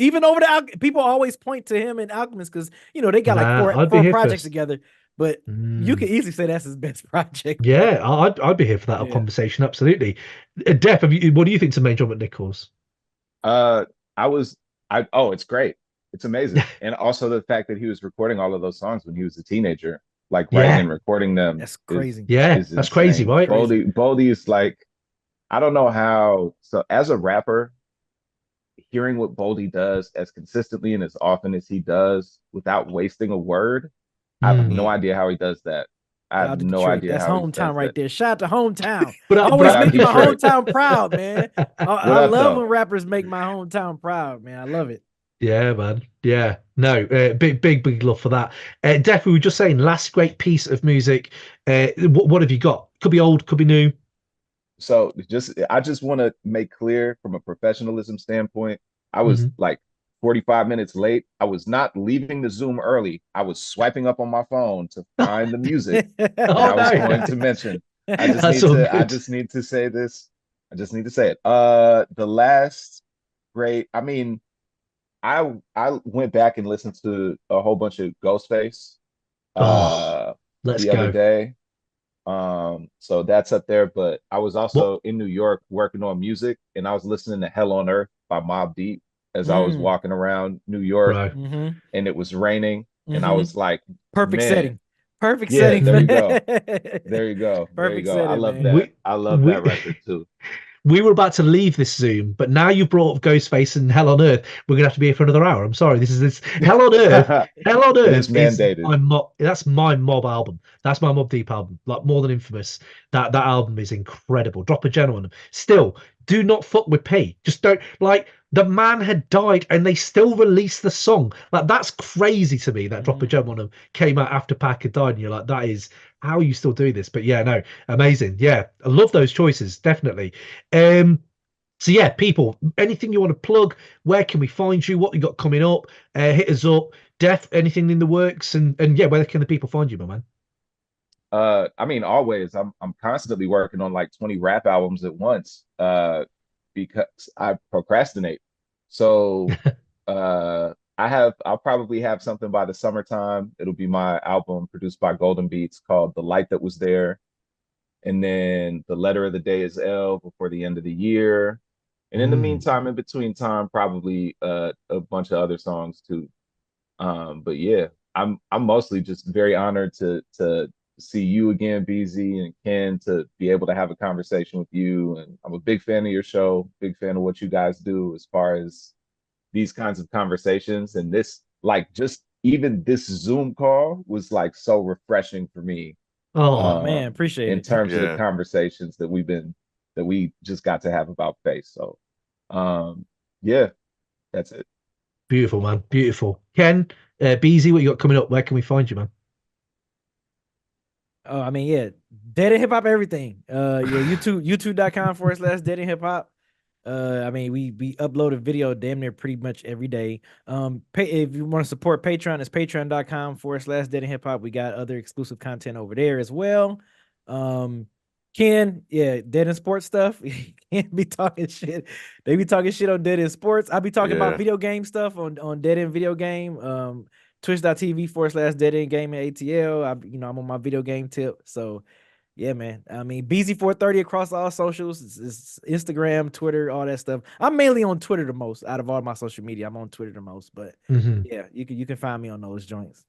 people always point to him and Alchemist because they got Nah, like I'd be four here projects first. together. But you can easily say that's his best project. Yeah, I'd be here for that Yeah. conversation. Absolutely. Def, what do you think to Main Drum McNichols? It's great. It's amazing. And also the fact that he was recording all of those songs when he was a teenager, like writing and recording them. That's crazy. That's insane. crazy, right? Boldy is like, I don't know how. So as a rapper, hearing what Boldy does as consistently and as often as he does without wasting a word, I have no idea how he does that. I have no idea That's how hometown right there. Shout out to hometown. But always making my hometown proud, man. I love when rappers make my hometown proud, man. I love it. Yeah, man. Yeah. No, big love for that. Def, we were just saying, last great piece of music. What have you got? Could be old, could be new. So I just want to make clear from a professionalism standpoint, I was like 45 minutes late. I was not leaving the Zoom early. I was swiping up on my phone to find the music I was going to mention. I just need to say this. I just need to say it. The last great, I mean, I went back and listened to a whole bunch of Ghostface let's the go. other day. So that's up there, but I was also in New York working on music, and I was listening to Hell on Earth by Mobb Deep as I was walking around New York, and it was raining, and I was like, perfect setting. Perfect yeah, setting. there you go. There you go. Perfect there you go. setting, I love man. that. I love that record too. We were about to leave this Zoom, but now you've brought up Ghostface and Hell on Earth. We're gonna have to be here for another hour. I'm sorry. This Hell on Earth. Hell on Earth is mandated. That's my Mob album. That's my Mobb Deep album. Like More Than Infamous. That album is incredible. Drop a gem on them. Still, do not fuck with P. Just don't, like, the man had died and they still released the song. Like, that's crazy to me that Drop a Gem on them came out after Pac had died. And you're like, that is how you still do this. But yeah, no, amazing. Yeah, I love those choices, definitely. So yeah, people, anything you want to plug, where can we find you? What you got coming up? Hit us up. Def, anything in the works? And yeah, where can the people find you, my man? I mean, always. I'm constantly working on like 20 rap albums at once. Because I procrastinate. So I'll probably have something by the summertime. It'll be my album produced by Golden Beats called The Light That Was There. And then The Letter of the Day is L before the end of the year. And in the meantime, in between time, probably a bunch of other songs too. But yeah, I'm mostly just very honored to see you again, Beezy and Ken, to be able to have a conversation with you. And I'm a big fan of your show, big fan of what you guys do as far as these kinds of conversations. And this, like, just even this Zoom call was like so refreshing for me. Oh man, appreciate it. In terms of the conversations that we just got to have about face. So yeah, that's it. Beautiful, man. Beautiful. Ken, Beezy, what you got coming up? Where can we find you, man? Oh, I mean, yeah, Dead and Hip Hop, everything. YouTube.com/Dead and Hip Hop. I mean, we upload a video damn near pretty much every day. If you want to support Patreon, it's patreon.com/Dead and Hip Hop. We got other exclusive content over there as well. Ken, Dead in Sports stuff. Can't be talking shit. They be talking shit on Dead in Sports. I be talking about video game stuff on Dead in Video Game. Twitch.tv/Dead End Game and ATL. I'm on my video game tip. So yeah, man. I mean, BZ430 across all socials. It's Instagram, Twitter, all that stuff. I'm mainly on Twitter the most out of all my social media. I'm on Twitter the most, but yeah, you can find me on those joints.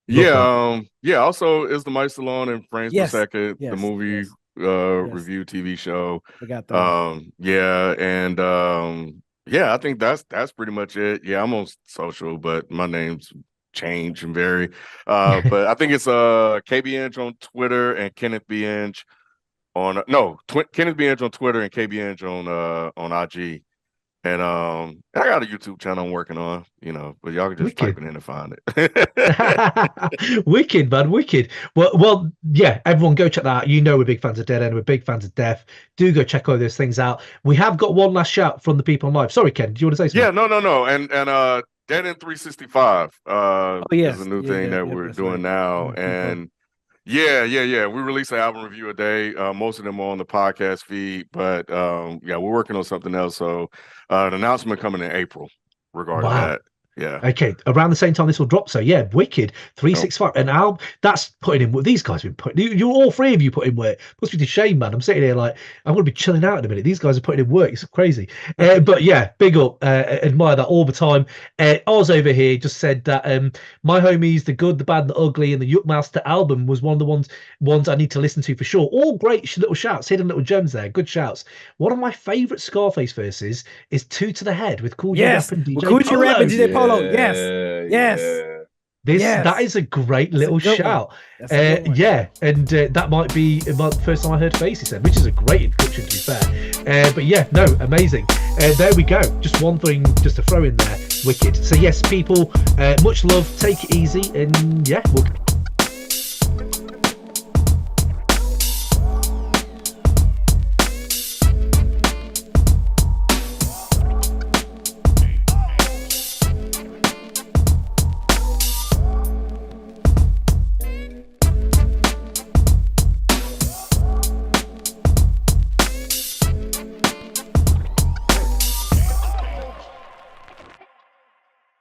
Also, is the Mic Salon in Frames Per Second, the movie review TV show. I got that. I think that's pretty much it. Yeah, I'm on social, but my name's change and vary. But I think it's KBNG on Twitter and Kenneth BNG on Kenneth BNG on Twitter and KBNG on IG. And I got a YouTube channel I'm working on, but y'all can just type it in and find it. Wicked, man, wicked. Well, yeah, everyone go check that out. We're big fans of Dead End, we're big fans of Def. Do go check all those things out. We have got one last shout from the people on live. Sorry, Ken, do you want to say something? Yeah, no. And Dead End 365 is a new thing that we're doing now. And yeah. We release an album review a day. Most of them are on the podcast feed, but we're working on something else. So an announcement coming in April regarding that. Yeah. Okay, around the same time this will drop. So yeah, wicked. 365 an album. That's putting in work. These guys have been putting. You all three of you put in work. Must be a shame, man. I'm sitting here like I'm gonna be chilling out in a minute. These guys are putting in work. It's crazy. But yeah, big up. Admire that all the time. Oz over here just said that my homies, the good, the bad, the ugly, and the Yuckmaster album was one of the ones I need to listen to for sure. All great little shouts, hidden little gems there. Good shouts. One of my favorite Scarface verses is "Two to the Head" with Cool J Rap and DJ Cool J Rap and DJ Polo. Yes. That is a great little shout. And that might be the first time I heard Face, he said, which is a great introduction, to be fair. But yeah, no, amazing. There we go. Just one thing just to throw in there. Wicked. So yes, people, much love. Take it easy, and yeah, we'll